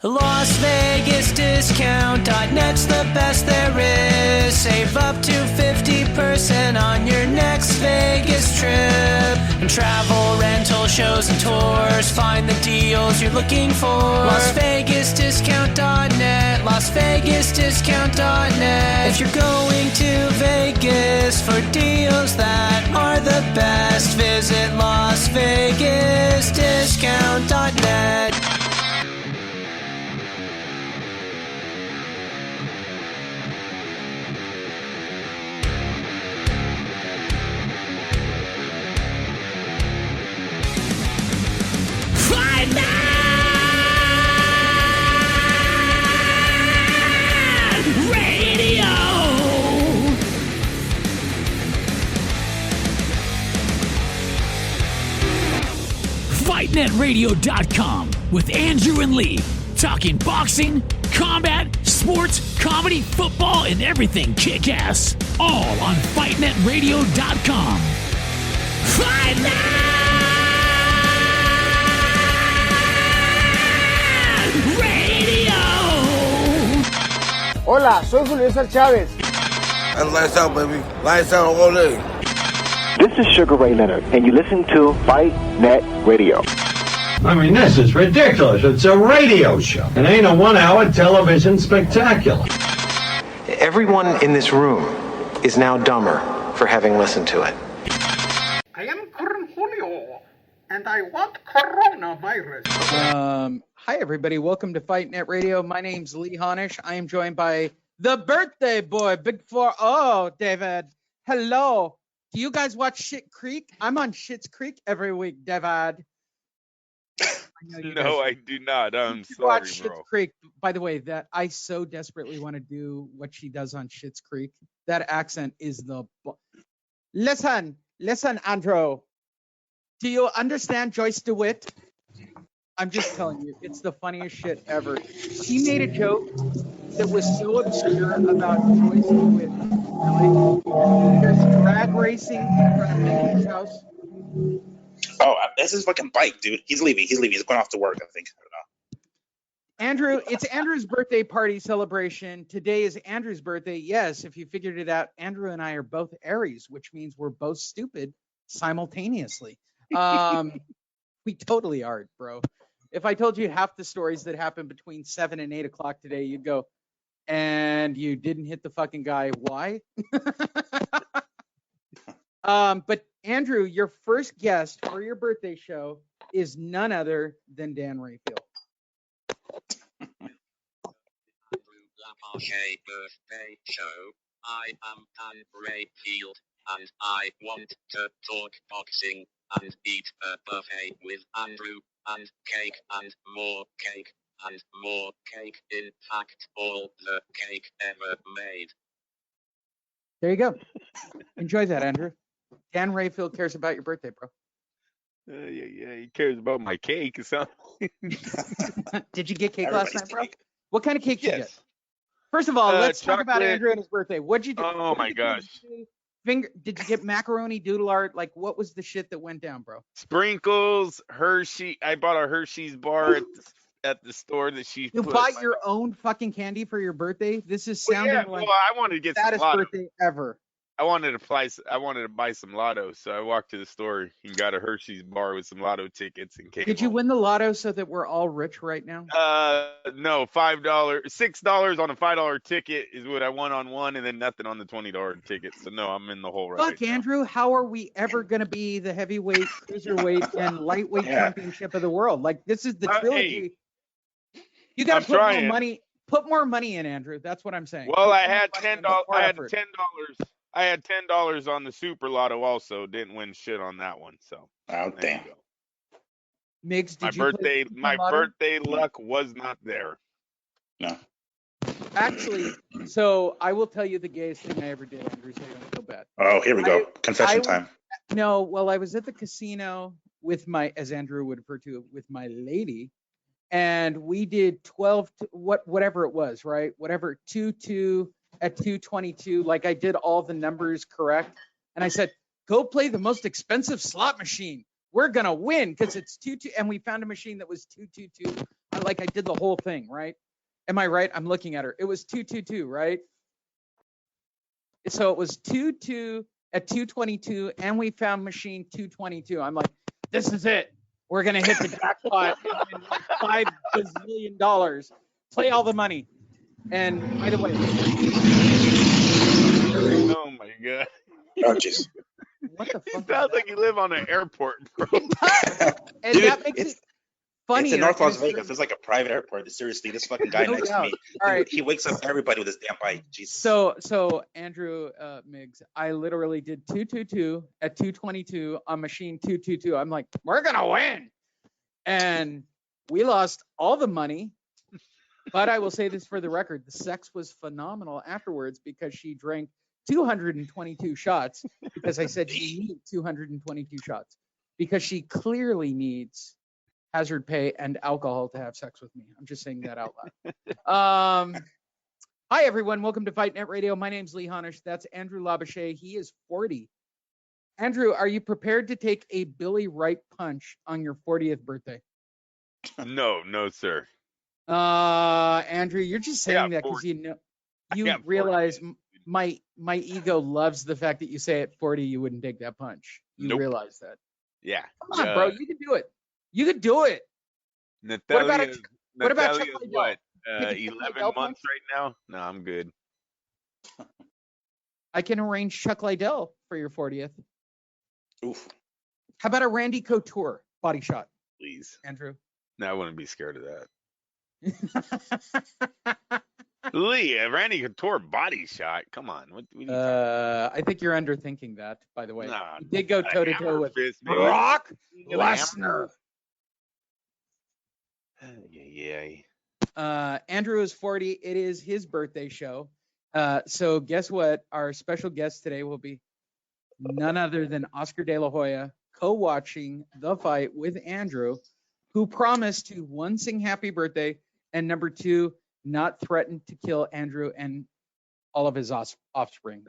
Las Vegas Discount.net's the best there is. Save up to 50% on your next Vegas trip. And travel, rental, shows, and tours. Find the deals you're looking for. Las Vegas Discount.net. Las Vegas Discount.net. If you're going to Vegas for deals that are the best, visit Las Vegas Discount.net. FightNetRadio.com with Andrew and Lee, talking boxing, combat, sports, comedy, football, and everything kick-ass. All on FightNetRadio.com. Fight Net Radio! Hola, soy Julio César Chávez. That's lights out, baby. Lights out all day. This is Sugar Ray Leonard, and you listen to Fight Net Radio. I mean, this is ridiculous. It's a radio show. It ain't a one-hour television spectacular. Everyone in this room is now dumber for having listened to it. I am Julio, and I want coronavirus. Hi, everybody. Welcome to Fight Net Radio. My name's Lee Honish. I am joined by the birthday boy, Big 4-0, David. Hello. Do you guys watch Shit Creek? I'm on Shit's Creek every week, David. No, I do not. I'm sorry, watch bro. Shit's Creek. By the way, that I so desperately want to do what she does on Shit's Creek. That accent is the... Listen, Andrew. Do you understand Joyce DeWitt? I'm just telling you, it's the funniest shit ever. She made a joke that was so obscure about Joyce DeWitt. There's drag racing in front of Mickey's house. Oh, that's his fucking bike, dude. He's leaving. He's going off to work, I think. I don't know. Andrew, it's Andrew's birthday party celebration. Today is Andrew's birthday. Yes, if you figured it out, Andrew and I are both Aries, which means we're both stupid simultaneously. We totally are, bro. If I told you half the stories that happened between 7 and 8 o'clock today, you'd go, and you didn't hit the fucking guy. Why? But Andrew, your first guest for your birthday show is none other than Dan Rayfield. Okay, birthday show. I am Dan Rayfield, and I want to talk boxing and eat a buffet with Andrew, and cake and more cake and more cake. In fact, all the cake ever made. There you go. Enjoy that, Andrew. Dan Rayfield cares about your birthday, bro. Yeah, he cares about my cake. So. Did you get cake last night, bro? What kind of cake did you get? First of all, let's talk chocolate. about Andrew and his birthday. What'd you do? Oh my gosh. Did you get macaroni doodle art? Like, what was the shit that went down, bro? Sprinkles, Hershey. I bought a Hershey's bar at the store that she. You bought your own fucking candy for your birthday? This is sounding like I wanted to get the saddest birthday ever. I wanted to buy some lotto, so I walked to the store and got a Hershey's bar with some lotto tickets and came. Did you win the lotto so that we're all rich right now? No, $6 on a $5 ticket is what I won on one, and then nothing on the $20 ticket. So no, I'm in the hole right now. Fuck, Andrew, how are we ever gonna be the heavyweight, cruiserweight, and lightweight championship of the world? Like, this is the trilogy. Hey, you gotta put more money. Put more money in, Andrew. That's what I'm saying. Well, I had $10. I had $10 on the Super Lotto also. Didn't win shit on that one. So. Oh damn. Migs, my birthday luck was not there. No. Actually, so I will tell you the gayest thing I ever did, Andrew, so you don't feel bad. Oh, here we go. Confession time. No, well, I was at the casino with my, as Andrew would refer to it, with my lady, and we did 12, whatever it was, right? Whatever, 2-2 at 222. Like, I did all the numbers correct. And I said, go play the most expensive slot machine. We're going to win because it's 2-2. And we found a machine that was 222 like I did the whole thing, right? Am I right? I'm looking at her. It was 222, right? So it was 2-2 at 222, and we found machine 222. I'm like, this is it. We're gonna hit the jackpot and win like $5 bazillion. Play all the money. And by the way, Oh my god. Oh jeez. what the fuck? Sounds like you live on an airport, bro. And Dude, that makes it funny. It's in North Las Vegas. It's like a private airport. Seriously, this fucking guy No next doubt. to me, All right. he wakes up everybody with his damn bike. Jesus. So Andrew Miggs, I literally did 222 at 222 on machine 222. I'm like, we're gonna win, and we lost all the money. But I will say this for the record: the sex was phenomenal afterwards because she drank 222 shots. Because I said she needed 222 shots because she clearly needs hazard pay and alcohol to have sex with me. I'm just saying that out loud. Hi, everyone. Welcome to Fight Net Radio. My name's Lee Honish. That's Andrew Labouche. He is 40. Andrew, are you prepared to take a Billy Wright punch on your 40th birthday? No, sir. Andrew, you're just saying that because 40. you realize my ego loves the fact that you say at 40 you wouldn't take that punch. You Nope. realize that. Yeah. Come on, bro. You can do it. You could do it. Natalia's, what about Chuck Natalia's Liddell? what? Can you Chuck 11 Liddell months right now? No, I'm good. I can arrange Chuck Liddell for your 40th. Oof. How about a Randy Couture body shot, Please. Andrew? No, I wouldn't be scared of that. Lee, a Randy Couture body shot. Come on. What are you talking about? I think you're underthinking that, by the way. Nah, He did go toe to toe with fist, maybe. Brock Get a hammer. Lesnar. Yeah. Andrew is 40. It is his birthday show. So guess what? Our special guest today will be none other than Oscar De La Hoya, co-watching the fight with Andrew, who promised to, one, sing happy birthday, and number two, not threaten to kill Andrew and all of his offspring.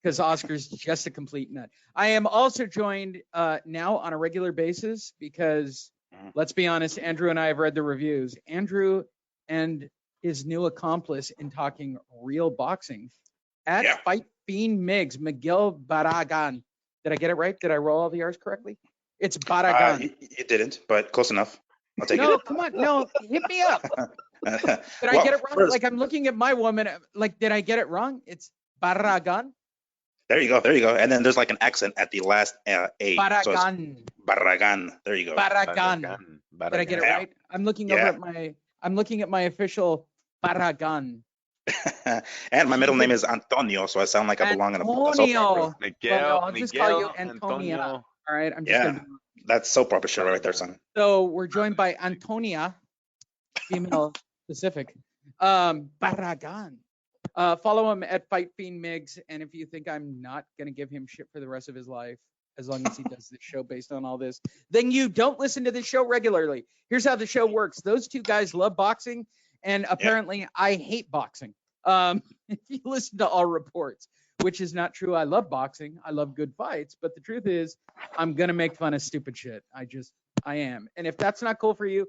Because Oscar's just a complete nut. I am also joined now on a regular basis because, let's be honest, Andrew and I have read the reviews. Andrew and his new accomplice in talking real boxing at Fight Fiend Miggs, Miguel Barragan. Did I get it right? Did I roll all the R's correctly? It's Barragan. You didn't, but close enough. I'll take it. No, come on. No, hit me up. Did I get it wrong? First, like, I'm looking at my woman. Like, did I get it wrong? It's Barragan. There you go. And then there's like an accent at the last A. Barragan. So Barragan. There you go. Barragan. Did I get it right? I'm looking over at my official Barragan. And my middle name is Antonio, so I sound like I belong in a soap opera. Miguel, I'll just call you Antonia. All right, I'm just gonna. That's soap opera shit right there, son. So we're joined by Antonia, female specific, Barragan. Follow him at Fight Fiend Miggs, and if you think I'm not gonna give him shit for the rest of his life, as long as he does this show based on all this, then you don't listen to this show regularly. Here's how the show works. Those two guys love boxing, and apparently I hate boxing. If you listen to all reports, which is not true. I love boxing. I love good fights. But the truth is, I'm going to make fun of stupid shit. I am. And if that's not cool for you,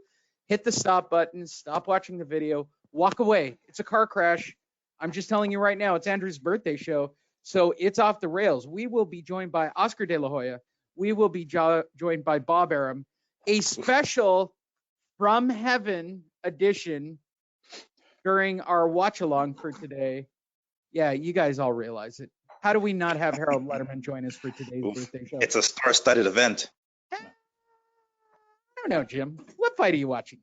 hit the stop button, stop watching the video, walk away. It's a car crash. I'm just telling you right now, it's Andrew's birthday show. So it's off the rails. We will be joined by Oscar De La Hoya. We will be joined by Bob Arum, a special From Heaven edition during our watch along for today. Yeah, you guys all realize it. How do we not have Harold Letterman join us for today's birthday show? It's a star-studded event. I don't know, Jim. What fight are you watching?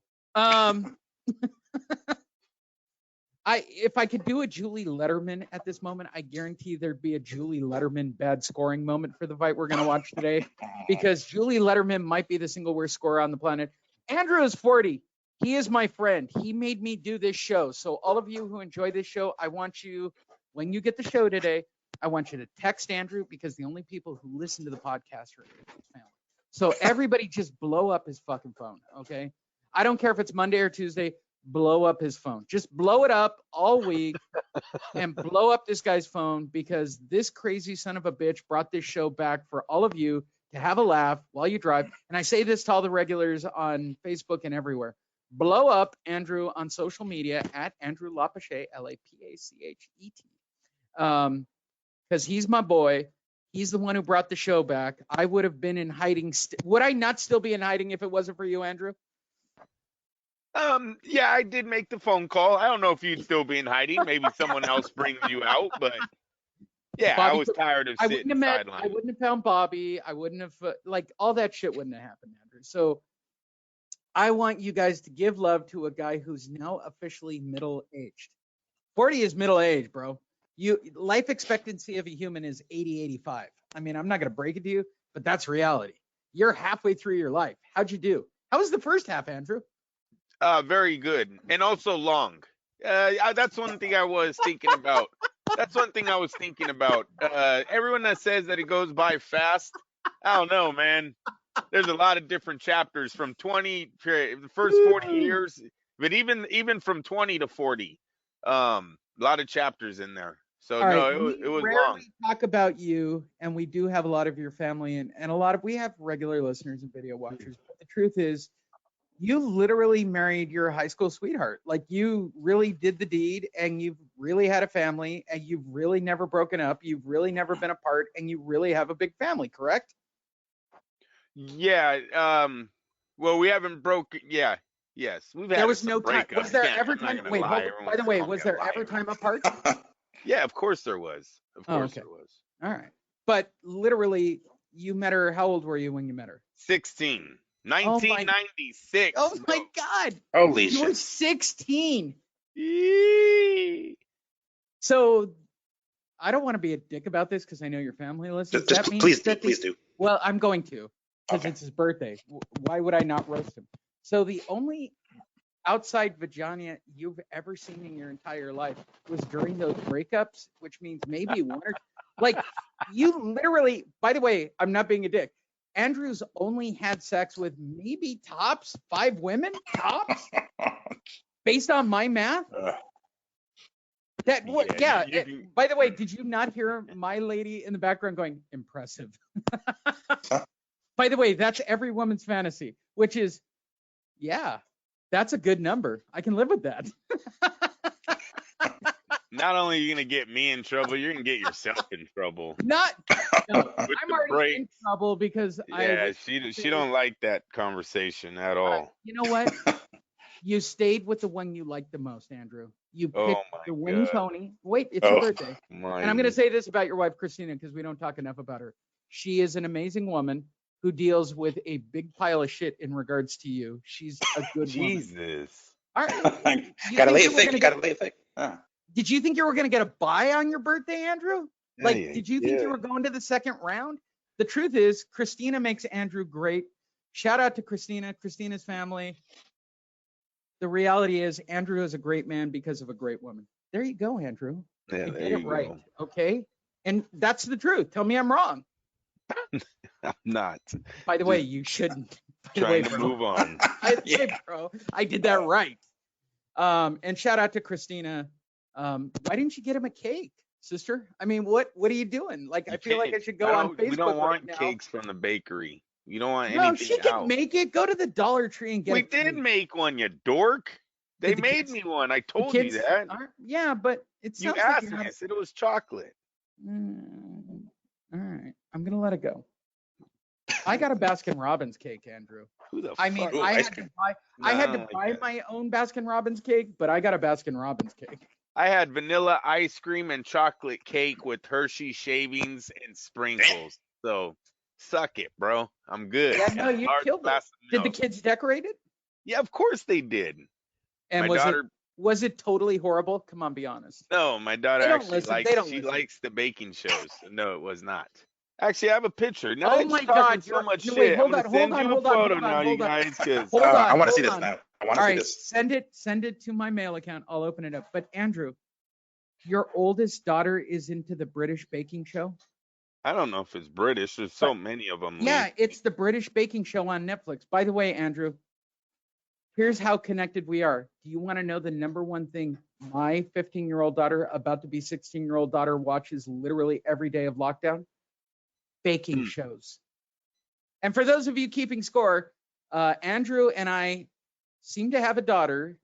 If I could do a Julie Letterman at this moment, I guarantee there'd be a Julie Letterman bad scoring moment for the fight we're going to watch today, because Julie Letterman might be the single worst scorer on the planet. Andrew is 40. He is my friend. He made me do this show. So all of you who enjoy this show, I want you, when you get the show today, I want you to text Andrew, because the only people who listen to the podcast are his family. So everybody just blow up his fucking phone, okay? I don't care if it's Monday or Tuesday, blow up his phone. Just blow it up all week and blow up this guy's phone, because this crazy son of a bitch brought this show back for all of you to have a laugh while you drive. And I say this to all the regulars on Facebook and everywhere. blow up Andrew on social media at Andrew Lapachet, Lapachet. Because he's my boy. He's the one who brought the show back. I would have been in hiding. Would I not still be in hiding if it wasn't for you, Andrew? Yeah, I did make the phone call. I don't know if you'd still be in hiding. Maybe someone else brings you out, but yeah, Bobby, I was tired of sitting sideline. I wouldn't have found Bobby. I wouldn't have, all that shit wouldn't have happened, Andrew. So I want you guys to give love to a guy who's now officially middle-aged. 40 is middle-aged, bro. Life expectancy of a human is 80, 85. I mean, I'm not going to break it to you, but that's reality. You're halfway through your life. How'd you do? How was the first half, Andrew? Very good. And also long. That's one thing I was thinking about. Everyone that says that it goes by fast, I don't know, man. There's a lot of different chapters from 20, the first 40 years, but even from 20 to 40, a lot of chapters in there. So All no, right, it was we long. rarely talk about you, and we do have a lot of your family, and we have regular listeners and video watchers. But the truth is, you literally married your high school sweetheart. Like, you really did the deed, and you've really had a family, and you've really never broken up. You've really never been apart, and you really have a big family, correct? Yeah. Well, we haven't broken. Yeah. Yes. We've had. There was no time. breakups. Was there Can't- ever I'm not time? gonna Wait, lie. hold, Everyone by the wants to way, call me was a there liar. ever time apart? Yeah, of course there was. Of course okay. there was. All right. But literally, you met her. How old were you when you met her? 16. 1996. Oh my God. Holy You were shit. 16. Yee. So I don't want to be a dick about this because I know your family listens. Just That means please that please do. Well, I'm going to because Okay. it's his birthday. Why would I not roast him? So the only outside vagina you've ever seen in your entire life was during those breakups, which means maybe one or like you literally, by the way, I'm not being a dick. Andrew's only had sex with maybe tops 5 women, tops, based on my math. That what? Yeah. By the way, did you not hear my lady in the background going impressive? By the way, that's every woman's fantasy, which is, yeah, that's a good number. I can live with that. Not only are you gonna get me in trouble, you're gonna get yourself in trouble. No, I'm the already break. in trouble because Yeah, she don't like that conversation at all. You know what? You stayed with the one you liked the most, Andrew. You picked Oh my the wing God. pony. Wait, it's your birthday. My- And I'm going to say this about your wife, Christina, because we don't talk enough about her. She is an amazing woman who deals with a big pile of shit in regards to you. She's a good woman. Jesus. All right. Gotta lay it thick. Gotta lay it thick. Did you think you were going to get a bye on your birthday, Andrew? Like, did you think you were going to the second round? The truth is, Christina makes Andrew great. Shout out to Christina, Christina's family. The reality is, Andrew is a great man because of a great woman. There you go, Andrew. Yeah, you there did you it right. go. Okay. And that's the truth. Tell me I'm wrong. I'm not. By the way, you shouldn't. Trying to move on. Bro, I did that right. And shout out to Christina. Why didn't you get him a cake, sister? I mean, what are you doing? Like, I feel like I should go on Facebook. We don't want right cakes from the bakery. You don't want now. anything No, she can out. make it. Go to the Dollar Tree and get We it. did make one, you dork. They Did the made kids- me one. I told The you kids that. Yeah, but it You sounds like asked you're me. not. I said it was chocolate. All right, I'm gonna let it go. I got a Baskin Robbins cake, Andrew. Who the I mean, fuck? I had to buy. I had to buy my own Baskin Robbins cake, but I got a Baskin Robbins cake. I had vanilla ice cream and chocolate cake with Hershey shavings and sprinkles. So suck it, bro. I'm good. Yeah, no, And a you large killed it. glass of Did the milk. kids decorate it? Yeah, of course they did. And My daughter. was it totally horrible? Come on, be honest. No, my daughter They don't actually listen. likes. They don't She listen. likes the baking shows. No, it was not. Actually, I have a picture. Now Oh that my you're talking God, so much no, shit, wait, hold I'm on, gonna send hold on, you a hold on, photo hold on, now, you hold on. guys, because Hold on, I want to see hold this on. now. I want to All see right, this. send it to my mail account. I'll open it up. But Andrew, your oldest daughter is into the British baking show. I don't know if it's British. There's so many of them. Yeah, Lee. it's the British baking show on Netflix. By the way, Andrew, here's how connected we are. Do you want to know the number one thing my 15-year-old daughter, about to be 16-year-old daughter, watches literally every day of lockdown? Baking shows. And for those of you keeping score, Andrew and I seem to have a daughter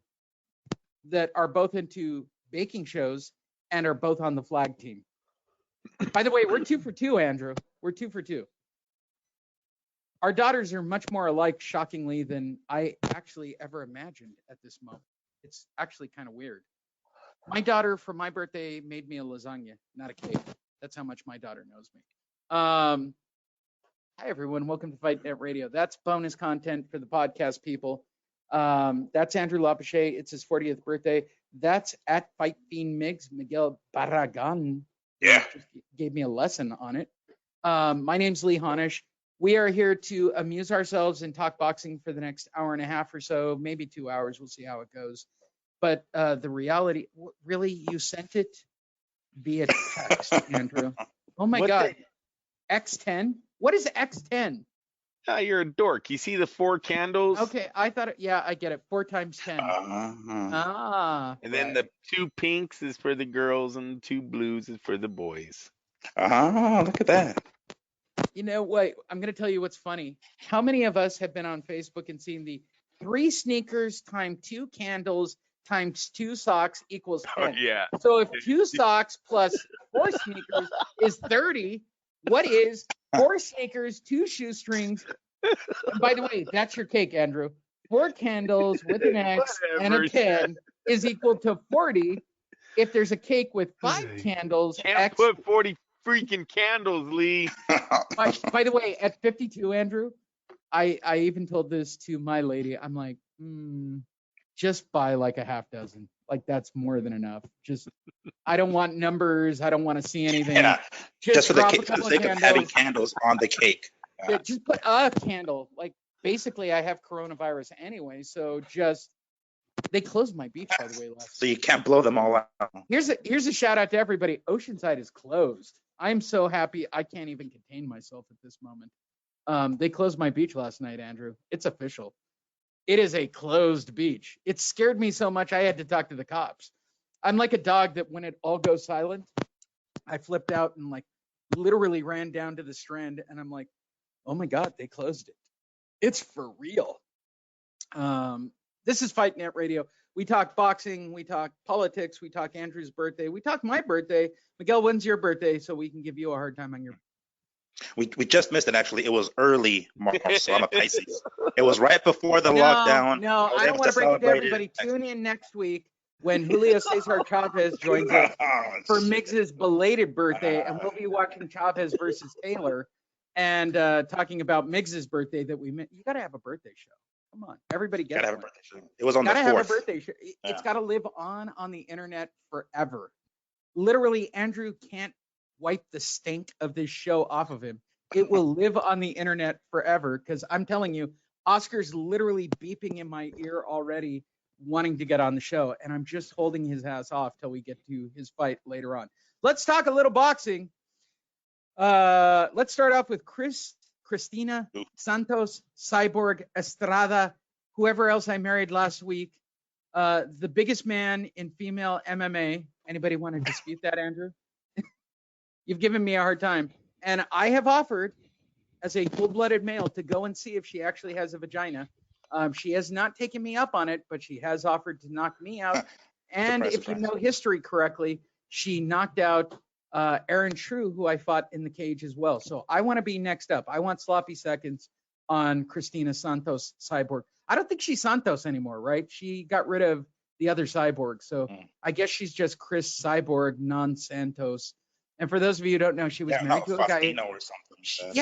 that are both into baking shows and are both on the flag team. By the way, we're 2 for 2, Andrew. We're 2 for 2. Our daughters are much more alike, shockingly, than I actually ever imagined at this moment. It's actually kind of weird. My daughter, for my birthday, made me a lasagna, not a cake. That's how much my daughter knows me. Hi, everyone. Welcome to Fight Net Radio. That's bonus content for the podcast people. That's Andrew Lapachet. It's his 40th birthday. That's at Fight Fiend Migs, Miguel Barragan. Yeah. Just gave me a lesson on it. My name's Lee Honish. We are here to amuse ourselves and talk boxing for the next hour and a half or so, maybe 2 hours. We'll see how it goes. But the reality, really, you sent it via text, Andrew. Oh, my God. X10? What is X10? You're a dork. You see the 4 candles? Okay, I thought, yeah, I get it. 4 times 10. And then the 2 pinks is for the girls and the 2 blues is for the boys. Look at that. You know what? I'm going to tell you what's funny. How many of us have been on Facebook and seen the 3 sneakers times 2 candles times 2 socks equals 10? Oh, yeah. So if 2 socks plus 4 sneakers is 30, what is 4 sneakers, 2 shoestrings? And by the way, that's your cake, Andrew. 4 candles with an X and a 10 is equal to 40. If there's a cake with 5 candles, Can't put 40 freaking candles, Lee. By the way, at 52, Andrew, I even told this to my lady. I'm like, just buy like a half dozen. Like, that's more than enough. Just, I don't want numbers. I don't want to see anything. Yeah, just for the sake of having candles. candles on the cake. Yeah, just put a candle. Like, basically, I have coronavirus anyway, so just, they closed my beach, by the way, last So you can't blow them all out. Here's a shout out to everybody. Oceanside is closed. I'm so happy. I can't even contain myself at this moment. They closed my beach last night, Andrew. It's official. It is a closed beach. It scared me so much I had to talk to the cops. I'm like a dog that when it all goes silent, I flipped out and like literally ran down to the strand and I'm like, oh my God, they closed it. It's for real. This is Fight Net Radio. We talk boxing, we talk politics, we talk Andrew's birthday, we talk my birthday. Miguel, when's your birthday so we can give you a hard time on your birthday? We just missed it, actually. It was early March, so I'm a Pisces. It was right before the lockdown. No, I don't want to break it to everybody. Tune in next week when Julio Cesar Chavez joins us for Miggs's belated birthday, and we'll be watching Chavez versus Taylor and talking about Miggs's birthday that we missed. You got to have a birthday show. Come on, everybody get it. Have a birthday show. It was on the 4th. Have a birthday show. It's got to live on the internet forever. Literally, Andrew can't wipe the stink of this show off of him. It will live on the internet forever because I'm telling you, Oscar's literally beeping in my ear already, wanting to get on the show, and I'm just holding his ass off till we get to his fight later on. Let's talk a little boxing. Let's start off with Christina Santos, Cyborg Estrada, whoever else I married last week. The biggest man in female MMA. Anybody want to dispute that, Andrew? You've given me a hard time. And I have offered, as a full-blooded male, to go and see if she actually has a vagina. She has not taken me up on it, but she has offered to knock me out. And if you know history correctly, she knocked out Aaron True, who I fought in the cage as well. So I want to be next up. I want sloppy seconds on Christina Santos Cyborg. I don't think she's Santos anymore, right? She got rid of the other Cyborg. So I guess she's just Chris Cyborg, non-Santos. And for those of you who don't know, she was married to a guy. Or something.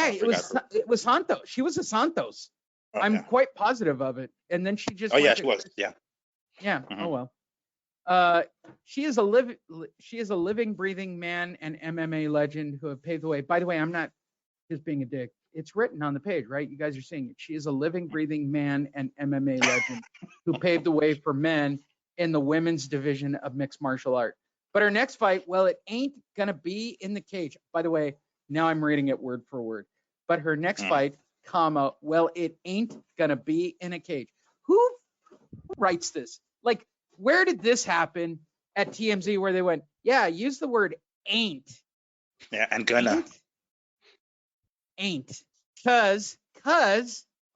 It was Santos. She was a Santos. Okay. I'm quite positive of it. And then she just. Oh yeah, she was. Yeah. Yeah. Mm-hmm. Oh well. She is a living, breathing man and MMA legend who have paved the way. By the way, I'm not just being a dick. It's written on the page, right? You guys are seeing it. She is a living, breathing man and MMA legend who paved the way for men in the women's division of mixed martial art. But her next fight, well, it ain't going to be in the cage. By the way, now I'm reading it word for word. But her next fight, well, it ain't going to be in a cage. Who writes this? Like, where did this happen at TMZ where they went, yeah, use the word ain't. Yeah, and gonna. Ain't. Cause,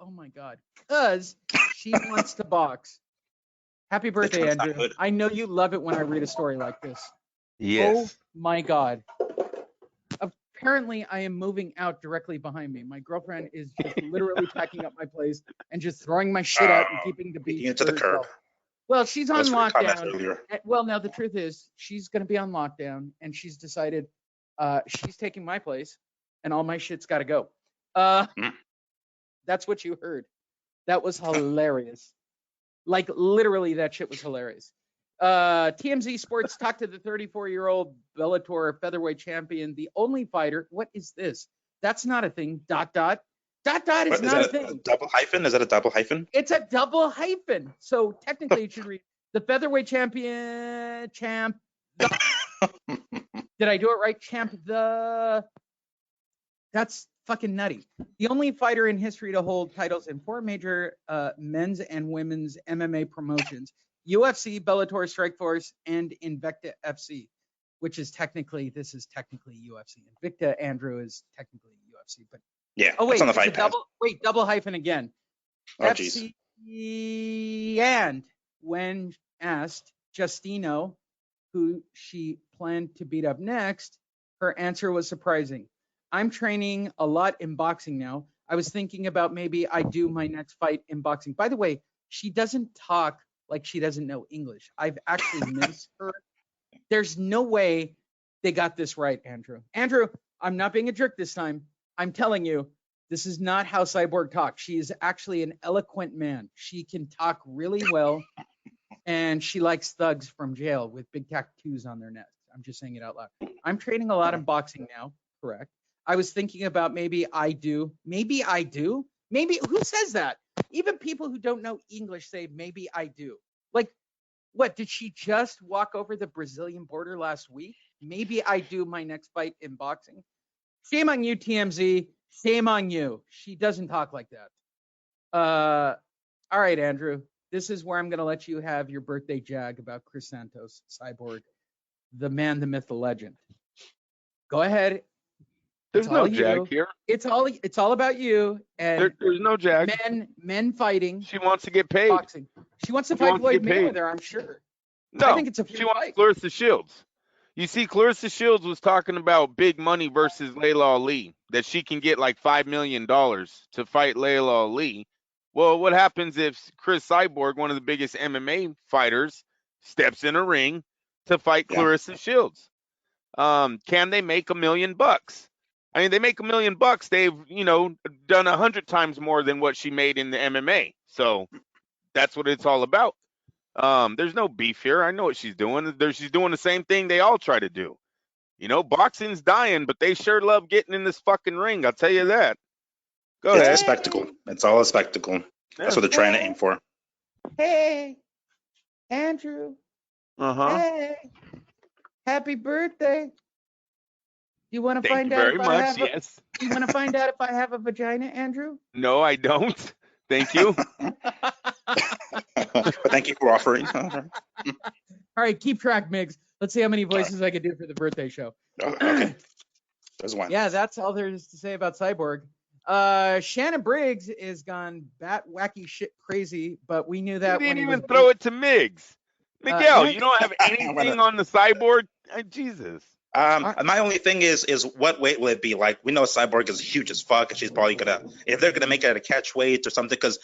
Oh my God. Because she wants to box. Happy birthday, That's not Andrew. good. I know you love it when I read a story like this. Yes. Oh my God. Apparently, I am moving out directly behind me. My girlfriend is just literally packing up my place and just throwing my shit out and keeping the beach Taking it to for the curb. herself. Well, she's on Those were your comments lockdown. earlier. Well, now the truth is she's going to be on lockdown and she's decided she's taking my place and all my shit's got to go. That's what you heard. That was hilarious. Like literally that shit was hilarious. TMZ Sports talked to the 34-year-old Bellator featherweight champion, the only fighter. What is this? That's not a thing. ... is What, not a thing. A double hyphen? Is that a double hyphen? It's a double hyphen. So technically it should read the featherweight champ. Did I do it right? That's fucking nutty. The only fighter in history to hold titles in 4 major men's and women's MMA promotions: UFC, Bellator, Strikeforce, and Invicta FC, which is technically UFC. Invicta, Andrew, is technically UFC, but yeah. Oh wait, it's on the it's a fight pass. double hyphen again. Oh, FC. And when asked Justino who she planned to beat up next, her answer was surprising. I'm training a lot in boxing now. I was thinking about maybe I do my next fight in boxing. By the way, she doesn't talk like she doesn't know English. I've actually missed her. There's no way they got this right, Andrew. Andrew, I'm not being a jerk this time. I'm telling you, this is not how Cyborg talks. She is actually an eloquent man. She can talk really well, and she likes thugs from jail with big tattoos on their necks. I'm just saying it out loud. I'm training a lot in boxing now, correct? I was thinking about maybe I do. Maybe who says that? Even people who don't know English say maybe I do. Like, what, did she just walk over the Brazilian border last week? Maybe I do my next fight in boxing. Shame on you, TMZ. Shame on you. She doesn't talk like that. All right, Andrew. This is where I'm going to let you have your birthday jag about Chris Santos, Cyborg, the man, the myth, the legend. Go ahead. There's no jag here. It's all about you and there's no jag. Men fighting. She wants to get paid. Boxing. She wants to fight Floyd Mayweather, I'm sure. No, I think it's she wants Clarissa Shields. You see, Clarissa Shields was talking about big money versus Layla Ali, that she can get like $5 million to fight Layla Ali. Well, what happens if Chris Cyborg, one of the biggest MMA fighters, steps in a ring to fight Clarissa Shields? Can they make $1 million? I mean, they make $1 million. They've, done 100 times more than what she made in the MMA. So that's what it's all about. There's no beef here. I know what she's doing. She's doing the same thing they all try to do. Boxing's dying, but they sure love getting in this fucking ring. I'll tell you that. Go ahead. It's a spectacle. It's all a spectacle. That's what they're trying to aim for. Hey, Andrew. Hey, happy birthday. You want to find out if I have you want to find out if I have a vagina, Andrew? No, I don't. Thank you. Thank you for offering. All right, keep track, Migs. Let's see how many voices I can do for the birthday show. Okay. There's one. Yeah, that's all there is to say about Cyborg. Shannon Briggs is gone bat wacky shit crazy, but we knew that. You didn't even throw it to Migs. Miguel, you don't have anything on the Cyborg? Jesus. My only thing is what weight will it be? Like, we know Cyborg is huge as fuck, and she's probably if they're gonna make it at a catch weight or something, because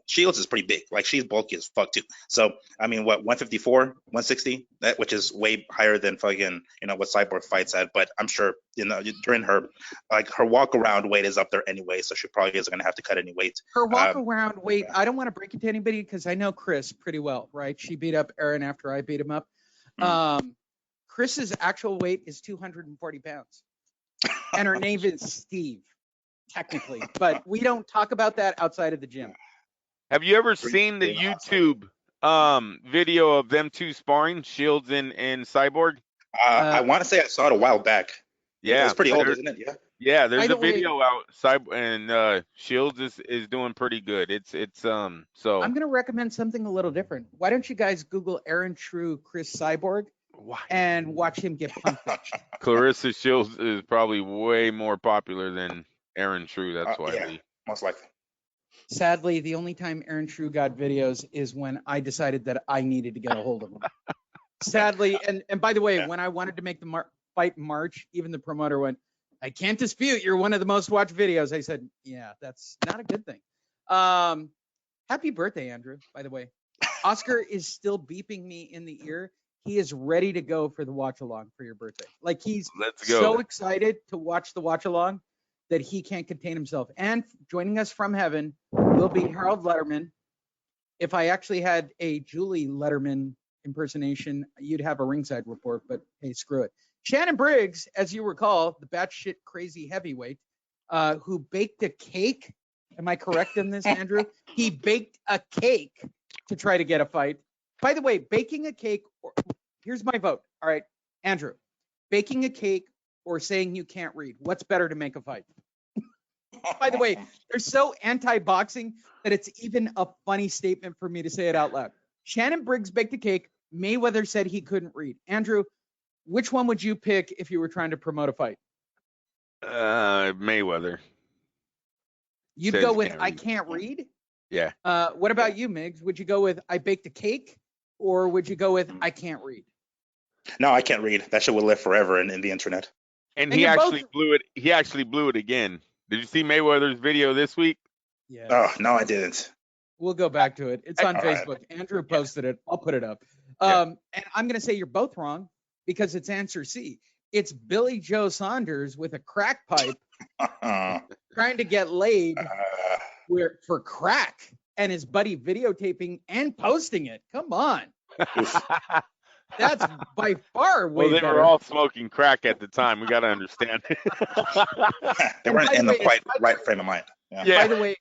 Shields is pretty big, like she's bulky as fuck too. So I mean, what, 154, 160, which is way higher than fucking what Cyborg fights at. But I'm sure during her walk around weight is up there anyway, so she probably isn't gonna have to cut any weight. Her walk around weight, I don't want to break it to anybody because I know Chris pretty well, right? She beat up Aaron after I beat him up. Chris's actual weight is 240 pounds. And her name is Steve, technically. But we don't talk about that outside of the gym. Have you ever seen the YouTube video of them two sparring, Shields and Cyborg? I want to say I saw it a while back. Yeah. It's pretty old, isn't it? Yeah. Yeah, there's a video out. And Shields is doing pretty good. So I'm gonna recommend something a little different. Why don't you guys Google Aaron True Chris Cyborg? And watch him get punched. Clarissa Shields is probably way more popular than Aaron True. That's why. Yeah, most likely. Sadly, the only time Aaron True got videos is when I decided that I needed to get a hold of him. Sadly, and by the way, when I wanted to make the fight in March, even the promoter went, I can't dispute you're one of the most watched videos. I said, yeah, that's not a good thing. Happy birthday, Andrew, by the way. Oscar is still beeping me in the ear. He is ready to go for the watch along for your birthday. Like he's so excited to watch the watch along that he can't contain himself. And joining us from heaven will be Harold Letterman. If I actually had a Julie Letterman impersonation, you'd have a ringside report, but hey, screw it. Shannon Briggs, as you recall, the batshit crazy heavyweight, who baked a cake. Am I correct in this, Andrew? He baked a cake to try to get a fight. By the way, baking a cake, here's my vote. All right, Andrew, baking a cake or saying you can't read, what's better to make a fight? By the way, they're so anti-boxing that it's even a funny statement for me to say it out loud. Shannon Briggs baked a cake. Mayweather said he couldn't read. Andrew, which one would you pick if you were trying to promote a fight? Mayweather. You'd go with I can't read? Yeah. What about you, Miggs? Would you go with I baked a cake or would you go with I can't read? No, I can't read. That shit will live forever in the internet. And he actually blew it. He actually blew it again. Did you see Mayweather's video this week? Yeah. Oh, no, I didn't. We'll go back to it. It's on Facebook. Right. Andrew posted it. I'll put it up. And I'm going to say you're both wrong because it's answer C. It's Billy Joe Saunders with a crack pipe trying to get laid for crack and his buddy videotaping and posting it. Come on. That's by far way better. Well, they were all smoking crack at the time. We got to understand. They weren't in the quite right frame of mind. Yeah. By the way,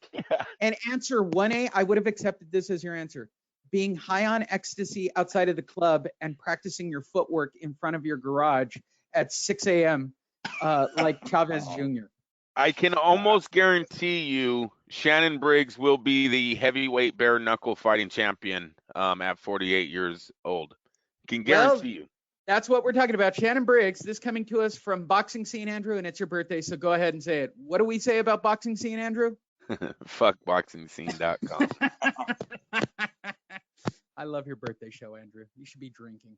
and answer 1A, I would have accepted this as your answer. Being high on ecstasy outside of the club and practicing your footwork in front of your garage at 6 a.m. Like Chavez Jr. I can almost guarantee you Shannon Briggs will be the heavyweight bare knuckle fighting champion at 48 years old. Can guarantee you. That's what we're talking about. Shannon Briggs, this coming to us from Boxing Scene, Andrew, and it's your birthday, so go ahead and say it. What do we say about Boxing Scene, Andrew? Fuck boxingscene.com. I love your birthday show, Andrew. You should be drinking.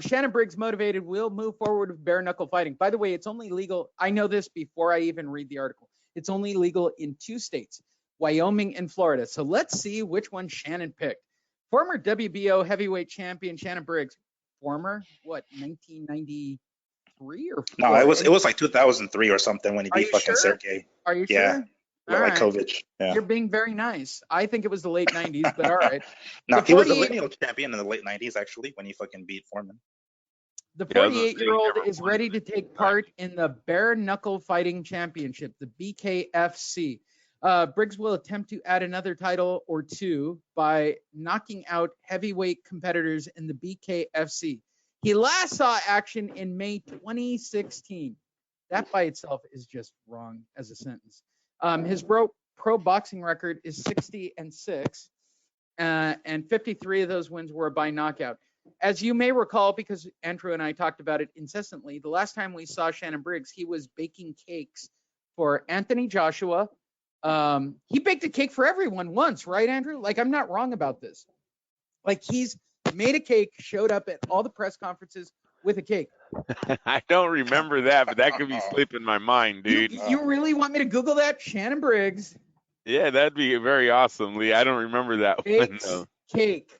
Shannon Briggs motivated will move forward with bare knuckle fighting. By the way, it's only legal. I know this before I even read the article. It's only legal in 2 states, Wyoming and Florida. So let's see which one Shannon picked. Former WBO heavyweight champion Shannon Briggs. Former, 1993 or 4? No, it was like 2003 or something when he beat fucking Sergey. Are you sure? Like Kovic. Yeah. You're being very nice. I think it was the late 90s, but all right. No, he was the lineal champion in the late 90s, actually, when he fucking beat Foreman. The 48-year-old is ready to take part in the Bare Knuckle Fighting Championship, the BKFC. Briggs will attempt to add another title or 2 by knocking out heavyweight competitors in the BKFC. He last saw action in May 2016. That by itself is just wrong as a sentence. His pro boxing record is 60-6, and 53 of those wins were by knockout. As you may recall, because Andrew and I talked about it incessantly, the last time we saw Shannon Briggs, he was baking cakes for Anthony Joshua. He baked a cake for everyone once, right, Andrew? Like, I'm not wrong about this. Like, he's made a cake, showed up at all the press conferences with a cake. I don't remember that, but that could be slipping my mind, dude. You really want me to Google that? Shannon Briggs. Yeah, that'd be very awesome, Lee. I don't remember that one, though. Cake.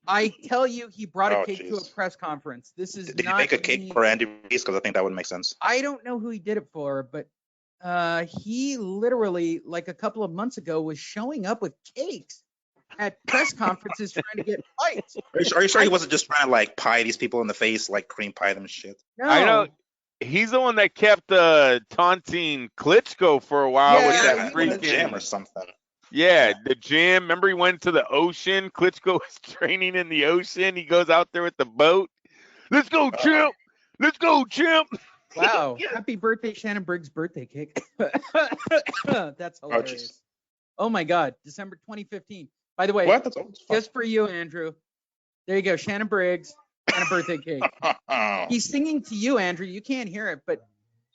I tell you, he brought a cake to a press conference. This is Did not he make a cake for Andy Ruiz? Because I think that would make sense. I don't know who he did it for, but he literally, like a couple of months ago, was showing up with cakes at press conferences trying to get fights. Are you sure he wasn't just trying to like pie these people in the face, like cream pie them and shit? No. I know. He's the one that kept taunting Klitschko for a while with that freaking gym or something. Yeah, the gym. Remember he went to the ocean? Klitschko was training in the ocean. He goes out there with the boat. Let's go, chimp. Let's go, chimp. Wow. Happy birthday, Shannon Briggs' birthday cake. That's hilarious. Oh, my God. December 2015. By the way, just for you, Andrew. There you go. Shannon Briggs and a birthday cake. He's singing to you, Andrew. You can't hear it, but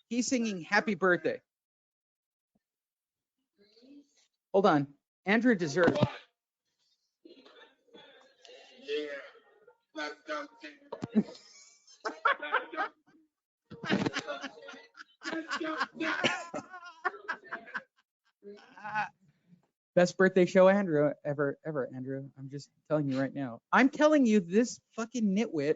he's singing happy birthday. Hold on. Andrew deserves. Best birthday show ever, Andrew. I'm just telling you right now. I'm telling you, this fucking nitwit,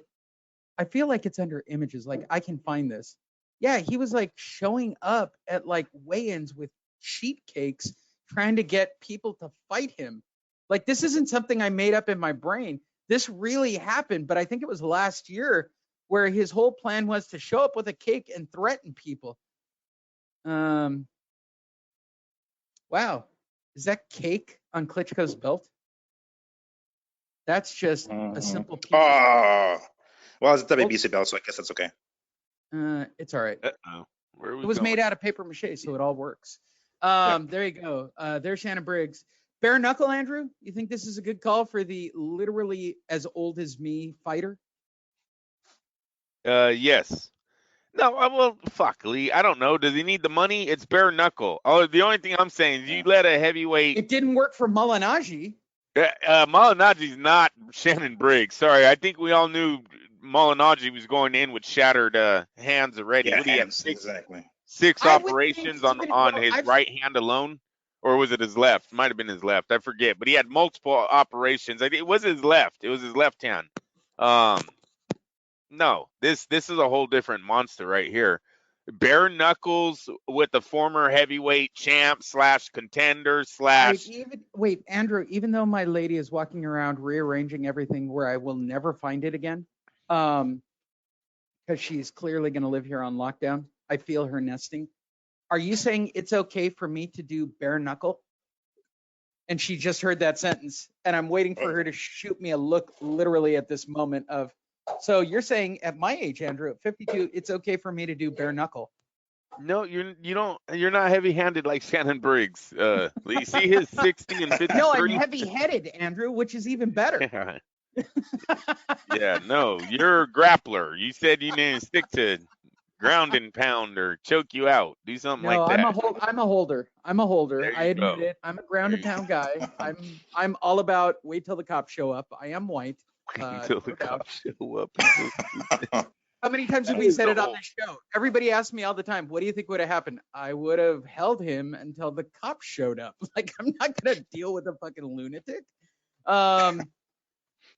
I feel like it's under images. Like, I can find this. Yeah, he was like showing up at like weigh-ins with sheet cakes, trying to get people to fight him. Like, this isn't something I made up in my brain. This really happened, but I think it was last year where his whole plan was to show up with a cake and threaten people. Wow. Is that cake on Klitschko's belt? That's just a simple piece. Oh, well, it's a WBC belt, so I guess that's okay. It's all right. Where It was made out of paper mache, so it all works. There you go. There's Shannon Briggs. Bare knuckle, Andrew? You think this is a good call for the literally as old as me fighter? Yes. No, well, fuck, Lee. I don't know. Does he need the money? It's bare knuckle. Oh, the only thing I'm saying is you let a heavyweight. It didn't work for Malinaji. Malinaji's not Shannon Briggs. Sorry, I think we all knew Malinaji was going in with shattered hands already. Yeah, What do you have? hands, exactly. Six operations on his right hand alone, or was it his left? Might have been his left. I forget. But he had multiple operations. I think it was his left. It was his left hand. No, this is a whole different monster right here. Bare knuckles with the former heavyweight champ / contender / Wait, Andrew, even though my lady is walking around rearranging everything where I will never find it again, because she's clearly going to live here on lockdown, I feel her nesting. Are you saying it's okay for me to do bare knuckle? And she just heard that sentence, and I'm waiting for her to shoot me a look literally at this moment of, so you're saying at my age, Andrew, at 52, it's okay for me to do bare knuckle? No, you're not heavy-handed like Shannon Briggs. You see his 60 and 53. No, I'm heavy-headed, Andrew, which is even better. Yeah, no, you're a grappler. You said you didn't stick to ground and pound or choke you out. Do something like that. I'm a holder. I admit go. it. I'm a ground and pound guy. I'm all about wait till the cops show up. I am white. Until the cops show up. How many times have we said it on the show? Everybody asks me all the time, what do you think would have happened? I would have held him until the cops showed up. Like, I'm not going to deal with a fucking lunatic.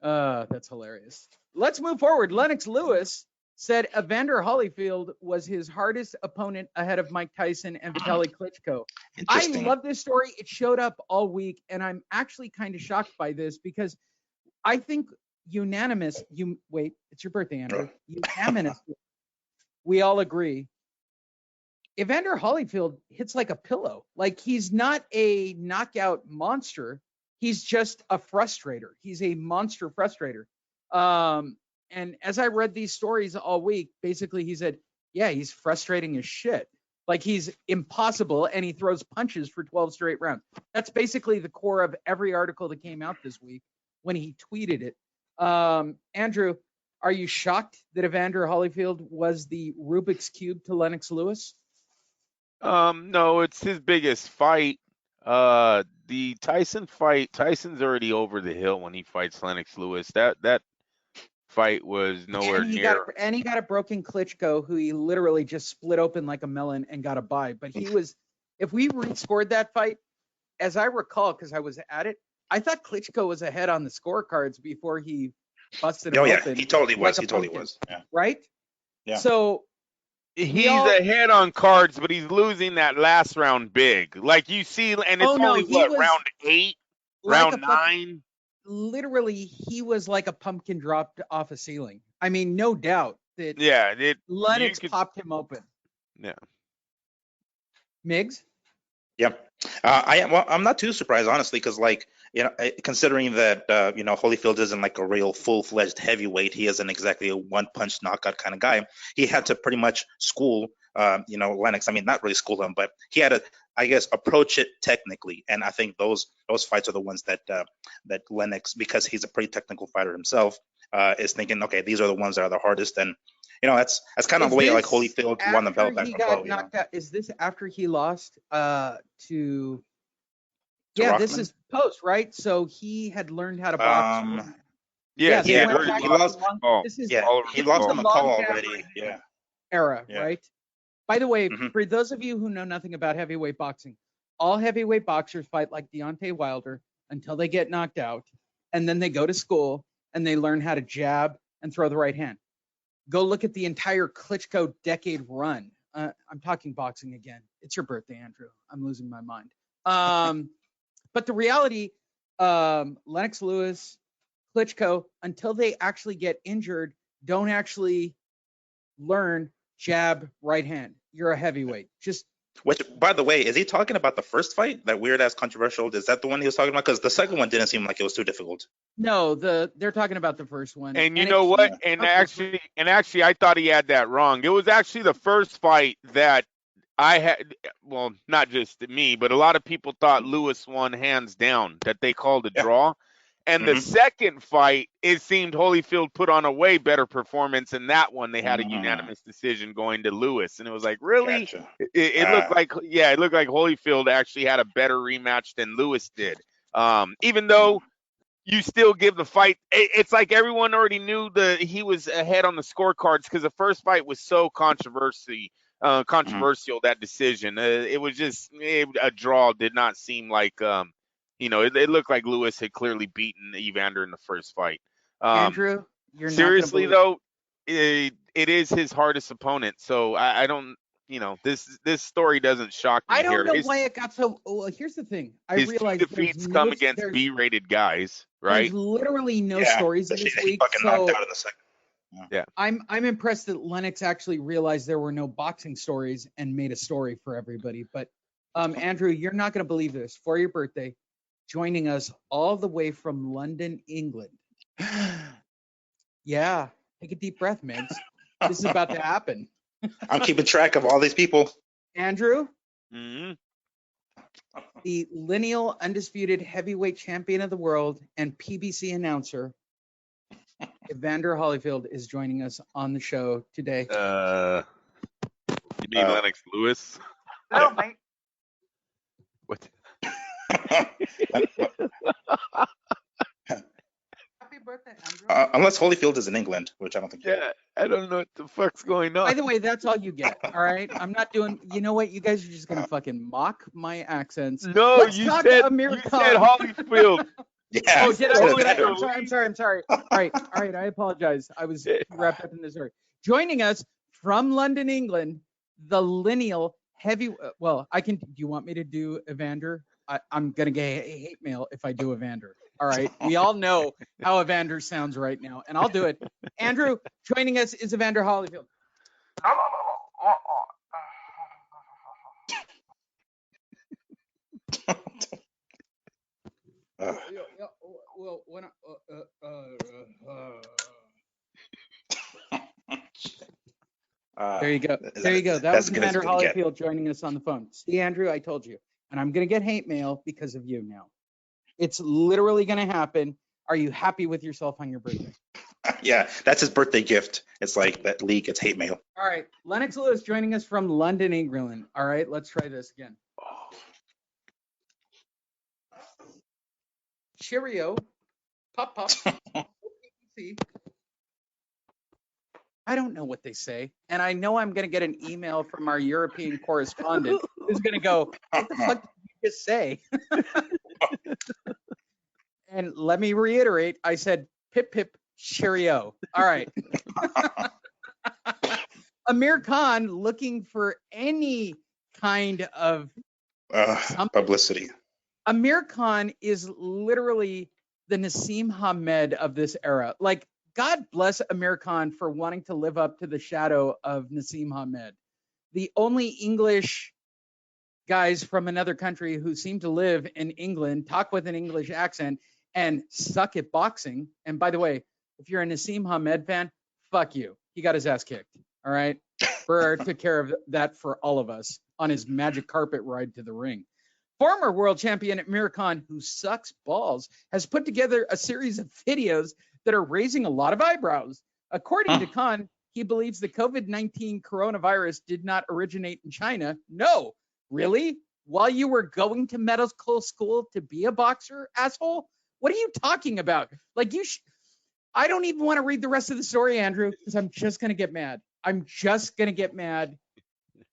That's hilarious. Let's move forward. Lennox Lewis said Evander Holyfield was his hardest opponent ahead of Mike Tyson and Vitaly Klitschko. I love this story. It showed up all week, and I'm actually kind of shocked by this because I think it's your birthday, Andrew. Unanimous. We all agree. Evander Holyfield hits like a pillow. Like, he's not a knockout monster. He's just a frustrator. He's a monster frustrator. And as I read these stories all week, basically he said, yeah, he's frustrating as shit. Like, he's impossible, and he throws punches for 12 straight rounds. That's basically the core of every article that came out this week when he tweeted it. Andrew, are you shocked that Evander Holyfield was the Rubik's Cube to Lennox Lewis? No, it's his biggest fight. The Tyson fight, Tyson's already over the hill when he fights Lennox Lewis. That fight was nowhere near. And he got a broken Klitschko, who he literally just split open like a melon and got a bye. But he was, if we rescored that fight, as I recall, because I was at it, I thought Klitschko was ahead on the scorecards before he busted him open. He totally was. He totally was. Yeah. Right? Yeah. So he's ahead on cards, but he's losing that last round big. Like, you see, and it's only round 8, round 9. Literally, he was like a pumpkin dropped off a ceiling. I mean, no doubt that Lennox popped him open. Yeah. Miggs? Yeah. I'm not too surprised, honestly, because, like, considering that, Holyfield isn't like a real full-fledged heavyweight, he isn't exactly a one-punch knockout kind of guy. He had to pretty much school, Lennox. I mean, not really school him, but he had to, I guess, approach it technically. And I think those fights are the ones that Lennox, because he's a pretty technical fighter himself, is thinking, okay, these are the ones that are the hardest. And that's kind of the way like Holyfield won the belt back from Bo. Is this after he lost to Yeah, this is post, right? So he had learned how to box. Yeah, they went back to the long- this is he lost the to long McCall jab already. right Yeah. era, Yeah. right? By the way, Mhm. for those of you who know nothing about heavyweight boxing, all heavyweight boxers fight like Deontay Wilder until they get knocked out, and then they go to school and they learn how to jab and throw the right hand. Go look at the entire Klitschko decade run. I'm talking boxing again. It's your birthday, Andrew. I'm losing my mind. But the reality, Lennox Lewis, Klitschko, until they actually get injured, don't actually learn jab, right hand. You're a heavyweight. Just Which, by the way, is he talking about the first fight? That weird ass controversial? Is that the one he was talking about? Because the second one didn't seem like it was too difficult. no, they're talking about the first one. And you know what? And actually, I thought he had that wrong. It was actually the first fight that I had. Well, not just me, but a lot of people thought Lewis won hands down. That they called a draw. And the second fight, it seemed Holyfield put on a way better performance. In that one, they had a unanimous decision going to Lewis, and it was like, really? Gotcha. It looked like, it looked like Holyfield actually had a better rematch than Lewis did. Even though you still give the fight, it's like everyone already knew he was ahead on the scorecards because the first fight was so controversial. That decision, it was just a draw. Did not seem like. It looked like Lewis had clearly beaten Evander in the first fight. Andrew, you're seriously not gonna though, it is his hardest opponent. So I don't, this story doesn't shock me. I don't know here. why it got so. Well, here's the thing. I His realize two defeats come against B-rated guys, right? There's literally no stories this week. So yeah, I'm impressed that Lennox actually realized there were no boxing stories and made a story for everybody. But Andrew, you're not going to believe this. For your birthday, joining us all the way from London, England. Yeah, take a deep breath, Migs. This is about to happen. I'm keeping track of all these people. Andrew, mm-hmm. the lineal undisputed heavyweight champion of the world and PBC announcer, Evander Holyfield, is joining us on the show today. You mean Lennox Lewis? No, mate. What? Happy birthday, Andrew. Unless Holyfield is in England, which I don't think. Yeah, I don't know what the fuck's going on. By the way, that's all you get. All right, I'm not doing. You know what? You guys are just gonna fucking mock my accents. No, Let's you talk said Amir Khan. Holyfield. Yeah. Oh, did I? I'm sorry. All right. I apologize. I was wrapped up in this story. Joining us from London, England, the lineal heavy. Well, I can. Do you want me to do Evander? I'm gonna get hate mail if I do Evander. All right. We all know how Evander sounds right now, and I'll do it. Andrew, joining us is Evander Holyfield. Well, when there you go. There you go. That was Evander Holyfield joining us on the phone. See, Andrew, I told you. And I'm going to get hate mail because of you now. It's literally going to happen. Are you happy with yourself on your birthday? Yeah, that's his birthday gift. It's like that league gets hate mail. All right. Lennox Lewis joining us from London, England. All right. Let's try this again. Cheerio. Pop, pop. I don't know what they say. And I know I'm going to get an email from our European correspondent who's going to go, what the fuck did you just say? And let me reiterate, I said, pip, pip, cheerio. All right. Amir Khan looking for any kind of publicity. Amir Khan is literally the Nassim Hamed of this era. Like, God bless Amir Khan for wanting to live up to the shadow of Nassim Hamed. The only English guys from another country who seem to live in England, talk with an English accent, and suck at boxing. And by the way, if you're a Nassim Hamed fan, fuck you. He got his ass kicked. All right? Burr took care of that for all of us on his magic carpet ride to the ring. Former world champion Amir Khan, who sucks balls, has put together a series of videos that are raising a lot of eyebrows. According to Khan, he believes the COVID-19 coronavirus did not originate in China. No, really? while you were going to medical school to be a boxer, asshole? What are you talking about? Like I don't even want to read the rest of the story, Andrew, because I'm just going to get mad.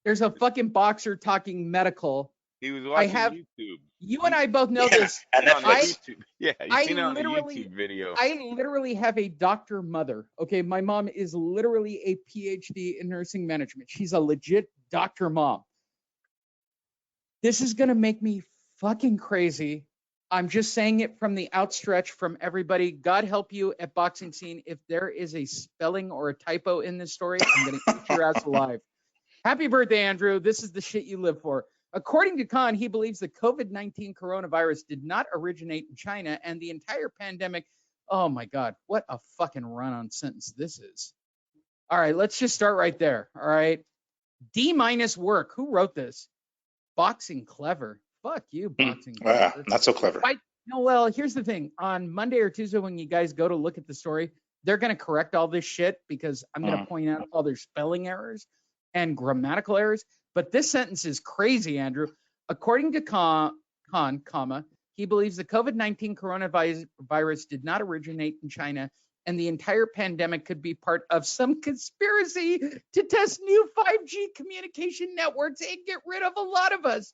There's a fucking boxer talking medical. He was watching YouTube. You and I both know this. And YouTube. Yeah, you've seen it on a YouTube video. I literally have a doctor mother. Okay, my mom is literally a PhD in nursing management. She's a legit doctor mom. This is going to make me fucking crazy. I'm just saying it from the outstretch from everybody. God help you at Boxing Scene. If there is a spelling or a typo in this story, I'm going to eat your ass alive. Happy birthday, Andrew. This is the shit you live for. According to Khan, he believes the COVID-19 coronavirus did not originate in China and the entire pandemic. Oh my God, what a fucking run-on sentence this is. All right, let's just start right there. All right. D- work. Who wrote this? Boxing Clever. Fuck you, Boxing Clever. Not so clever. No, well, here's the thing. On Monday or Tuesday, when you guys go to look at the story, they're going to correct all this shit because I'm going to point out all their spelling errors and grammatical errors. But this sentence is crazy, Andrew. According to Khan, he believes the COVID-19 coronavirus did not originate in China and the entire pandemic could be part of some conspiracy to test new 5G communication networks and get rid of a lot of us.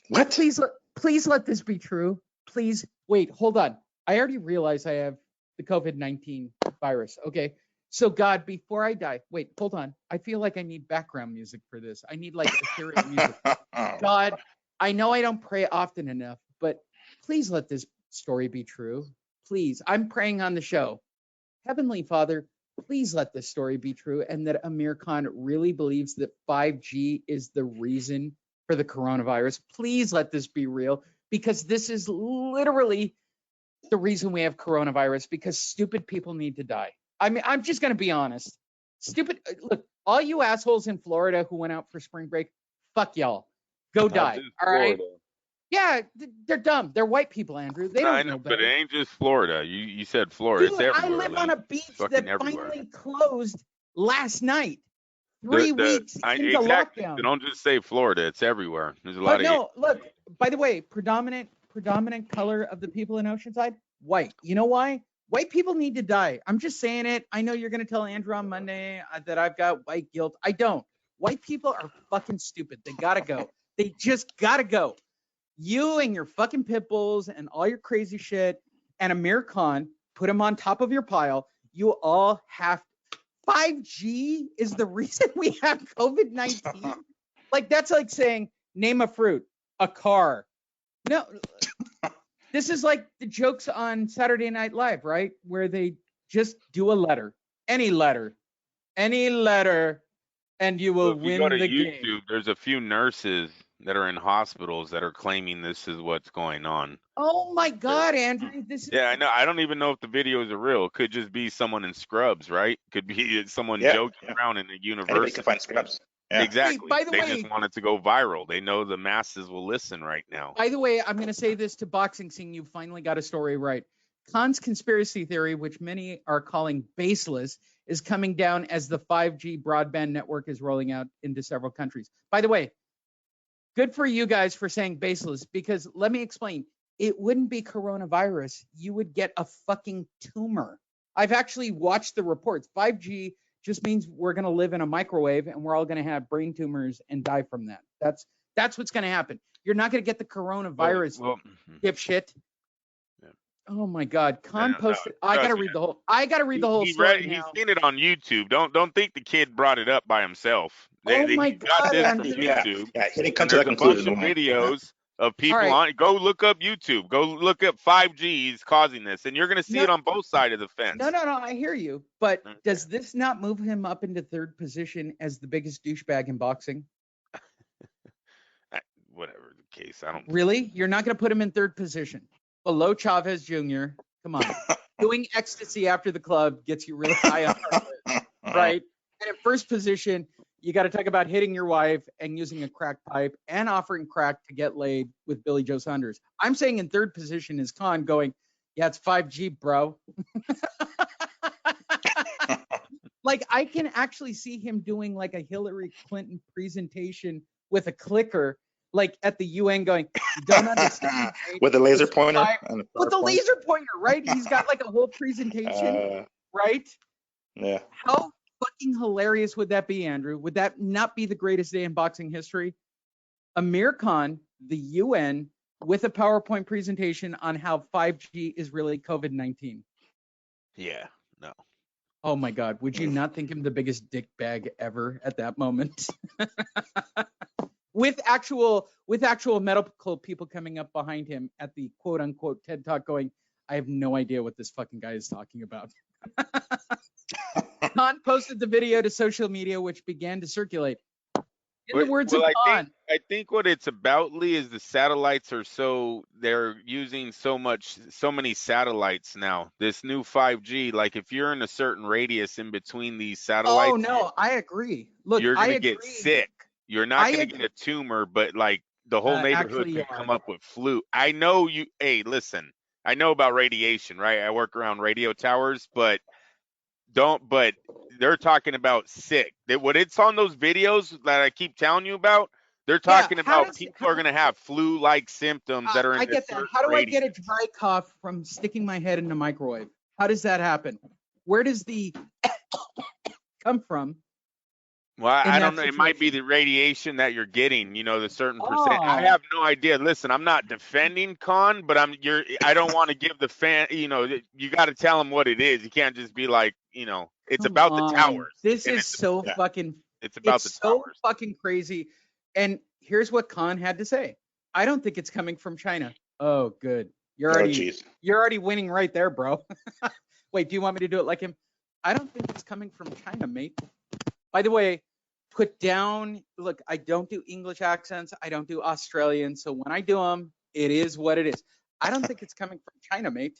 What? Please let this be true. Please wait, hold on. I already realized I have the COVID-19 virus. Okay. So God, before I die, wait, hold on. I feel like I need background music for this. I need like ethereal music. God, I know I don't pray often enough, but please let this story be true. Please, I'm praying on the show. Heavenly Father, please let this story be true and that Amir Khan really believes that 5G is the reason for the coronavirus. Please let this be real because this is literally the reason we have coronavirus because stupid people need to die. I mean, I'm just going to be honest. Stupid. Look, all you assholes in Florida who went out for spring break, fuck y'all. Go die. All right. Yeah, they're dumb. They're white people, Andrew. They don't know better. But it ain't just Florida. You said Florida. Dude, it's everywhere. I live on a beach that finally closed last night. 3 weeks into lockdown. So don't just say Florida. It's everywhere. There's a lot of. No, look. By the way, predominant color of the people in Oceanside, white. You know why? White people need to die. I'm just saying it. I know you're going to tell Andrew on Monday that I've got white guilt. I don't. White people are fucking stupid. They got to go. They just got to go. You and your fucking pit bulls and all your crazy shit and Amir Khan, put him on top of your pile. You all have 5G is the reason we have COVID-19. Like, that's like saying, name a fruit, a car. No. This is like the jokes on Saturday Night Live, right? Where they just do a letter, any letter, and you will win go to the YouTube, game. There's a few nurses that are in hospitals that are claiming this is what's going on. Oh my God, Andrew! This is... Yeah, I know. I don't even know if the videos are real. It could just be someone in scrubs, right? Could be someone joking around in a university. Anybody can find scrubs. Yeah. Exactly. Hey, by the they way, just want it to go viral. They know the masses will listen right now. By the way, I'm going to say this to Boxing Scene. You finally got a story right. Khan's conspiracy theory, which many are calling baseless, is coming down as the 5G broadband network is rolling out into several countries. By the way, good for you guys for saying baseless, because let me explain. It wouldn't be coronavirus. You would get a fucking tumor. I've actually watched the reports. 5G just means we're going to live in a microwave and we're all going to have brain tumors and die from that. That's what's going to happen. You're not going to get the coronavirus, dipshit. Yeah. Oh my God, Khan posted. I got to read the whole. I got to read the whole story now. He's seen it on YouTube. Don't think the kid brought it up by himself. My God, got this from YouTube. Yeah, he didn't come to that conclusion. A bunch of videos of people on. Go look up YouTube. Go look up 5G is causing this, and you're going to see it on both sides of the fence. No. I hear you, but does this not move him up into third position as the biggest douchebag in boxing? Whatever the case, I don't. Really, you're not going to put him in third position below Chavez Jr. Come on, doing ecstasy after the club gets you really high on our list, right? And in first position, you got to talk about hitting your wife and using a crack pipe and offering crack to get laid with Billy Joe Saunders. I'm saying in third position is Khan going, yeah, it's 5G, bro. Like, I can actually see him doing like a Hillary Clinton presentation with a clicker like at the UN going, you don't understand. Right? With a laser It's pointer. fire- And a With the PowerPoint. laser pointer, right? He's got like a whole presentation, right? Yeah. How fucking hilarious would that be, Andrew? Would that not be the greatest day in boxing history? Amir Khan, the UN, with a PowerPoint presentation on how 5G is really COVID-19. Yeah, no. Oh my God, would you not think him the biggest dick bag ever at that moment? with actual medical people coming up behind him at the quote unquote TED Talk going, I have no idea what this fucking guy is talking about. Khan posted the video to social media, which began to circulate. In the words of Khan, I think what it's about, Lee, is the satellites they're using so many satellites now. This new 5G, like if you're in a certain radius in between these satellites, oh no, I agree. Look, you're I gonna agree. get sick. You're not gonna get a tumor, but like the whole neighborhood actually, could come up with flu. I know you. Hey, listen, I know about radiation, right? I work around radio towers, but they're talking about sick. What it's on those videos that I keep telling you about, they're talking about people are going to have flu-like symptoms that are in I get that. How do I get a dry cough from sticking my head in the microwave? How does that happen? Where does the come from? Well, I don't know. It might be the radiation that you're getting, the certain percent. I Oh. have no idea. Listen, I'm not defending Khan, but I don't want to give the fan, you got to tell him what it is. You can't just be like, it's Come about on. the towers. This is so fucking, it's about it's the so towers. fucking crazy. And here's what Khan had to say. I don't think it's coming from China. Oh, good. You're already winning right there, bro. Wait, do you want me to do it like him? I don't think it's coming from China, mate. By the way, put down, look, I don't do English accents. I don't do Australian. So when I do them, it is what it is. I don't think it's coming from China, mate.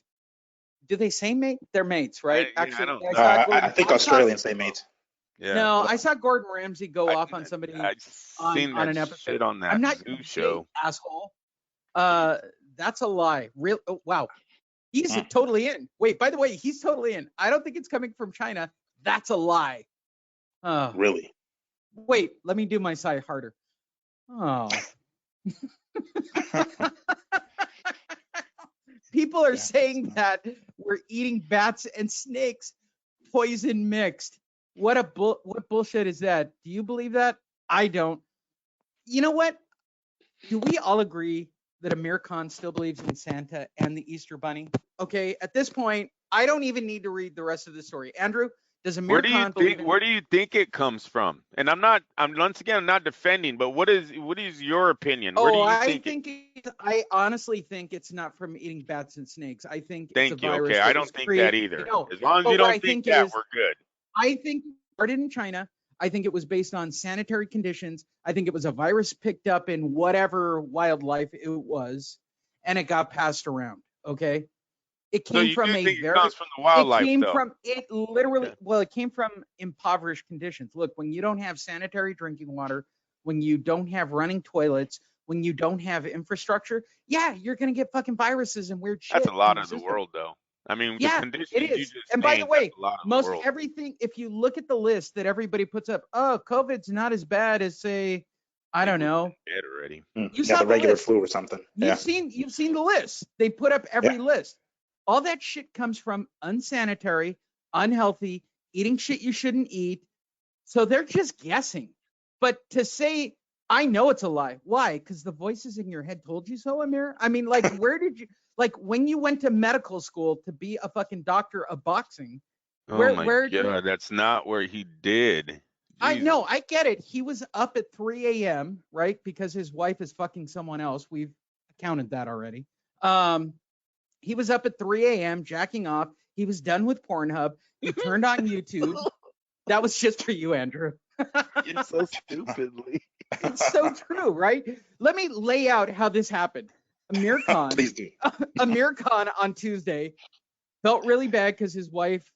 Do they say mate? They're mates, right? Actually, I think Australians say mate. Yeah. No, I saw Gordon Ramsay go off on somebody on an episode. Shit on that I'm not zoo show. Asshole. That's a lie. Real. Oh, wow. He's totally in. Wait, by the way, he's totally in. I don't think it's coming from China. That's a lie. Really? Wait, let me do my side harder. Oh. People are saying that we're eating bats and snakes, poison mixed. What bullshit is that? Do you believe that? I don't. You know what? Do we all agree that Amir Khan still believes in Santa and the Easter Bunny? Okay, at this point, I don't even need to read the rest of the story. Andrew, does Amir Khan believe in... Where do you think it comes from? And I'm not defending, but what is your opinion? Where do you I honestly think it's not from eating bats and snakes. I think Thank it's a you. virus. Okay, I don't think that either. As long as you don't think that, we're good. I think it started in China. I think it was based on sanitary conditions. I think it was a virus picked up in whatever wildlife it was, and it got passed around. Okay. It came from a very. It comes from the wildlife, it came from impoverished conditions. Look, when you don't have sanitary drinking water, when you don't have running toilets, when you don't have infrastructure, yeah, you're gonna get fucking viruses and weird shit. That's a lot of the world, though. I mean, yeah, the conditions it is. you just and by the named, way, most everything, if you look at the list that everybody puts up, oh, COVID's not as bad as, say, I don't know. Dead already. You saw the regular list. flu or something. You've seen the list. They put up every list. All that shit comes from unsanitary, unhealthy, eating shit you shouldn't eat. So they're just guessing. But to say, I know it's a lie. Why? Because the voices in your head told you so, Amir? I mean, like, where did you, like, when you went to medical school to be a fucking doctor of boxing, where God, that's not where he did. Jesus. I know, I get it. He was up at 3 a.m., right? Because his wife is fucking someone else. We've counted that already. He was up at 3 a.m. jacking off. He was done with Pornhub. He turned on YouTube. That was just for you, Andrew. You're so stupidly. It's so true, right? Let me lay out how this happened. Amir Khan, Please do. Amir Khan on Tuesday felt really bad because his wife,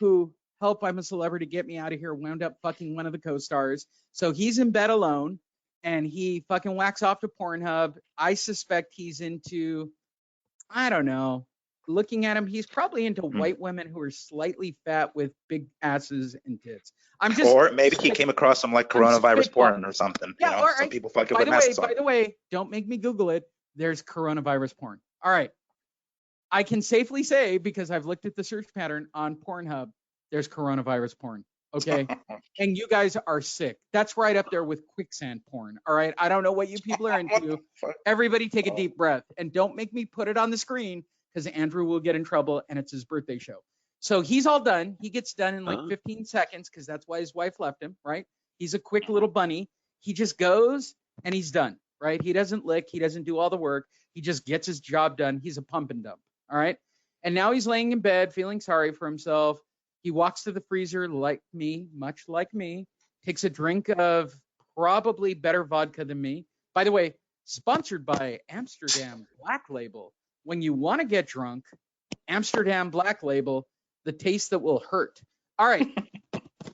who helped I'm a Celebrity, get me out of here, wound up fucking one of the co-stars. So he's in bed alone, and he fucking whacks off to Pornhub. I suspect he's into, I don't know, looking at him, he's probably into white women who are slightly fat with big asses and tits. Or maybe he came across some like coronavirus porn or something. Yeah, you know, some people fucking by with the way, masks on. by the way, don't make me Google it. There's coronavirus porn. All right. I can safely say, because I've looked at the search pattern on Pornhub, there's coronavirus porn. Okay. And you guys are sick. That's right up there with quicksand porn. All right. I don't know what you people are into. Everybody take a deep breath and don't make me put it on the screen because Andrew will get in trouble and it's his birthday show. So he's all done. He gets done in like 15 seconds because that's why his wife left him, right? He's a quick little bunny. He just goes and he's done, right? He doesn't lick. He doesn't do all the work. He just gets his job done. He's a pump and dump, all right? And now he's laying in bed feeling sorry for himself. He walks to the freezer like me, much like me, takes a drink of probably better vodka than me. By the way, sponsored by Amsterdam Black Label. When you want to get drunk, Amsterdam Black Label, the taste that will hurt. All right.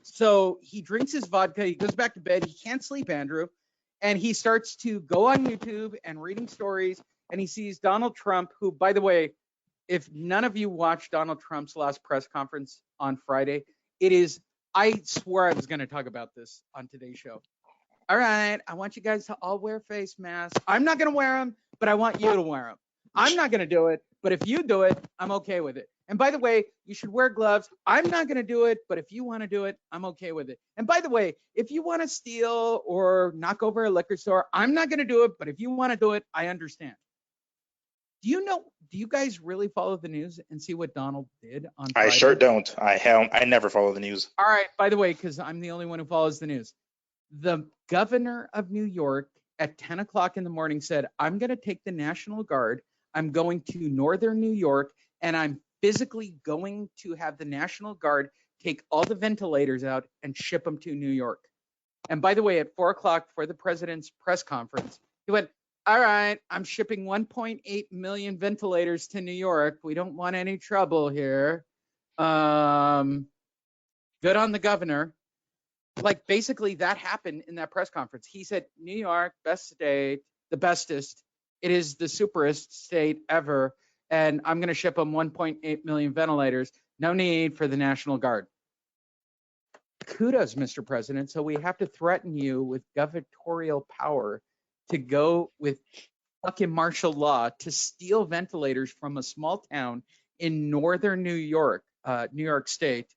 So he drinks his vodka. He goes back to bed. He can't sleep, Andrew. And he starts to go on YouTube and reading stories. And he sees Donald Trump, who, by the way, if none of you watched Donald Trump's last press conference on Friday, it is, I swore I was going to talk about this on today's show. All right, I want you guys to all wear face masks. I'm not going to wear them, but I want you to wear them. I'm not going to do it, but if you do it, I'm okay with it. And by the way, you should wear gloves. I'm not going to do it, but if you want to do it, I'm okay with it. And by the way, if you want to steal or knock over a liquor store, I'm not going to do it, but if you want to do it, I understand. Do you guys really follow the news and see what Donald did on Friday? I sure don't. I never follow the news. All right. By the way, because I'm the only one who follows the news. The governor of New York at 10 o'clock in the morning said, I'm going to take the National Guard. I'm going to northern New York, and I'm physically going to have the National Guard take all the ventilators out and ship them to New York. And by the way, at 4 o'clock for the president's press conference, he went, all right, I'm shipping 1.8 million ventilators to New York. We don't want any trouble here. Good on the governor. Like, basically, that happened in that press conference. He said, New York, best state, the bestest. It is the superest state ever. And I'm going to ship them 1.8 million ventilators. No need for the National Guard. Kudos, Mr. President. So we have to threaten you with gubernatorial power to go with fucking martial law to steal ventilators from a small town in northern New York State.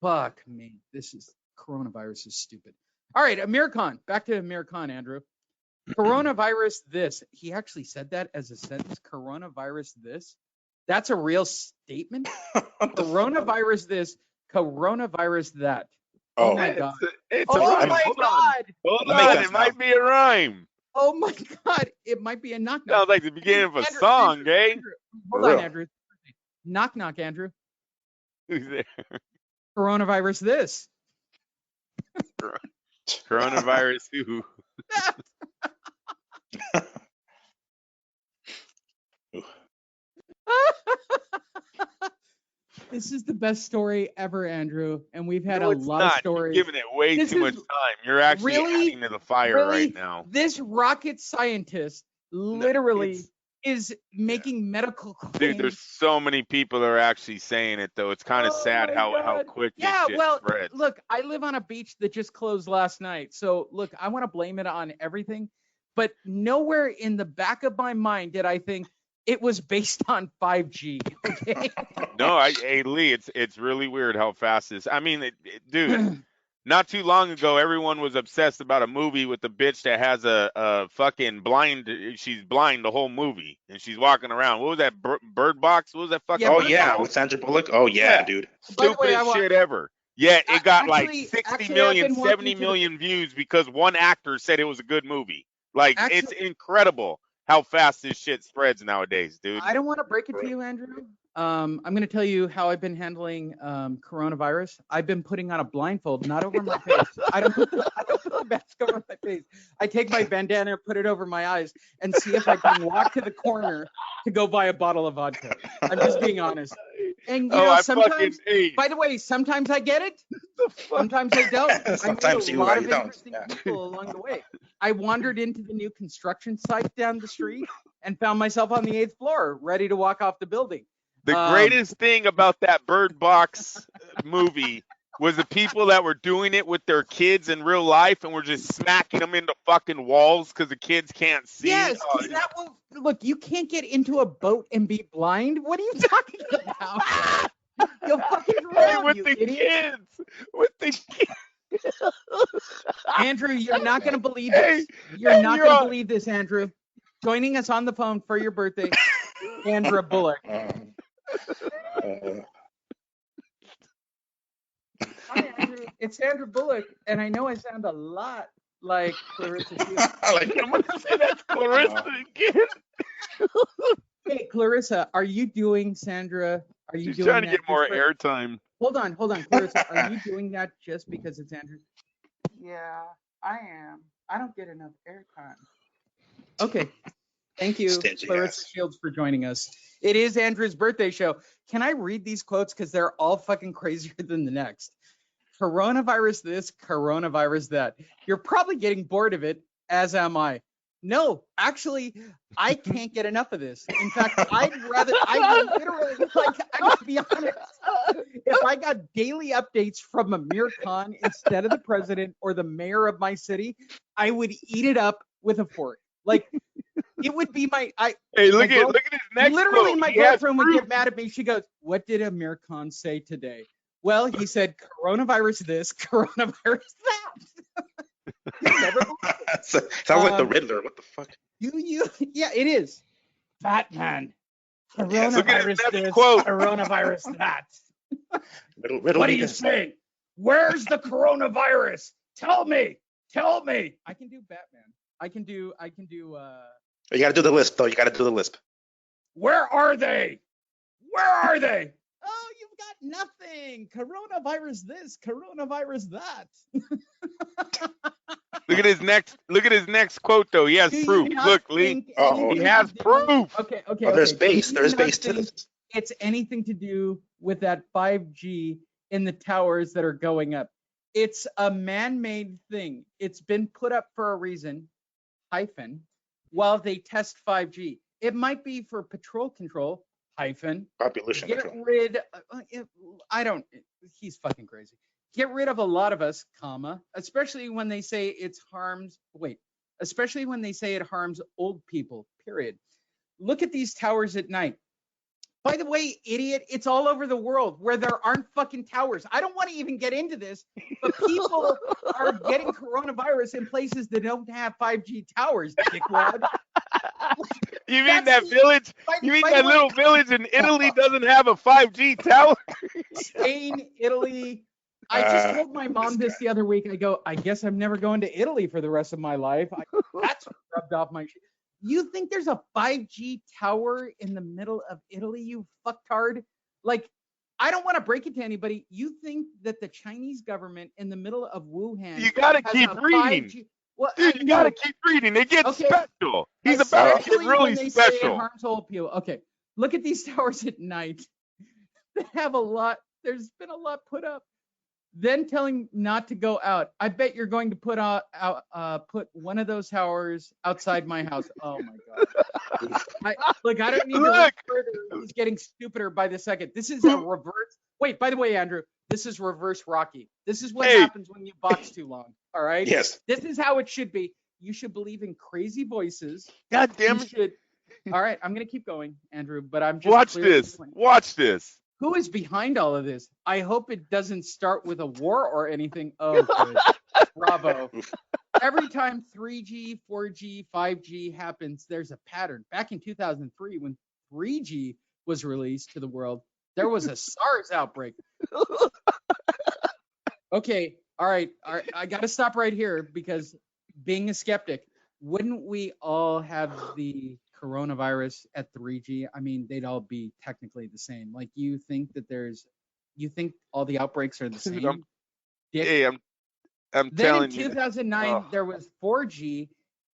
Fuck me. Coronavirus is stupid. All right, Amir Khan. Back to Amir Khan, Andrew. Coronavirus this. He actually said that as a sentence. Coronavirus this. That's a real statement. Coronavirus this. Coronavirus that. Oh my God. Oh my God. Hold on. It might be a rhyme. Oh my God. It might be a knock knock. Sounds like the beginning of a song, eh? Hold on, Andrew. Knock knock, Andrew. Who's there? Coronavirus this. Coronavirus who? This is the best story ever, Andrew, and we've had a lot of stories. You're giving it way too much time. You're actually adding to the fire right now. This rocket scientist literally is making medical claims. Dude, there's so many people that are actually saying it, though. It's kind of sad how quick this shit spreads. Look, I live on a beach that just closed last night. So, look, I want to blame it on everything. But nowhere in the back of my mind did I think it was based on 5G. Okay. No, hey Lee, it's really weird how fast this. I mean, dude, not too long ago, everyone was obsessed about a movie with the bitch that has a fucking blind. She's blind the whole movie, and she's walking around. What was that? Bird Box? What was that fucking? Oh yeah, with Sandra Bullock. Oh yeah, dude. Stupidest shit ever. Yeah, it got like 60 million, 70 million views because one actor said it was a good movie. Like, it's incredible how fast this shit spreads nowadays, dude. I don't want to break it to you, Andrew. I'm going to tell you how I've been handling coronavirus. I've been putting on a blindfold, not over my face. I don't put the mask over my face. I take my bandana, put it over my eyes, and see if I can walk to the corner to go buy a bottle of vodka. I'm just being honest. And you know, sometimes, by the way, sometimes I get it. Sometimes I don't. Sometimes I meet a lot of interesting people along the way. I wandered into the new construction site down the street and found myself on the 8th floor, ready to walk off the building. The greatest thing about that Bird Box movie was the people that were doing it with their kids in real life and were just smacking them into fucking walls because the kids can't see. Yes, that will look. You can't get into a boat and be blind. What are you talking about? You'll fucking drown, with you the idiot. kids. With the kids. Andrew, you're not going to believe this. You're not going to believe this, Andrew. Joining us on the phone for your birthday, Andra Bullock. Hi, Andrew. It's Sandra Bullock, and I know I sound a lot like Clarissa Shields. I'm going to say that's Clarissa again. Hey, Clarissa, are you doing Sandra? Are you She's doing trying to that get more just for- airtime. Hold on, Clarissa. Are you doing that just because it's Andrew? Yeah, I am. I don't get enough airtime. Okay. Thank you, Stingy Clarissa ass. Shields, for joining us. It is Andrew's birthday show. Can I read these quotes? Because they're all fucking crazier than the next. Coronavirus this, coronavirus that. You're probably getting bored of it, as am I. No, actually, I can't get enough of this. In fact, I literally, like, I'm going to be honest. If I got daily updates from Amir Khan instead of the president or the mayor of my city, I would eat it up with a fork. Like, it would be my. Hey, look at his next Literally, quote. my He has girlfriend would proof. get mad at me. She goes, "What did Amir Khan say today?" Well, he said coronavirus this, coronavirus that. You'll never believe it. Sounds like the Riddler. What the fuck? Yeah, it is. Batman. Yes. Look at his Coronavirus next this, quote. coronavirus that. Riddle What do me you this. say? Where's the coronavirus? Tell me. I can do Batman. I can do You gotta do the lisp, though. You gotta do the lisp. Where are they? Oh, you've got nothing. Coronavirus this, coronavirus that. Look at his next quote though. He has Do you proof. not Look, Lee. think He anything has to do- proof. Okay. Oh, there's okay. base. Do There's you base not to think this. it's anything to do with that 5G in the towers that are going up? It's a man-made thing. It's been put up for a reason, while they test 5G. It might be for patrol control, Population get control. rid. He's fucking crazy. Get rid of a lot of us, especially when they say especially when they say it harms old people, period. Look at these towers at night. By the way, idiot, it's all over the world where there aren't fucking towers. I don't want to even get into this, but people are getting coronavirus in places that don't have 5G towers, dickwad. You mean that village? You mean that little village in Italy doesn't have a 5G tower? Spain, Italy. I just told my mom this the other week. I go, I guess I'm never going to Italy for the rest of my life. That's rubbed off my shit. You think there's a 5G tower in the middle of Italy, you fucktard? Like, I don't want to break it to anybody. You think that the Chinese government in the middle of Wuhan You gotta has keep a reading. 5G Well, Dude, you gotta keep reading. It gets special. He's about to get Especially really when they say it special. harms old people. Okay, look at these towers at night. They have a lot. There's been a lot put up. Then telling not to go out. I bet you're going to put one of those towers outside my house. Oh my god! I don't need to look further. He's getting stupider by the second. This is a reverse. Wait, by the way, Andrew, this is reverse Rocky. This is what happens when you box too long. All right. Yes. This is how it should be. You should believe in crazy voices. God damn it! All right, I'm gonna keep going, Andrew. But I'm just Watch clearly this. explaining. Watch this. Who is behind all of this? I hope it doesn't start with a war or anything. Oh, good. Bravo. Every time 3G, 4G, 5G happens, there's a pattern. Back in 2003, when 3G was released to the world, there was a SARS outbreak. Okay, all right. I got to stop right here because being a skeptic, wouldn't we all have the coronavirus at 3G? I mean, they'd all be technically the same. Like, you think all the outbreaks are the same? Hey, I'm Then telling in you. 2009, there was 4G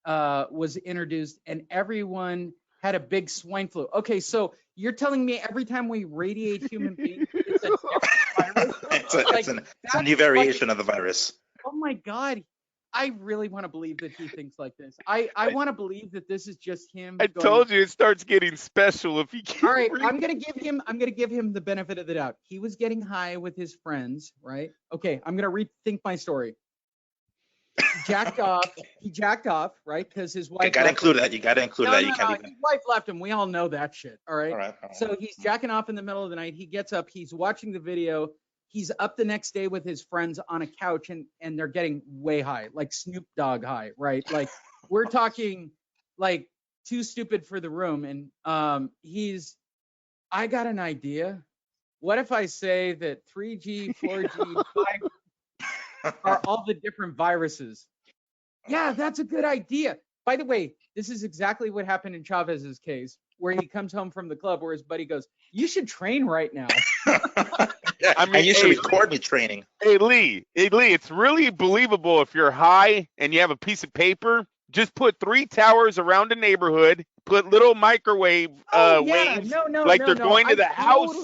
was introduced, and everyone had a big swine flu. Okay, so you're telling me every time we radiate human beings, it's a different virus? It's a new variation of the virus. Oh my God. I really want to believe that he thinks like this. I want to believe that this is just him. I told you it starts getting special if you keep All right, reading. I'm gonna give him the benefit of the doubt. He was getting high with his friends, right? Okay, I'm gonna rethink my story. He jacked off, right? Because his wife. You gotta include that. You gotta include that. You can't even. His wife left him. We all know that shit. All right. All right. So he's jacking off in the middle of the night. He gets up. He's watching the video. He's up the next day with his friends on a couch, and they're getting way high, like Snoop Dogg high, right? Like we're talking like too stupid for the room. And I got an idea. What if I say that 3G, 4G, 5G are all the different viruses? Yeah, that's a good idea. By the way, this is exactly what happened in Chavez's case, where he comes home from the club where his buddy goes, "You should train right now." Yeah, I mean, and you should hey, record me training. Hey Lee, it's really believable if you're high and you have a piece of paper. Just put 3 towers around the neighborhood. Put little microwave waves they're going to the house.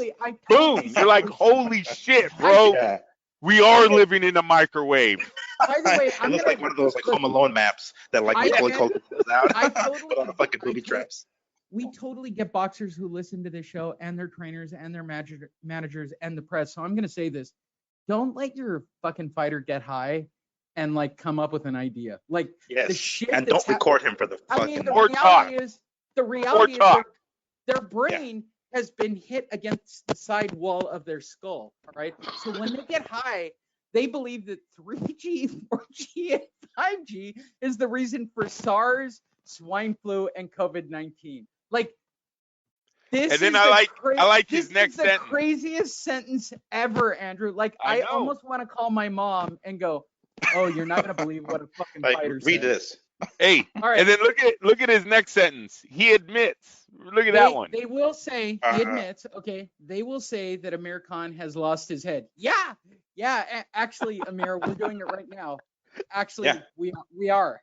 Boom! You're like, holy shit, bro. Yeah. We are living in a microwave. By the way, It looks like one of those like Home Alone maps that like Macaulay Culkin pulls out. Put on the fucking booby traps. We totally get boxers who listen to this show and their trainers and their managers and the press. So I'm going to say this. Don't let your fucking fighter get high and like come up with an idea. Like the shit and don't record him for the fucking. I mean, the reality is their brain has been hit against the side wall of their skull. All right. So when they get high, they believe that 3G, 4G, and 5G is the reason for SARS, swine flu, and COVID-19. Like this. And then I like his next sentence. The craziest sentence ever, Andrew. Like I almost want to call my mom and go, "Oh, you're not gonna believe what a fucking fighter said." Read this. Hey, all right. And then look at his next sentence. He admits. Look at that one. They will say he admits. Okay, they will say that Amir Khan has lost his head. Yeah. Actually, Amir, we're doing it right now. Actually, we are.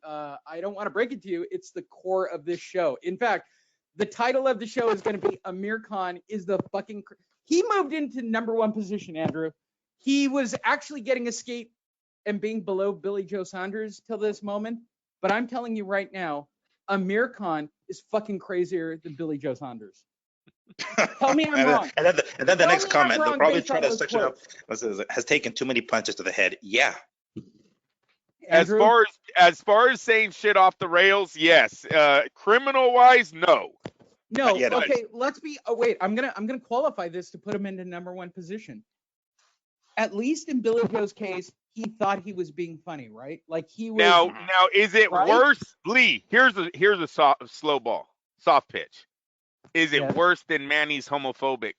I don't want to break it to you. It's the core of this show. In fact, the title of the show is going to be Amir Khan is the fucking. He moved into #1 position, Andrew. He was actually getting a skate and being below Billy Joe Saunders till this moment. But I'm telling you right now, Amir Khan is fucking crazier than Billy Joe Saunders. Tell me I'm wrong. And then the next comment, they'll probably try to section up. Has taken too many punches to the head. Yeah. Andrew? As far as saying shit off the rails, yes. Criminal wise, no. No. Okay. Let's be. Oh wait. I'm gonna qualify this to put him into #1 position. At least in Billy Joe's case, he thought he was being funny, right? Like he was. Now is it worse, Lee? Here's a slow ball, soft pitch. Is it worse than Manny's homophobic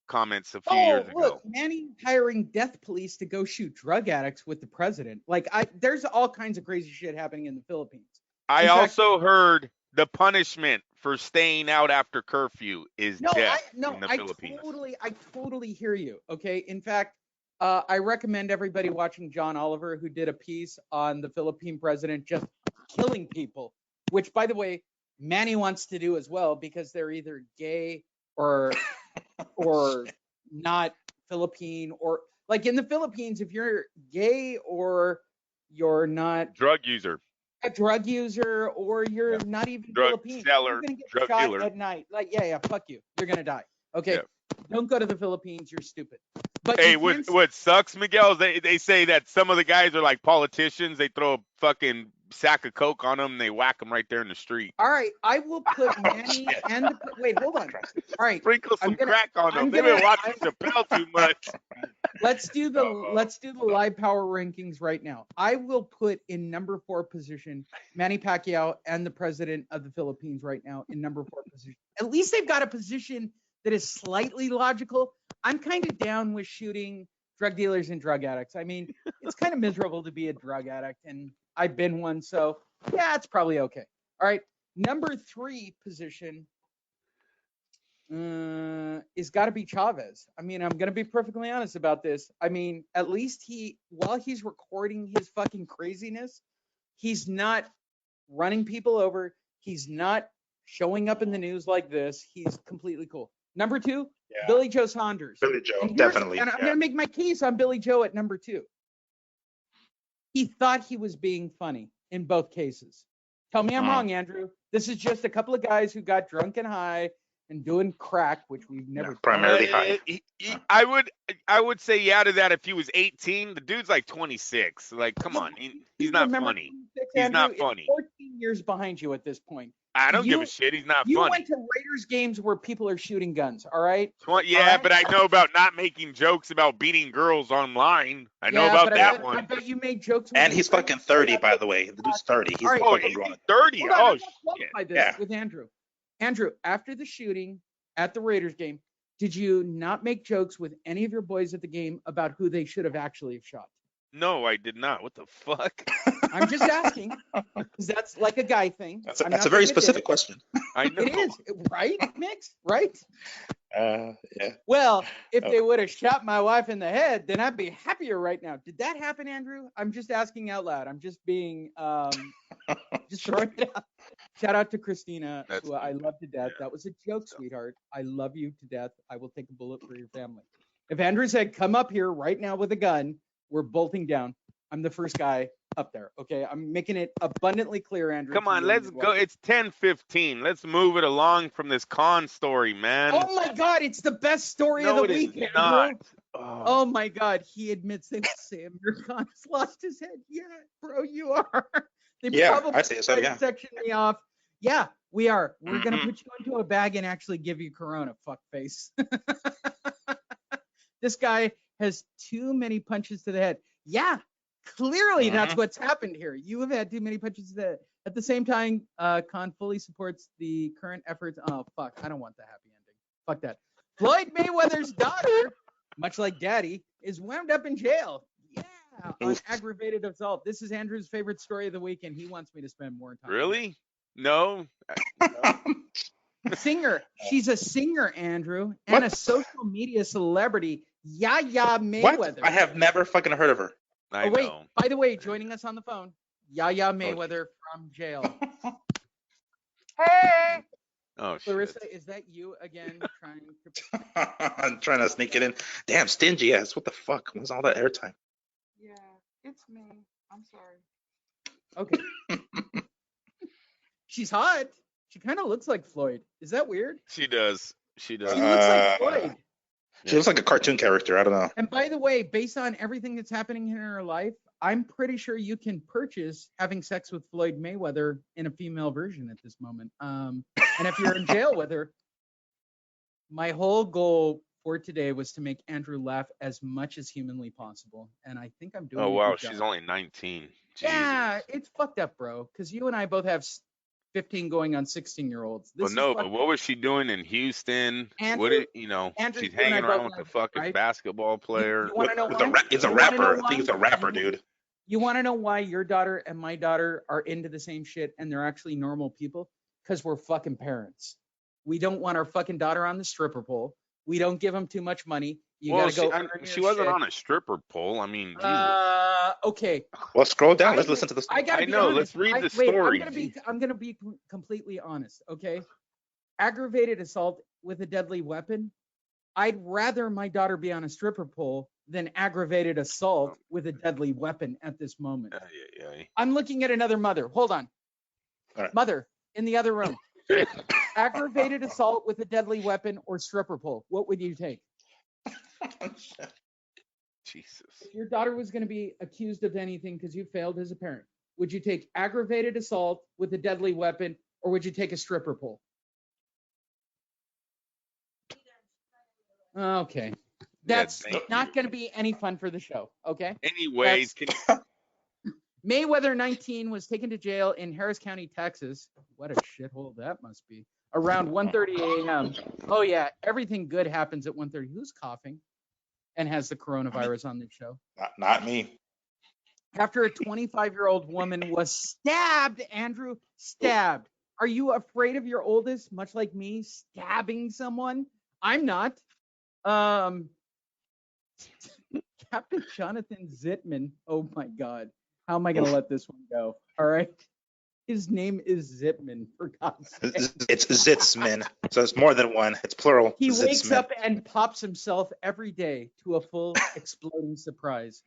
comments a few years ago? Look, Manny hiring death police to go shoot drug addicts with the president. Like there's all kinds of crazy shit happening in the Philippines. I also heard the punishment for staying out after curfew is death in the Philippines. I totally hear you. Okay. In fact, I recommend everybody watching John Oliver, who did a piece on the Philippine president just killing people, which, by the way, Manny wants to do as well because they're either gay or not Philippine, or like in the Philippines, if you're gay or you're not a drug user or you're not even Filipino, you're gonna get shot dealer at night. Like fuck you, you're gonna die. Okay, don't go to the Philippines. You're stupid. But hey, what sucks, Miguel, is they say that some of the guys are like politicians. They throw a fucking sack of coke on them and they whack them right there in the street. All right, I will put Manny and wait, hold on. All right, sprinkle some crack on them. They've been watching Chappelle too much. Let's do the live power rankings right now. I will put in #4 position Manny Pacquiao and the president of the Philippines right now in #4 position. At least they've got a position that is slightly logical. I'm kind of down with shooting drug dealers and drug addicts. I mean, it's kind of miserable to be a drug addict, and I've been one, so yeah, it's probably okay. All right, #3 position is got to be Chavez. I mean, I'm going to be perfectly honest about this. I mean, at least while he's recording his fucking craziness, he's not running people over. He's not showing up in the news like this. He's completely cool. #2, Billy Joe Saunders. Billy Joe, definitely. And I'm going to make my case on Billy Joe at #2. He thought he was being funny in both cases. Tell me I'm wrong, Andrew. This is just a couple of guys who got drunk and high and doing crack, which we've never done. Primarily high. I would say yeah to that if he was 18. The dude's like 26. Like, come on, he's not funny. He's not funny. 14 years behind you at this point. I don't give a shit. He's not You funny. went to Raiders games where people are shooting guns, all right? Yeah, but I know about not making jokes about beating girls online. I know about that one. I bet you made jokes. And he's fucking 30, by the way. The dude's 30. He's fucking grown. 30. Oh, shit. Yeah. With Andrew. Andrew, after the shooting at the Raiders game, did you not make jokes with any of your boys at the game about who they should have actually shot? No, I did not. What the fuck? I'm just asking, because that's like a guy thing. That's a very specific question. I know. It is, right, Mix? Right? Yeah. Well, if they would have shot my wife in the head, then I'd be happier right now. Did that happen, Andrew? I'm just asking out loud. I'm just being, just throwing it out. Shout out to Christina, who I love to death. That was a joke, sweetheart. I love you to death. I will take a bullet for your family. If Andrew said, come up here right now with a gun, we're bolting down. I'm the first guy up there. Okay, I'm making it abundantly clear, Andrew. Come on, let's go. It's 10:15. Let's move it along from this con story, man. Oh my God, it's the best story of the week, Andrew. Oh my God, he admits that Sam Khan has lost his head. Yeah, bro, you are. They I say so. Yeah. Section me off. Yeah, we are. We're gonna put you into a bag and actually give you corona, fuckface. This guy has too many punches to the head. Yeah, clearly that's what's happened here. You have had too many punches to the head. At the same time, Khan fully supports the current efforts. Oh, fuck. I don't want the happy ending. Fuck that. Floyd Mayweather's daughter, much like daddy, is wound up in jail. Yeah, on aggravated assault. This is Andrew's favorite story of the week, and he wants me to spend more time. Really? No. Singer. She's a singer, Andrew, and a social media celebrity, Yaya Mayweather. What? I have never fucking heard of her. I wait, know. by the way, joining us on the phone, Yaya Mayweather from jail. Hey! Oh, Clarissa, is that you again trying to... I'm trying to sneak it in. Damn, stingy ass. What the fuck? What's all that airtime? Yeah, it's me. I'm sorry. Okay. She's hot. She kind of looks like Floyd. Is that weird? She does. She does. She looks like Floyd. She looks like a cartoon character. I don't know. And by the way, based on everything that's happening in her life, I'm pretty sure you can purchase having sex with Floyd Mayweather in a female version at this moment. And if you're in jail with her, my whole goal for today was to make Andrew laugh as much as humanly possible. And I think I'm doing Oh, a wow. good job. She's only 19. Yeah, it's fucked up, bro. Because you and I both have 15 going on 16-year-olds. But what was she doing in Houston? Andrew, she's you and hanging I around both with the know, fucking right? basketball player. You want to know why? He's a rapper. I think he's a rapper, dude. You want to know why your daughter and my daughter are into the same shit and they're actually normal people? Because we're fucking parents. We don't want our fucking daughter on the stripper pole. We don't give them too much money. You gotta go. She wasn't on a stripper pole. I mean, Jesus. Okay. Well, scroll down. Let's listen to this. I know. Let's read the story. I'm gonna be completely honest. Okay. Aggravated assault with a deadly weapon. I'd rather my daughter be on a stripper pole than aggravated assault with a deadly weapon at this moment. I'm looking at another mother. Hold on. All right. Mother in the other room. Aggravated assault with a deadly weapon or stripper pole. What would you take? Jesus. If your daughter was going to be accused of anything because you failed as a parent, would you take aggravated assault with a deadly weapon or would you take a stripper pole? Okay. That's not going to be any fun for the show, okay? Anyways, Mayweather 19 was taken to jail in Harris County, Texas. What a shithole that must be. Around 1:30 a.m. Oh, yeah. Everything good happens at 1:30. Who's coughing and has the coronavirus on this show? Not me. After a 25-year-old woman was stabbed, Andrew, stabbed. Are you afraid of your oldest, much like me, stabbing someone? I'm not. Captain Jonathan Zittman. Oh, my God. How am I going to let this one go? All right. His name is Zipman, for God's sake. It's Zitzman, so it's more than one. It's plural. He wakes Zitzman. up and pops himself every day to a full exploding surprise.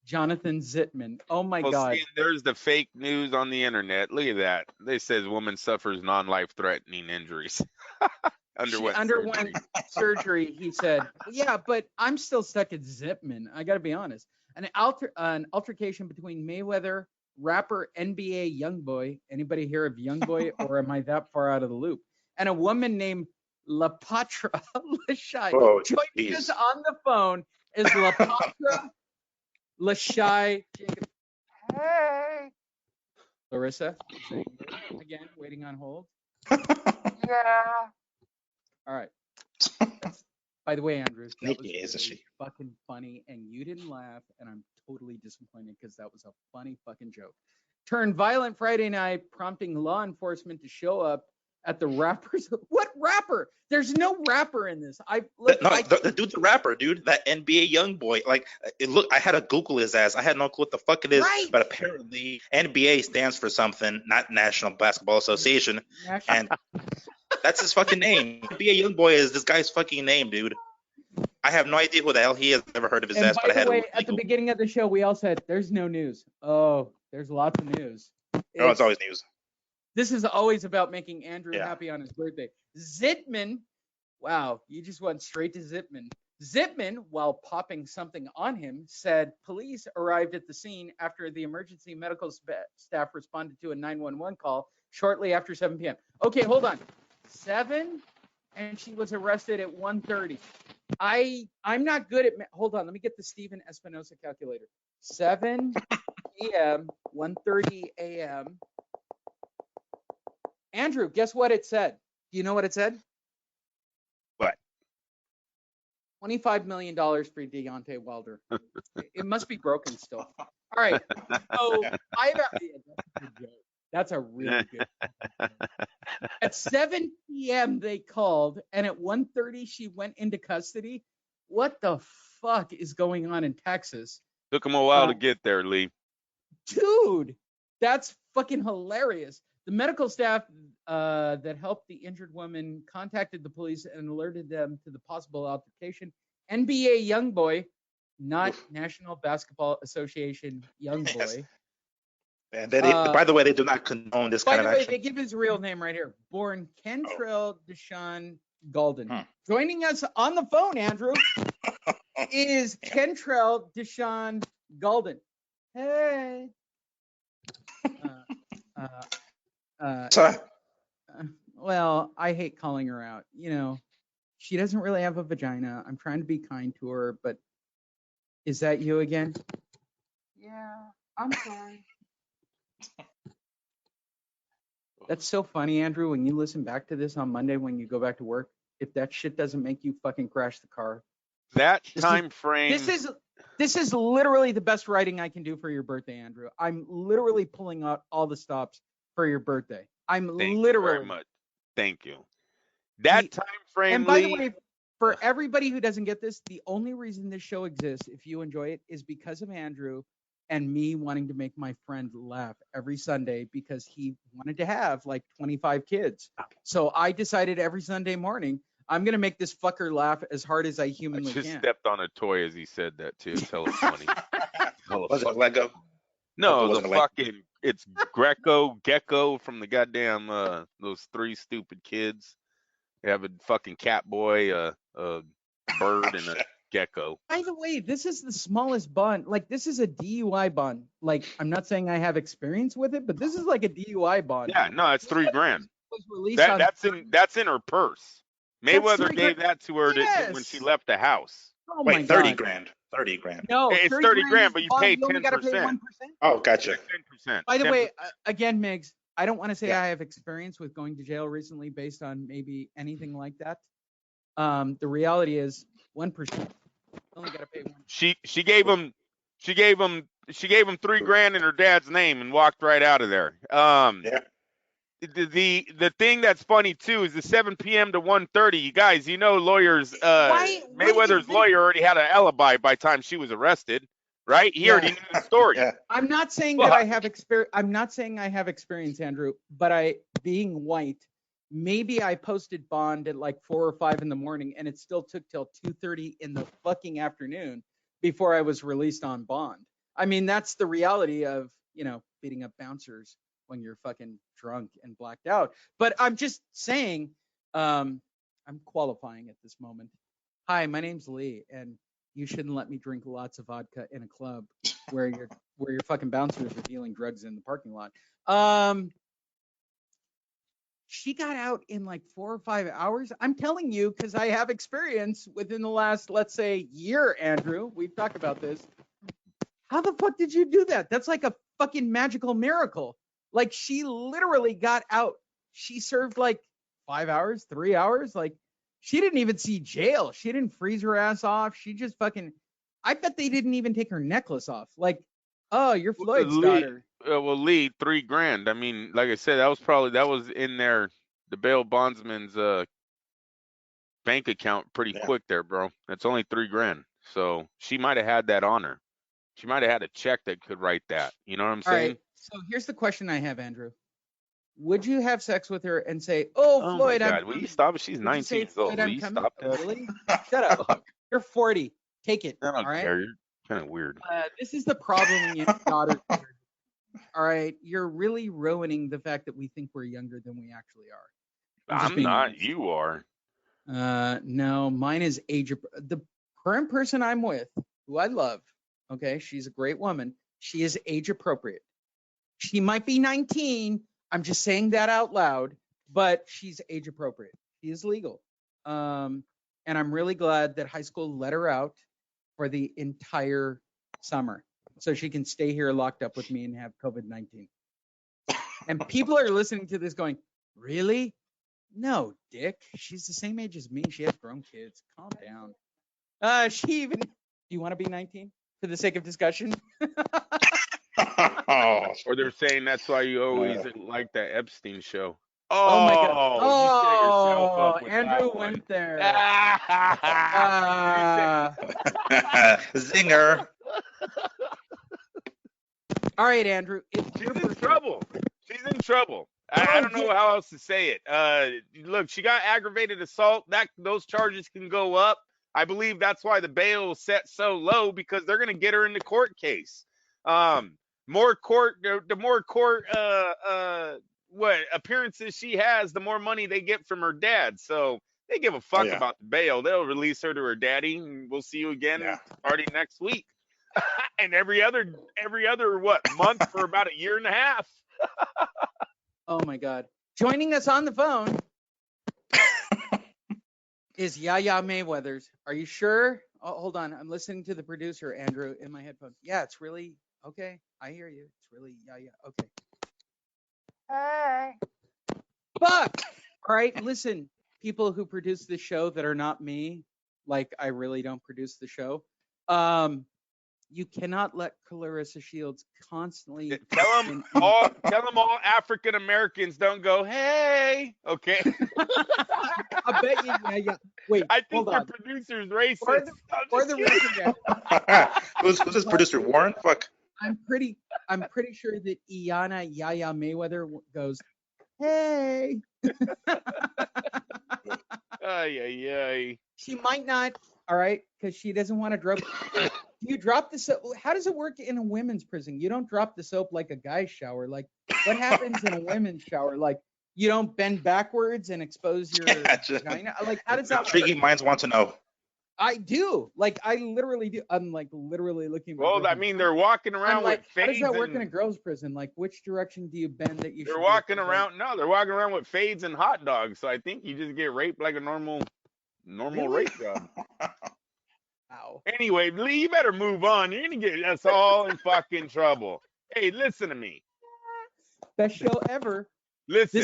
Jonathan Zitman. Oh my Well, God. see, there's the fake news on the internet. Look at that. They says woman suffers non-life-threatening injuries. She underwent surgery, he said. Yeah, but I'm still stuck at Zipman. I got to be honest. An altercation between Mayweather, rapper NBA Youngboy. Anybody hear of Youngboy, or am I that far out of the loop? And a woman named LaPatra Lashai. Oh, Joining us on the phone is LaPatra Lashai Jacob. Hey. Larissa, again, waiting on hold. Yeah. All right. By the way, Andrew, that was isn't she? fucking funny, and you didn't laugh, and I'm totally disappointed because that was a funny fucking joke. Turned violent Friday night, prompting law enforcement to show up at the rapper's. What rapper? There's no rapper in this. The dude's a rapper, dude. That NBA Youngboy. Like, I had to Google his ass. I had no clue what the fuck it is. Right. But apparently, NBA stands for something, not National Basketball Association, and that's his fucking name. NBA Youngboy is this guy's fucking name, dude. I have no idea who the hell he is. Never heard of his ass. By the way, at the beginning of the show, we all said, "There's no news." Oh, there's lots of news. It's always news. This is always about making Andrew happy on his birthday. Zitman, wow, you just went straight to Zitman. Zitman, while popping something on him, said police arrived at the scene after the emergency medical staff responded to a 911 call shortly after 7 p.m. Okay, hold on. 7, and she was arrested at 1:30. I'm not good at hold on, let me get the Steven Espinosa calculator. 7 p.m., 1:30 a.m. Andrew, guess what it said? Do you know what it said? What? $25 million for Deontay Wilder. It must be broken still. All right. So that's a really good joke. At 7 p.m. they called, and at 1:30 she went into custody. What the fuck is going on in Texas? Took him a while to get there, Lee. Dude, that's fucking hilarious. The medical staff that helped the injured woman contacted the police and alerted them to the possible altercation. NBA Youngboy, not National Basketball Association Youngboy. Yes. And by the way, they do not condone this kind of action. By the way, they give his real name right here. Born Kentrell Deshaun Golden. Joining us on the phone, Andrew, is Kentrell Deshaun Golden. Hey. Well, I hate calling her out. You know, she doesn't really have a vagina. I'm trying to be kind to her, but is that you again? Yeah, I'm sorry. That's so funny, Andrew, when you listen back to this on Monday when you go back to work, if that shit doesn't make you fucking crash the car. That time frame. This is literally the best writing I can do for your birthday, Andrew. I'm literally pulling out all the stops for your birthday. Thank you very much. Thank you. That time frame. And by the way, for everybody who doesn't get this, the only reason this show exists, if you enjoy it, is because of Andrew and me wanting to make my friend laugh every Sunday because he wanted to have like 25 kids. So I decided every Sunday morning, I'm going to make this fucker laugh as hard as I humanly can. I just stepped on a toy as he said that too. It's hella funny. Was it Lego? No, it's Gecko from the goddamn, those 3 stupid kids. They have a fucking cat boy, a bird, and a gecko. By the way, this is the smallest bond. Like, this is a DUI bond. Like, I'm not saying I have experience with it, but this is like a DUI bond. Yeah, no, it's $3,000. That's in her purse. Mayweather gave that to her when she left the house. Oh wait, $30,000. $30,000. No, it's $30,000, but you pay 10%. Oh, gotcha. 10%. By the way, again, Migs, I don't want to say I have experience with going to jail recently based on maybe anything like that. The reality is 1%. Only got to pay 1%. She gave him $3,000 in her dad's name and walked right out of there. Yeah. The thing that's funny too is the 7 p.m. to 1:30. You guys, you know, lawyers. Mayweather's lawyer already had an alibi by the time she was arrested, right? He already knew the story. Yeah. I'm not saying that I have experience. I'm not saying I have experience, Andrew. But being white, maybe I posted bond at like 4 or 5 in the morning, and it still took till 2:30 in the fucking afternoon before I was released on bond. I mean, that's the reality of, beating up bouncers when you're fucking drunk and blacked out. But I'm just saying, I'm qualifying at this moment. Hi, my name's Lee, and you shouldn't let me drink lots of vodka in a club where your fucking bouncers are dealing drugs in the parking lot. She got out in like 4 or 5 hours. I'm telling you, because I have experience within the last, let's say, year, Andrew. We've talked about this. How the fuck did you do that? That's like a fucking magical miracle. Like, she literally got out. She served like 5 hours, 3 hours. Like, she didn't even see jail. She didn't freeze her ass off. She just fucking, I bet they didn't even take her necklace off. Like, oh, you're Floyd's daughter. Lee, $3,000. I mean, like I said, that was in the bail bondsman's bank account pretty quick there, bro. That's only $3,000. So she might have had that on her. She might have had a check that could write that. You know what I'm saying? All right. So here's the question I have, Andrew. Would you have sex with her and say, "Oh, Floyd, my God, will you stop? She's 19 years old. Will you stop that? Really? Shut up. You're 40. Take it. I don't all right? care. You're kind of weird. This is the problem when you have daughters. All right, you're really ruining the fact that we think we're younger than we actually are. I'm not. Honest. You are. No, mine is age. The current person I'm with, who I love, okay, she's a great woman. She is age appropriate. She might be 19. I'm just saying that out loud, but she's age appropriate. She is legal. And I'm really glad that high school let her out for the entire summer so she can stay here locked up with me and have COVID-19. And people are listening to this going, really? No, dick. She's the same age as me. She has grown kids. Calm down. Do you want to be 19 for the sake of discussion? Or they're saying that's why you always like that Epstein show. Oh my God. Oh, Andrew went there. Zinger. All right, Andrew. She's in trouble. She's in trouble. I don't know how else to say it. Look, she got aggravated assault. Those charges can go up. I believe that's why the bail is set so low, because they're going to get her in the court case. The more court appearances she has, the more money they get from her dad. So they give a fuck about the bail. They'll release her to her daddy, and we'll see you again starting next week. And every other month for about a year and a half. Oh my God. Joining us on the phone is G.O.A.T Maywether's. Are you sure? Oh, hold on. I'm listening to the producer, Andrew, in my headphones. Yeah, it's really okay. I hear you. It's really okay. Hey. Fuck. All right, listen, people who produce the show that are not me, like I really don't produce the show. You cannot let Clarissa Shields constantly tell them all African Americans don't go, hey, okay. I bet you, yeah. Wait, I think your producer's racist. For the record, who's this producer? Warren? Fuck. I'm pretty sure that Iyanna G.O.A.T Mayweather goes, hey. Ay. She might not. All right, because she doesn't want to drop. You drop the soap. How does it work in a women's prison? You don't drop the soap like a guy's shower. Like, what happens in a women's shower? Like, you don't bend backwards and expose your vagina. Like, how does that work? Intriguing minds want to know. I do. Like, I literally do. I'm like literally looking. Well, I mean, they're walking around with fades. How does that work in a girl's prison? Like, which direction do you bend that you? They're walking around. No, they're walking around with fades and hot dogs. So I think you just get raped like a normal rape job. Wow. Anyway, Lee, you better move on. You're gonna get us all in fucking trouble. Hey, listen to me. Best show ever. Listen.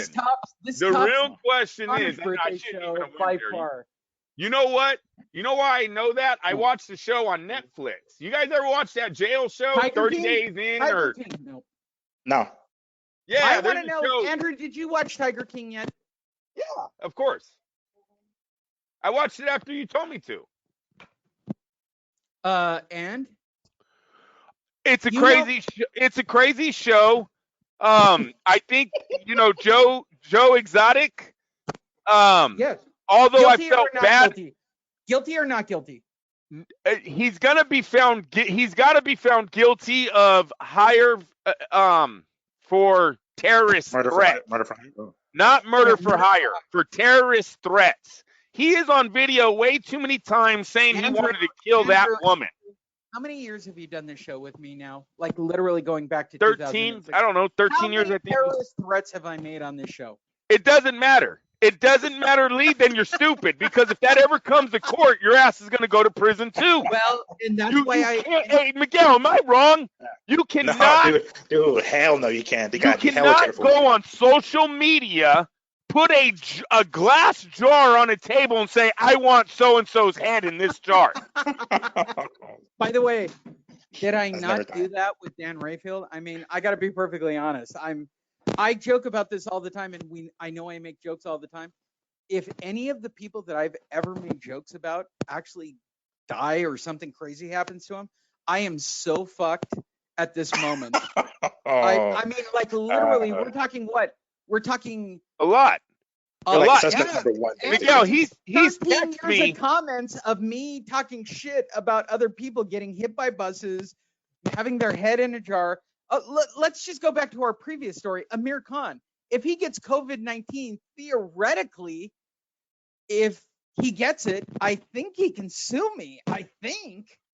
The real question is, I show by far. You know what? You know why I know that? I watched the show on Netflix. You guys ever watch that jail show, Tiger 30 King? Days In? Tiger or King. No. Yeah, I want to know, Andrew, did you watch Tiger King yet? Yeah, of course. I watched it after you told me to. And it's a crazy show. I think Joe Exotic. Yes. Although guilty I felt bad. Guilty or not guilty? He's gonna be found. He's got to be found guilty of hire for terrorist threat, Murder for hire. not murder Yeah, for murder hire, for terrorist threats. He is on video way too many times saying he Andrew, wanted to kill that Andrew, woman. How many years have you done this show with me now? Like literally going back to 13. 2006. I don't know. 13 How years. many I think. terrorist threats have I made on this show? It doesn't matter. It doesn't matter, Lee. Then you're stupid because if that ever comes to court, your ass is gonna go to prison too. Well, and that's You why can't. Hey, Miguel, am I wrong? You cannot. No, dude, hell no, you can't. You You gotta be hella cannot careful. go on social media, put a glass jar on a table and say, I want so-and-so's head in this jar. By the way, did I That's not never do that with Dan Rayfield? I mean, I got to be perfectly honest. I joke about this all the time, and I know I make jokes all the time. If any of the people that I've ever made jokes about actually die or something crazy happens to them, I am so fucked at this moment. I mean, like literally, we're talking what? We're talking a lot. You're like lot. suspect number one. Miguel, he's 13 texted years me. of comments of me talking shit about other people getting hit by buses, having their head in a jar. Let's just go back to our previous story. Amir Khan, if he gets COVID-19, theoretically, if he gets it, I think he can sue me.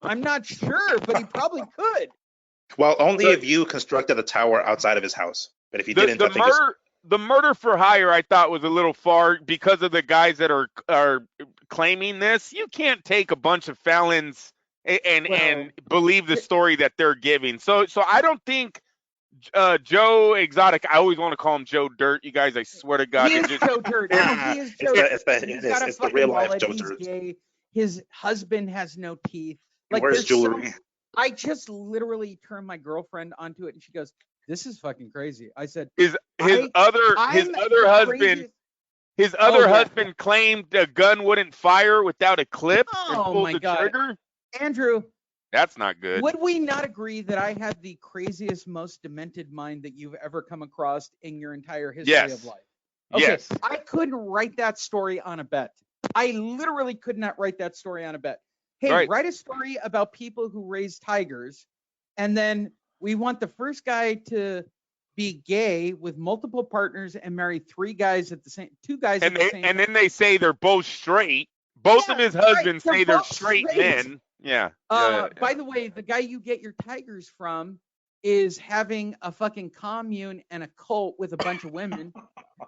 I'm not sure, but he probably could. Well, only if you constructed a tower outside of his house. But if you didn't, I think The murder for hire, I thought, was a little far because of the guys that are claiming this. You can't take a bunch of felons and believe the story that they're giving. So I don't think Joe Exotic. I always want to call him Joe Dirt. You guys, I swear to God, He is Joe Dirt. No, he is Joe Dirt. it's the real life Joe He's Dirt. gay. His husband has no teeth. He wears jewelry. I just literally turned my girlfriend onto it, and she goes, "This is fucking crazy." I said, his other husband claimed a gun wouldn't fire without a clip and Oh pulled my the God. trigger. Andrew, That's not good. would we not agree that I had the craziest, most demented mind that you've ever come across in your entire history Yes. of life? Okay, Yes. I couldn't write that story on a bet. I literally could not write that story on a bet. Hey, Right. write a story about people who raise tigers, and then we want the first guy to be gay with multiple partners and marry two guys at the same And then they say they're both straight. Both of his husbands right, say they're they're both straight straight. men. Yeah. By the way, the guy you get your tigers from is having a fucking commune and a cult with a bunch of women.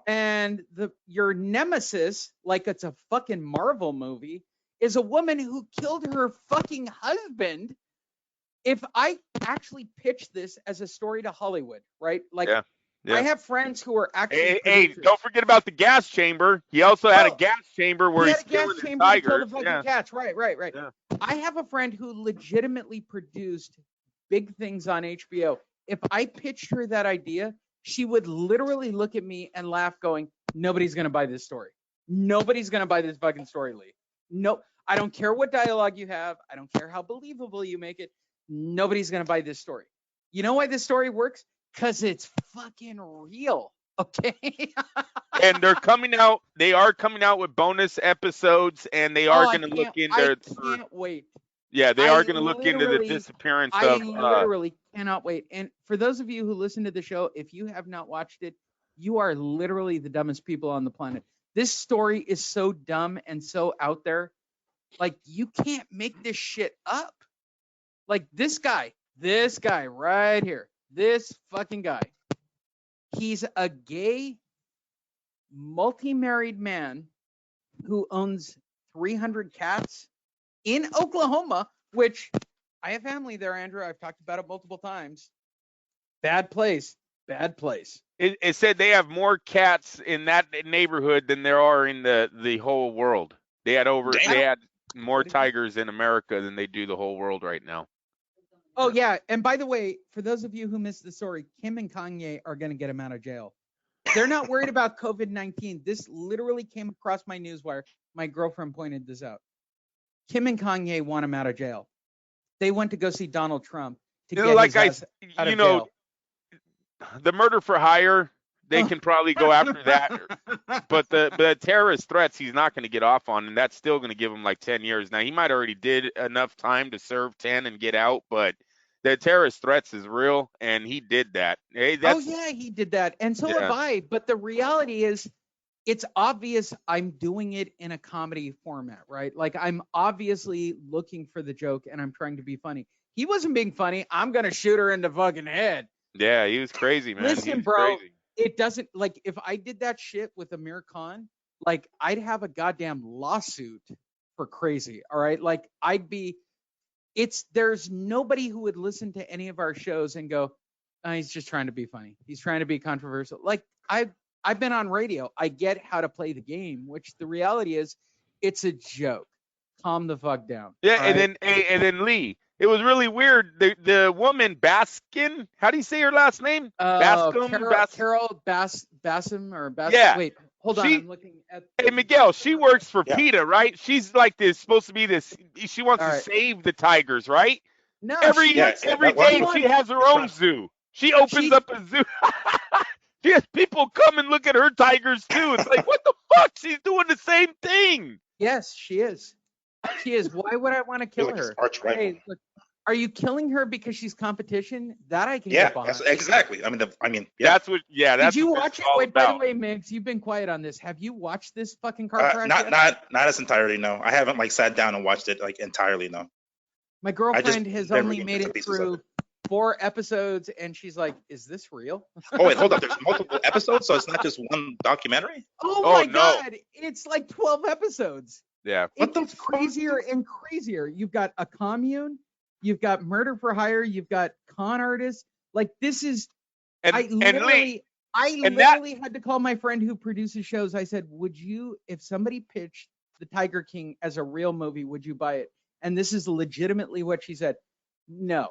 And your nemesis, like it's a fucking Marvel movie, is a woman who killed her fucking husband. If I actually pitch this as a story to Hollywood, right? Like, Yeah. I have friends who are actually. Hey, don't forget about the gas chamber. He also had a gas chamber where He he's had a gas killing his chamber to kill tigers. the fucking Yeah. cats. Right. Yeah. I have a friend who legitimately produced big things on HBO. If I pitched her that idea, she would literally look at me and laugh, going, "Nobody's gonna buy this story. Nobody's gonna buy this fucking story, Lee. No, I don't care what dialogue you have. I don't care how believable you make it. Nobody's gonna buy this story. You know why this story works? Because it's fucking real." Okay. And they're coming out. They are coming out with bonus episodes, and they are going to look into. I can't wait. Yeah, they are going to look into the literally- disappearance I of. literally cannot wait. And for those of you who listen to the show, if you have not watched it, you are literally the dumbest people on the planet. This story is so dumb and so out there. Like, you can't make this shit up. Like, this guy right here, this fucking guy, he's a gay, multi-married man who owns 300 cats in Oklahoma, which I have family there, Andrew. I've talked about it multiple times. Bad place. It said they have more cats in that neighborhood than there are in the whole world. They had more tigers in America than they do the whole world right now. Oh, yeah. And by the way, for those of you who missed the story, Kim and Kanye are going to get him out of jail. They're not worried about COVID-19. This literally came across my newswire. My girlfriend pointed this out. Kim and Kanye want him out of jail. They went to go see Donald Trump to get his ass out of jail. The murder for hire, they can probably go after that. But the terrorist threats, he's not going to get off on, and that's still going to give him like 10 years. Now, he might already did enough time to serve 10 and get out, but the terrorist threats is real, and he did that. Hey, Oh, yeah, he did that. And so have I. But the reality is, it's obvious I'm doing it in a comedy format, right? Like, I'm obviously looking for the joke, and I'm trying to be funny. He wasn't being funny. I'm going to shoot her in the fucking head. Yeah, he was crazy, man. Listen, bro, it doesn't, like, if I did that shit with Amir Khan, like, I'd have a goddamn lawsuit for crazy, all right? Like, there's nobody who would listen to any of our shows and go, oh, he's just trying to be funny. He's trying to be controversial. Like, I've been on radio. I get how to play the game, which the reality is, it's a joke. Calm the fuck down. Yeah, right? and then Lee, it was really weird. The woman Baskin, how do you say her last name? Carol Bassam or Bass. Yeah. Wait, hold on. I'm looking at. Hey, Miguel, she works for PETA, right? She's like this, supposed to be this. She wants to save the tigers, right? No, every day she has her own zoo. She opens up a zoo. She has people come and look at her tigers too. It's like, what the fuck? She's doing the same thing. Yes, she is. She is. Why would I want to kill her? Hey, look, are you killing her because she's competition? That I can get behind. Exactly. That's what. Yeah, that's. Did you watch it? Wait, by the way, Migs, you've been quiet on this. Have you watched this fucking car crash? Not as entirely. No, I haven't like sat down and watched it like entirely. No. My girlfriend has only made it through 4 episodes, and she's like, "Is this real?" Oh wait, hold up. There's multiple episodes, so it's not just one documentary. Oh my God, it's like 12 episodes. Yeah. It's crazier and crazier. You've got a commune, you've got murder for hire, you've got con artists. Like, this is. I literally had to call my friend who produces shows. I said, "Would you, if somebody pitched The Tiger King as a real movie, would you buy it?" And this is legitimately what she said. No.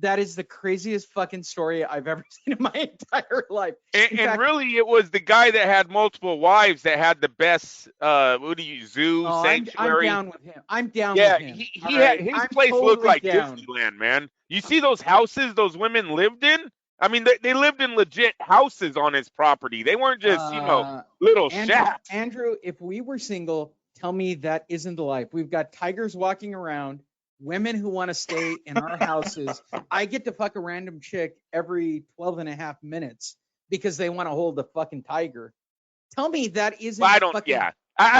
That is the craziest fucking story I've ever seen in my entire life. And really, it was the guy that had multiple wives that had the best, zoo sanctuary. I'm down with him. I'm down with him. He had, his place looked like Disneyland, man. You see those houses those women lived in? I mean, they lived in legit houses on his property. They weren't just, little shacks. Andrew, if we were single, tell me that isn't the life. We've got tigers walking around. Women who want to stay in our houses. I get to fuck a random chick every 12 and a half minutes because they want to hold the fucking tiger. Tell me that isn't I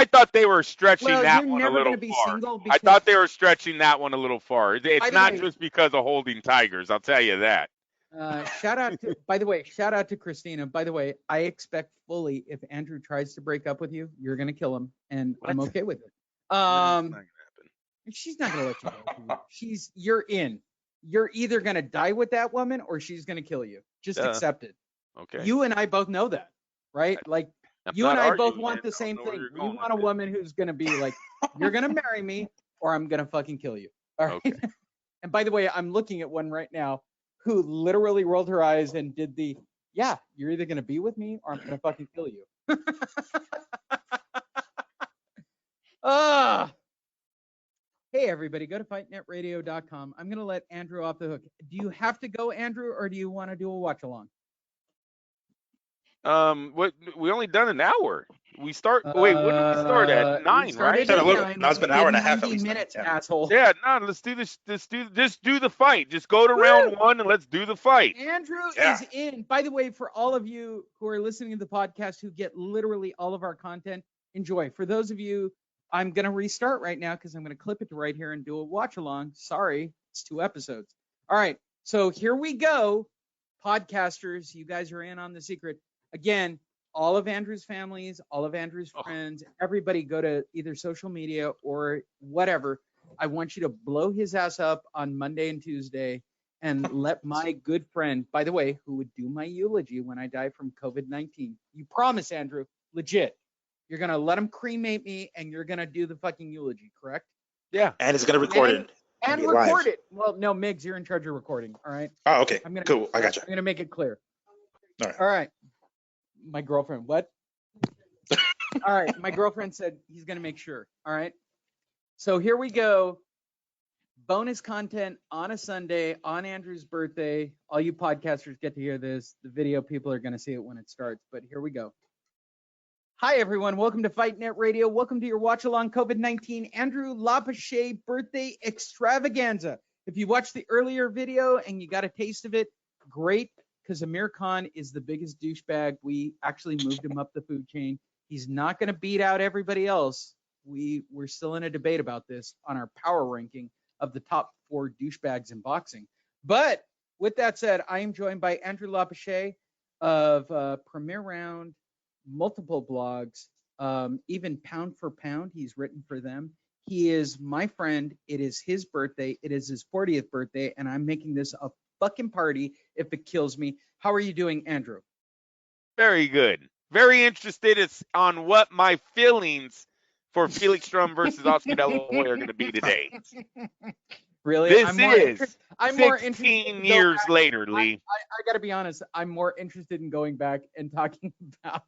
thought they were stretching that one a little far. I thought they were stretching that one a little far. It's not just because of holding tigers, I'll tell you that. Shout out to Christina. By the way, I expect fully if Andrew tries to break up with you, you're going to kill him, and I'm okay with it. She's not gonna let you go. You're in. You're either gonna die with that woman or she's gonna kill you. Just accept it. Okay. You and I both know that, right? Like, you and I both want the same thing. We want a woman who's gonna be like, you're gonna marry me or I'm gonna fucking kill you. All right. Okay. And by the way, I'm looking at one right now who literally rolled her eyes and did you're either gonna be with me or I'm gonna fucking kill you. Hey, everybody, go to fightnetradio.com. I'm going to let Andrew off the hook. Do you have to go, Andrew, or do you want to do a watch along? We only done an hour. We start. Wait, when did we start at 9? Right? Now it's been an hour and a half. 90 minutes, asshole. Yeah, no. Let's do this. Just do the fight. Just go to round 1 and let's do the fight. Andrew is in. By the way, for all of you who are listening to the podcast who get literally all of our content, enjoy. For those of you. I'm going to restart right now because I'm going to clip it to right here and do a watch along. Sorry, it's 2 episodes. All right, so here we go. Podcasters, you guys are in on the secret. Again, all of Andrew's families, all of Andrew's friends, everybody go to either social media or whatever. I want you to blow his ass up on Monday and Tuesday and let my good friend, by the way, who would do my eulogy when I die from COVID-19. You promise, Andrew, legit. You're going to let him cremate me, and you're going to do the fucking eulogy, correct? Yeah. And it's going to record it. And record it. Well, no, Migs, you're in charge of recording, all right? Oh, okay. Cool. I got you. I'm going to make it clear. All right. My girlfriend, what? All right. My girlfriend said he's going to make sure, all right? So here we go. bonus content on a Sunday on Andrew's birthday. All you podcasters get to hear this. The video people are going to see it when it starts, but here we go. Hi, everyone. Welcome to Fight Net Radio. Welcome to your watch-along COVID-19 Andrew Lapachet birthday extravaganza. If you watched the earlier video and you got a taste of it, great, because Amir Khan is the biggest douchebag. We actually moved him up the food chain. He's not going to beat out everybody else. We're still in a debate about this on our power ranking of the top 4 douchebags in boxing. But with that said, I am joined by Andrew Lapachet of Premier Round, multiple blogs, even Pound for Pound. He's written for them. He is my friend. It is his birthday. It is his 40th birthday, and I'm making this a fucking party if it kills me. How are you doing, Andrew? Very good. Very interested on what my feelings for Felix Strum versus Oscar De La Hoya are going to be today. Really? This I'm more 16 years later, Lee. I got to be honest. I'm more interested in going back and talking about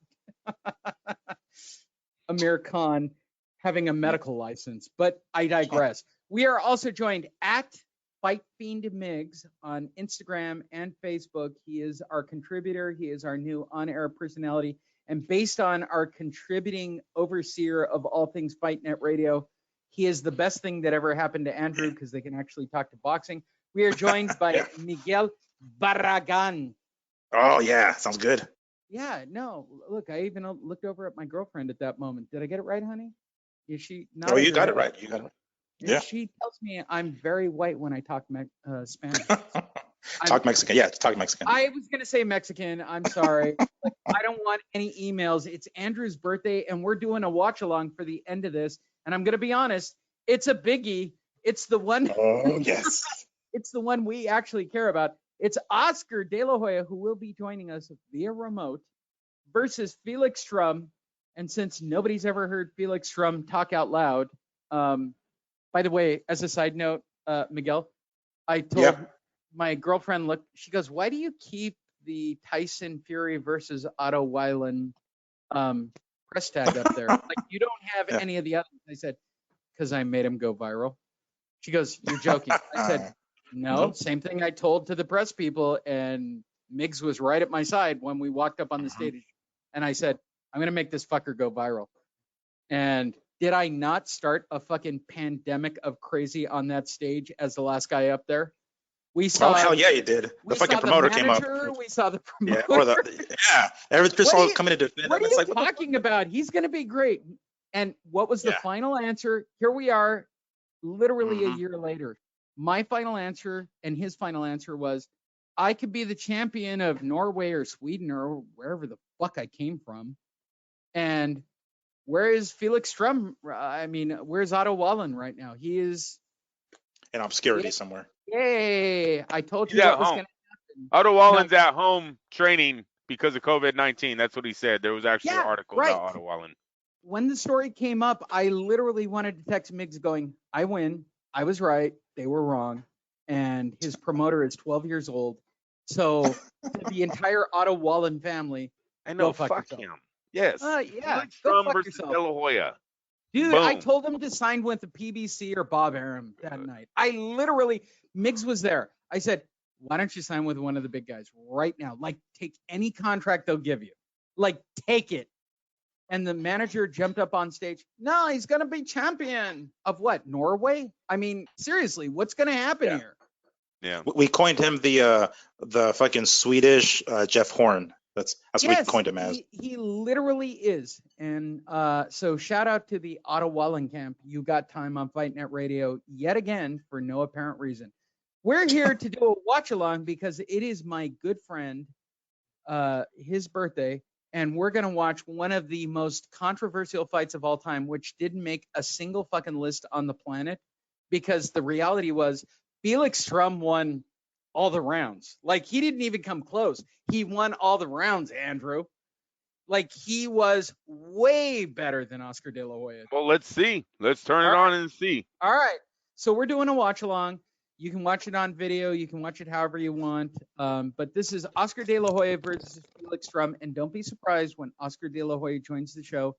Amir Khan having a medical license, but I digress. We are also joined at Fight Fiend Miggs on Instagram and Facebook. He is our contributor. He is our new on-air personality. And based on our contributing overseer of all things Fight Net Radio, he is the best thing that ever happened to Andrew because they can actually talk to boxing. We are joined by Miguel Barragan. Oh, yeah. Sounds good. Yeah, no, look, I even looked over at my girlfriend at that moment. Did I get it right, honey? Is she not? Oh, you got it right. You got it right. Yeah. She tells me I'm very white when I talk Spanish. Talk Mexican. Yeah, talk Mexican. I was going to say Mexican. I'm sorry. I don't want any emails. It's Andrew's birthday, and we're doing a watch-along for the end of this. And I'm going to be honest, it's a biggie. It's the one. Oh, yes. It's the one we actually care about. It's Oscar De La Hoya, who will be joining us via remote, versus Felix Strum. And since nobody's ever heard Felix Strum talk out loud, by the way, as a side note, Miguel, I told my girlfriend, look, she goes, why do you keep the Tyson Fury versus Otto Weiland press tag up there? Like, you don't have any of the others. I said, because I made him go viral. She goes, you're joking. I said, no, same thing I told to the press people, and Miggs was right at my side when we walked up on the stage. And I said, I'm going to make this fucker go viral. And did I not start a fucking pandemic of crazy on that stage as the last guy up there? We saw. Oh, hell yeah, you did. The fucking promoter came up. We saw the promoter. Everybody's all coming to defend him. What are you talking about? He's going to be great. And what was the final answer? Here we are, literally a year later. My final answer and his final answer was, I could be the champion of Norway or Sweden or wherever the fuck I came from. And where is Felix Strum? I mean, where's Otto Wallen right now? He is in obscurity somewhere. Yay! I told you He's that at was home. going to happen. Otto Wallen's at home training because of COVID-19. That's what he said. There was actually an article about Otto Wallen. When the story came up, I literally wanted to text Miggs going, I win. I was right. They were wrong. And his promoter is 12 years old. So the entire Otto Wallen family. I know. Fuck him. Yes. Yeah. Strum versus De La Hoya. Dude, Boom. I told him to sign with the PBC or Bob Arum that night. I literally, Miggs was there. I said, why don't you sign with one of the big guys right now? Like, take any contract they'll give you. Like, take it. And the manager jumped up on stage. No, he's going to be champion of what? Norway? I mean, seriously, what's going to happen here? Yeah. We coined him the fucking Swedish Jeff Horn. That's what we coined him as. He literally is. And so shout out to the Otto Wallenkamp. You got time on Fight Net Radio yet again for no apparent reason. We're here to do a watch along because it is my good friend, his birthday, and we're going to watch one of the most controversial fights of all time, which didn't make a single fucking list on the planet because the reality was Felix Strum won all the rounds. Like, he didn't even come close. He won all the rounds, Andrew. Like, he was way better than Oscar De La Hoya. Well, let's see. Let's turn it on and see. All right. So we're doing a watch along. You can watch it on video. You can watch it however you want. But this is Oscar De La Hoya versus Felix Strum. And don't be surprised when Oscar De La Hoya joins the show.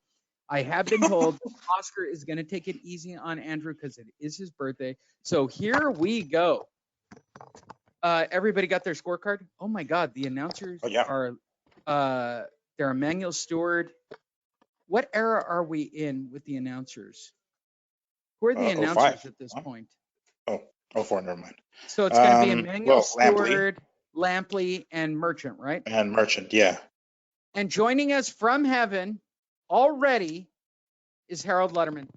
I have been told Oscar is going to take it easy on Andrew because it is his birthday. So here we go. Everybody got their scorecard? Oh my God, the announcers are they're Emmanuel Stewart. What era are we in with the announcers? Who are the announcers 05. at this point? 04, never mind. So it's going to be Emmanuel Lampley. Stewart, Lampley, and Merchant, right? And Merchant, yeah. And joining us from heaven already is Harold Letterman.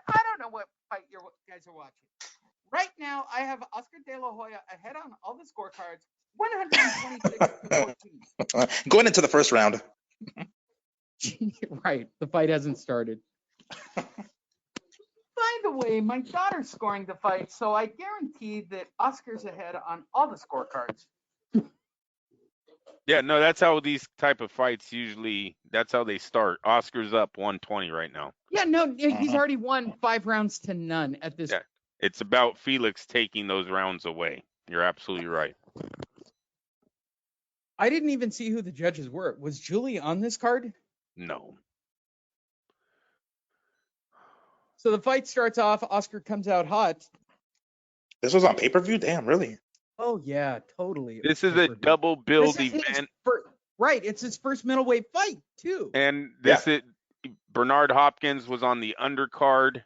I don't know what fight you guys are watching. Right now, I have Oscar De La Hoya ahead on all the scorecards, 126-14. Going into the first round. Right, the fight hasn't started. By the way, my daughter's scoring the fight, so I guarantee that Oscar's ahead on all the scorecards. Yeah, no, that's how these type of fights usually. That's how they start. Oscar's up 120 right now. Yeah, no, he's already won 5 rounds to none at this. Yeah, it's about Felix taking those rounds away. You're absolutely right. I didn't even see who the judges were. Was Julie on this card? No. So the fight starts off. Oscar comes out hot. This was on pay-per-view? Damn, really? Oh, yeah, totally. This is a double build event. Right, it's his first middleweight fight, too. And this is Bernard Hopkins was on the undercard.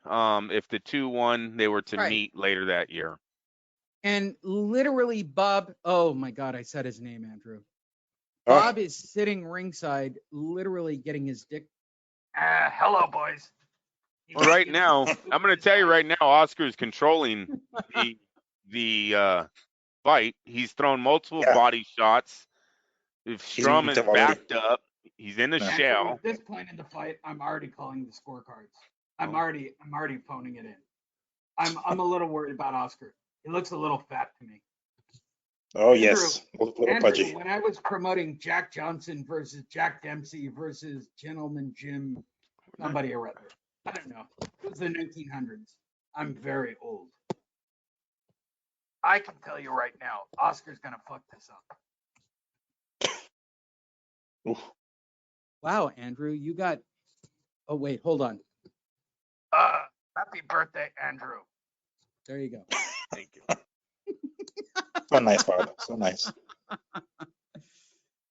If the 2 won, they were to meet later that year. And literally, Bob, oh my God, I said his name, Andrew. Bob is sitting ringside, literally getting his dick. Hello, boys. Well, right now, I'm going to tell you right now, Oscar is controlling the fight. He's thrown multiple body shots. If Strum is backed up, he's in the shell. At this point in the fight, I'm already calling the scorecards. I'm already phoning it in. I'm a little worried about Oscar. He looks a little fat to me. Oh, yes. A little pudgy. When I was promoting Jack Johnson versus Jack Dempsey versus Gentleman Jim, somebody or other. I don't know. It was the 1900s. I'm very old. I can tell you right now, Oscar's going to fuck this up. Oof. Wow, Andrew, you got... Oh, wait, hold on. Happy birthday, Andrew. There you go. Thank you. So nice, Father. So nice.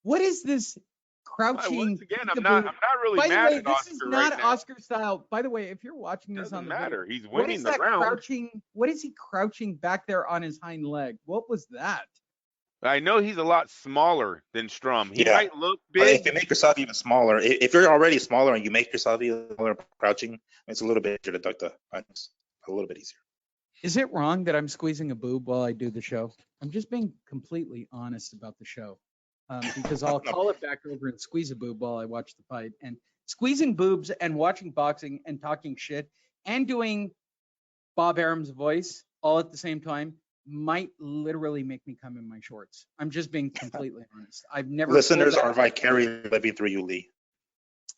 What is this crouching? Once again, I'm not really mad at Oscar. This is not right now. Oscar style. By the way, if you're watching this on the matter. video, He's winning the round. What is he crouching back there on his hind leg? What was that? I know he's a lot smaller than Strum. He might look big. But if you make yourself even smaller, if you're already smaller and you make yourself even smaller crouching, it's a little bit easier to duck the punches. A little bit easier. Is it wrong that I'm squeezing a boob while I do the show? I'm just being completely honest about the show. Because I'll call it back over and squeeze a boob while I watch the fight. And squeezing boobs and watching boxing and talking shit and doing Bob Arum's voice all at the same time might literally make me come in my shorts. I'm just being completely honest. I've never. Listeners are vicariously living through you, Lee.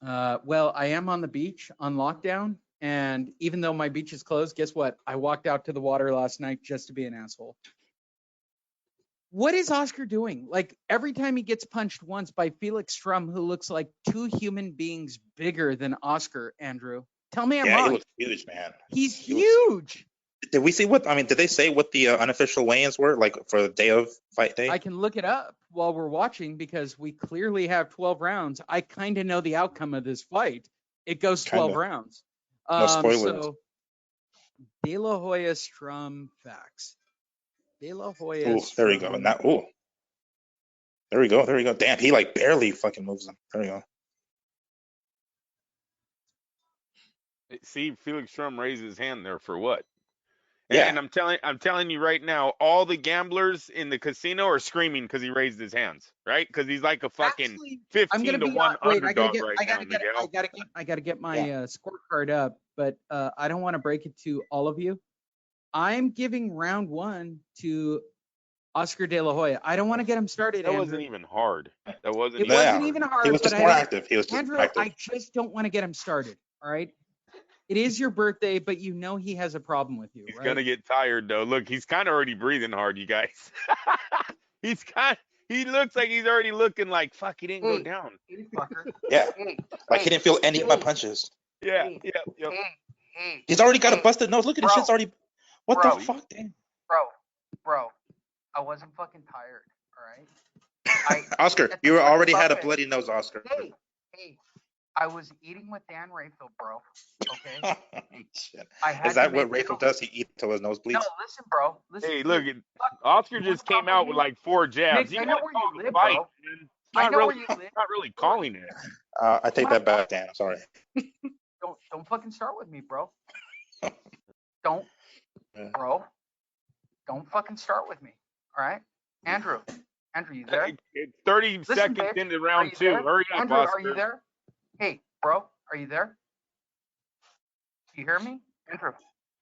Well, I am on the beach on lockdown. And even though my beach is closed, guess what? I walked out to the water last night just to be an asshole. What is Oscar doing? Like every time he gets punched once by Felix Strum, who looks like 2 human beings bigger than Oscar, Andrew. Tell me I'm wrong. He looks huge, man. He's huge. Did we see did they say what the unofficial weigh-ins were like for the day of fight day? I can look it up while we're watching because we clearly have 12 rounds. I kind of know the outcome of this fight. It goes 12 rounds. No spoilers. So, De La Hoya Strum facts. De La Hoya. There we go. And that. There we go. There we go. Damn, he like barely fucking moves him. There we go. See, Felix Strum raised his hand there for what? Yeah. And I'm telling you right now, all the gamblers in the casino are screaming because he raised his hands, right? Because he's like a fucking 15-1 underdog right now, Miguel. I gotta get my scorecard up, but I don't want to break it to all of you. I'm giving round 1 to Oscar De La Hoya. I don't want to get him started. That Andrew. wasn't even hard. That wasn't. It wasn't even hard. He was just more active. He was just Andrew, active. I just don't want to get him started. All right. It is your birthday, but you know he has a problem with you. He's gonna get tired though. Look, he's kind of already breathing hard, you guys. he's kind He looks like he's already looking like, fuck, he didn't go down. Yeah. Like he didn't feel any of my punches. Yeah, yep. He's already got a busted nose. Look at his shit's already. What the fuck, damn? Bro, I wasn't fucking tired. All right. Oscar, you already had a bloody nose, Oscar. Hey, I was eating with Dan Rayfield, bro. Okay. Shit. I had Is that to what make Rayfield does? He eats till his nose bleeds? No, listen, bro. Listen. Hey, look, Oscar just came out with like 4 jabs. Nick, I You know gotta where call you the live, fight, bro. man. I know where you live. Not really calling it. I take that back, Dan. I'm sorry. Don't fucking start with me, bro. Don't, bro. Don't fucking start with me. All right, Andrew, you there? It's 30 Listen, seconds bitch, into are round you 2. there? Hurry up, Andrew, Oscar. are you there? Hey, bro, are you there? You hear me, Andrew?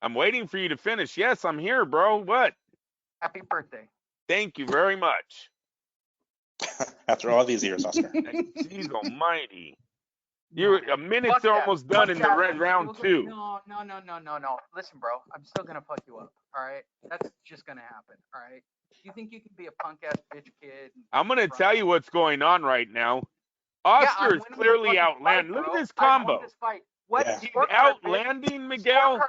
I'm waiting for you to finish. Yes, I'm here, bro. What? Happy birthday. Thank you very much. After all these years, Oscar. Jeez almighty. You're a minute's almost done in the round 2. No. Listen, bro, I'm still gonna fuck you up. All right, that's just gonna happen. All right. You think you can be a punk ass bitch kid? I'm gonna tell you what's going on right now. Oscar is clearly outlanding. Look at this combo. He's outlanding Miguel.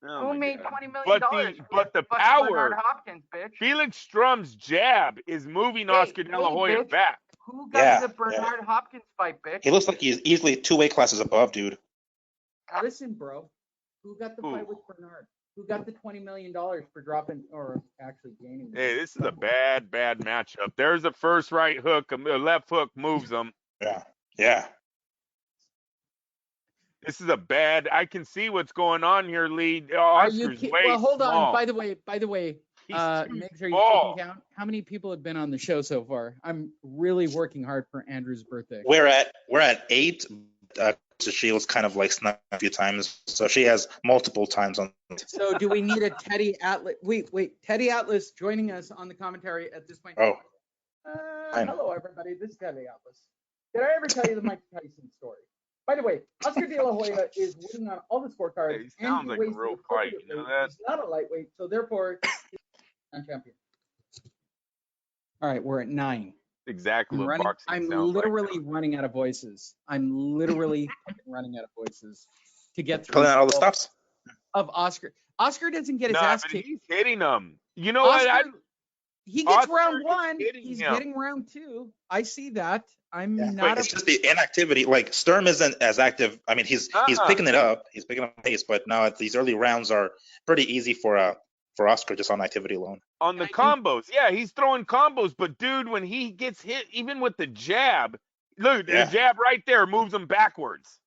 Oh Who my made God. $20 million? But the Fucking power. Bernard Hopkins, bitch. Felix Strum's jab is moving Oscar De La Hoya bitch. back. Who got the Bernard Hopkins fight, bitch? He looks like he's easily 2 weight classes above, dude. Listen, bro. Who got the fight with Bernard? Who got the $20 million for dropping or actually gaining? Hey, this is a bad matchup. There's a first right hook. A left hook moves him. Yeah. This is a bad. I can see what's going on here, Lee. Oscar's way Well, hold small. on. By the way, make sure you keep count. How many people have been on the show so far? I'm really working hard for Andrew's birthday. We're at 8. So Shields kind of like snuck a few times, so she has multiple times on. So do we need a Teddy Atlas? Wait, Teddy Atlas joining us on the commentary at this point. Oh. Hello, everybody. This is Teddy Atlas. Did I ever tell you the Mike Tyson story? By the way, Oscar De La Hoya is winning on all the scorecards. He sounds like a real fight. You know that? He's not a lightweight, so therefore, he's not champion. All right, we're at 9. Exactly what boxing I'm sounds literally running out of voices. I'm literally running out of voices to get through. Pulling out all the stops of Oscar. Oscar doesn't get his ass kicked. He's hitting them. You know Oscar, what? He gets Oscar round 1. He's getting round 2. I see that. I'm not. Wait, it's just the inactivity. Like Sturm isn't as active. I mean, he's picking it up. He's picking up pace, but now these early rounds are pretty easy for Oscar just on activity alone. On the combos, he's throwing combos, but dude, when he gets hit, even with the jab, look, the jab right there moves him backwards.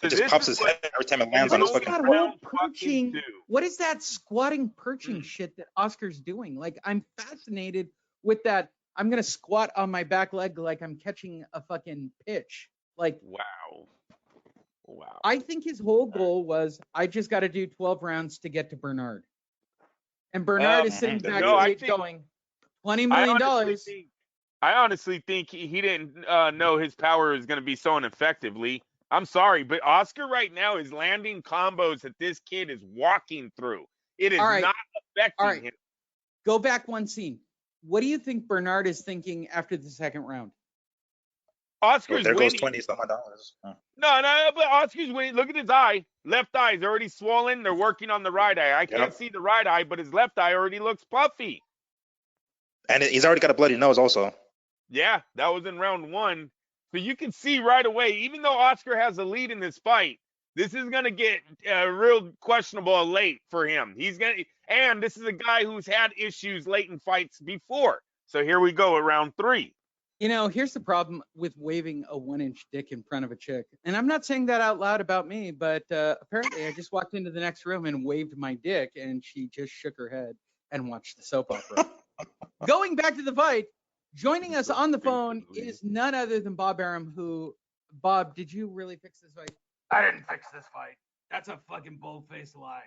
So it just pops his head every time it lands on his fucking perching. What is that squatting perching shit that Oscar's doing? Like, I'm fascinated with that. I'm gonna squat on my back leg like I'm catching a fucking pitch. Like, wow. I think his whole goal was, I just got to do 12 rounds to get to Bernard. And Bernard is sitting backstage going, $20 million. I honestly think he didn't know his power is going to be so ineffectively. I'm sorry, but Oscar right now is landing combos that this kid is walking through. It is not affecting him. Go back one scene. What do you think Bernard is thinking after the second round? Oscar's there winning. goes $20 dollars. No, but Oscar's winning. Look at his eye. Left eye is already swollen. They're working on the right eye. I can't see the right eye, but his left eye already looks puffy. And he's already got a bloody nose also. Yeah, that was in round 1. So you can see right away, even though Oscar has a lead in this fight, this is going to get real questionable late for him. And this is a guy who's had issues late in fights before. So here we go at round 3. You know, here's the problem with waving a 1-inch dick in front of a chick. And I'm not saying that out loud about me, but apparently I just walked into the next room and waved my dick, and she just shook her head and watched the soap opera. Going back to the fight, joining us on the phone is none other than Bob Arum, who, Bob, did you really fix this fight? I didn't fix this fight. That's a fucking bold-faced lie.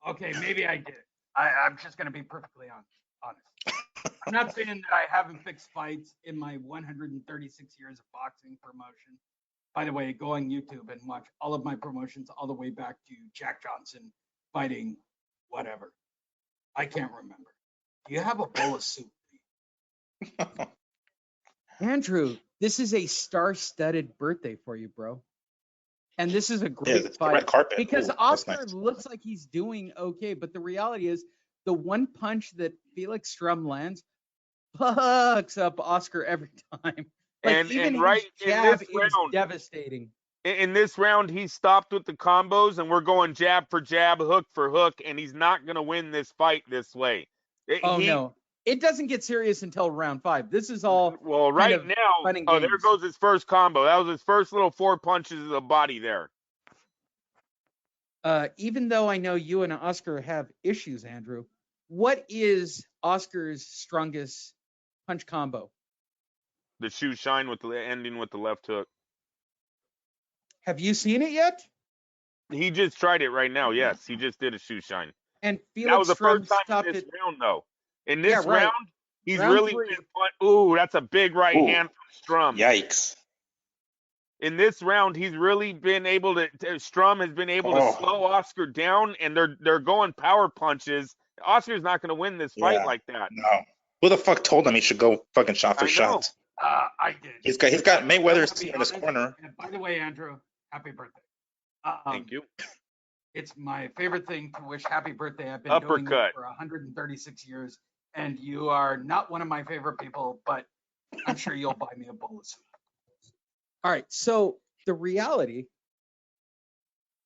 Okay, maybe I did. I'm just going to be perfectly honest. I'm not saying that I haven't fixed fights in my 136 years of boxing promotion. By the way, go on YouTube and watch all of my promotions all the way back to Jack Johnson fighting whatever. I can't remember. Do you have a bowl of soup? Andrew, this is a star-studded birthday for you, bro. And this is a Yeah, great the fight red carpet. because Ooh, that's Oscar nice. looks like he's doing okay, but the reality is the one punch that Felix Strum lands fucks up Oscar every time. Like even And his right in jab this is round, devastating. in this round, he stopped with the combos, and we're going jab for jab, hook for hook, and he's not gonna win this fight this way. Oh no, it doesn't get serious until round 5. This is all Well, kind right of now, fun and oh, there games. goes his first combo. That was his first little 4 punches of the body there. Even though I know you and Oscar have issues, Andrew, what is Oscar's strongest punch combo? The shoe shine with the ending with the left hook. Have you seen it yet? He just tried it right now. Yes, he just did a shoe shine. And Felix That was the Strum first time stopped in this it. round, though. In Yeah, this right. round, he's Round really 3. been ooh, that's a big right Ooh. hand from Strum. Yikes. In this round, he's really been able to Strum has been able to slow Oscar down, and they're going power punches. Oscar's not going to win this fight Yeah. like that. No. Who the fuck told him he should go fucking shot for I know. shot? I did. He's got Mayweather To be in his honest, corner. and by the way, Andrew, happy birthday. Thank you. It's my favorite thing to wish happy birthday. I've been doing Uppercut. it for 136 years, and you are not one of my favorite people, but I'm sure you'll buy me a bowl of soup. All right, so the reality,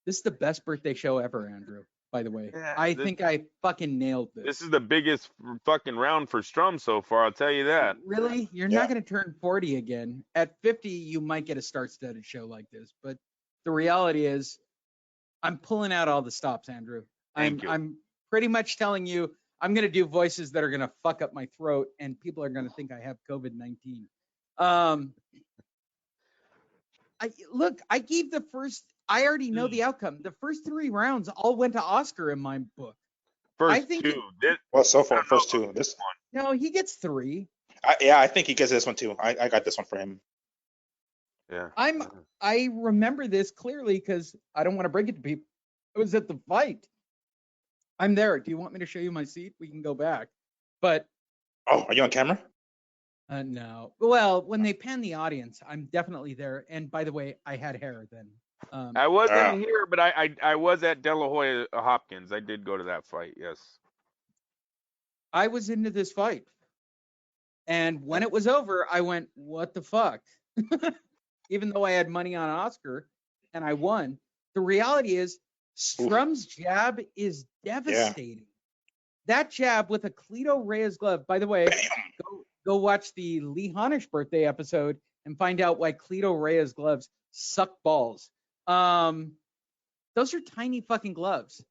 this is the best birthday show ever, Andrew, by the way. Yeah, I think I fucking nailed this. This is the biggest fucking round for Strum so far. I'll tell you that. Really? You're not going to turn 40 again. At 50, you might get a star-studded show like this, but the reality is I'm pulling out all the stops, Andrew. Thank you. I'm pretty much telling you I'm going to do voices that are going to fuck up my throat, and people are going to think I have COVID-19. I gave the first. I already know the outcome. The first 3 rounds all went to Oscar in my book. First I think 2. Well, so far, first 2. This one. No, he gets 3. I think he gets this one too. I got this one for him. Yeah. I remember this clearly because I don't want to break it to people. I was at the fight. I'm there. Do you want me to show you my seat? We can go back. But oh, are you on camera? No. Well, when they pan the audience, I'm definitely there. And by the way, I had hair then. I wasn't here, but I was at De La Hoya Hopkins. I did go to that fight. Yes. I was into this fight. And when it was over, I went, what the fuck? Even though I had money on Oscar and I won, the reality is Strum's jab is devastating. Yeah. That jab with a Cleto Reyes glove, by the way, go watch the Lee Honish birthday episode and find out why Cleto Reyes gloves suck balls. Those are tiny fucking gloves.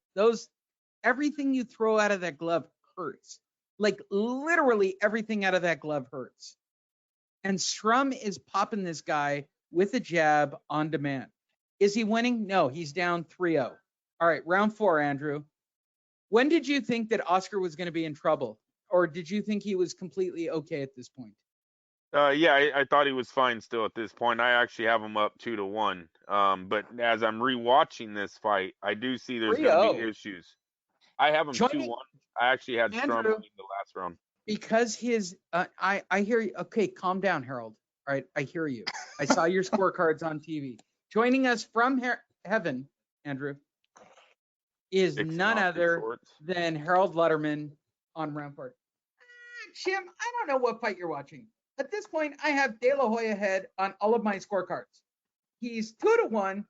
Everything you throw out of that glove hurts. Like literally everything out of that glove hurts. And Strum is popping this guy with a jab on demand. Is he winning? No, he's down 3-0. All right, round 4, Andrew. When did you think that Oscar was going to be in trouble? Or did you think he was completely okay at this point? Yeah, I thought he was fine still at this point. I actually have him up 2-1. But as I'm rewatching this fight, I do see there's going to be issues. I have him 2-1. I actually had Strum in the last round. Because I hear you. Okay, calm down, Harold. All right, I hear you. I saw your scorecards on TV. Joining us from heaven, Andrew, is none other than Harold Lutterman on round 4. Jim, I don't know what fight you're watching. At this point, I have De La Hoya head on all of my scorecards. He's 2-1,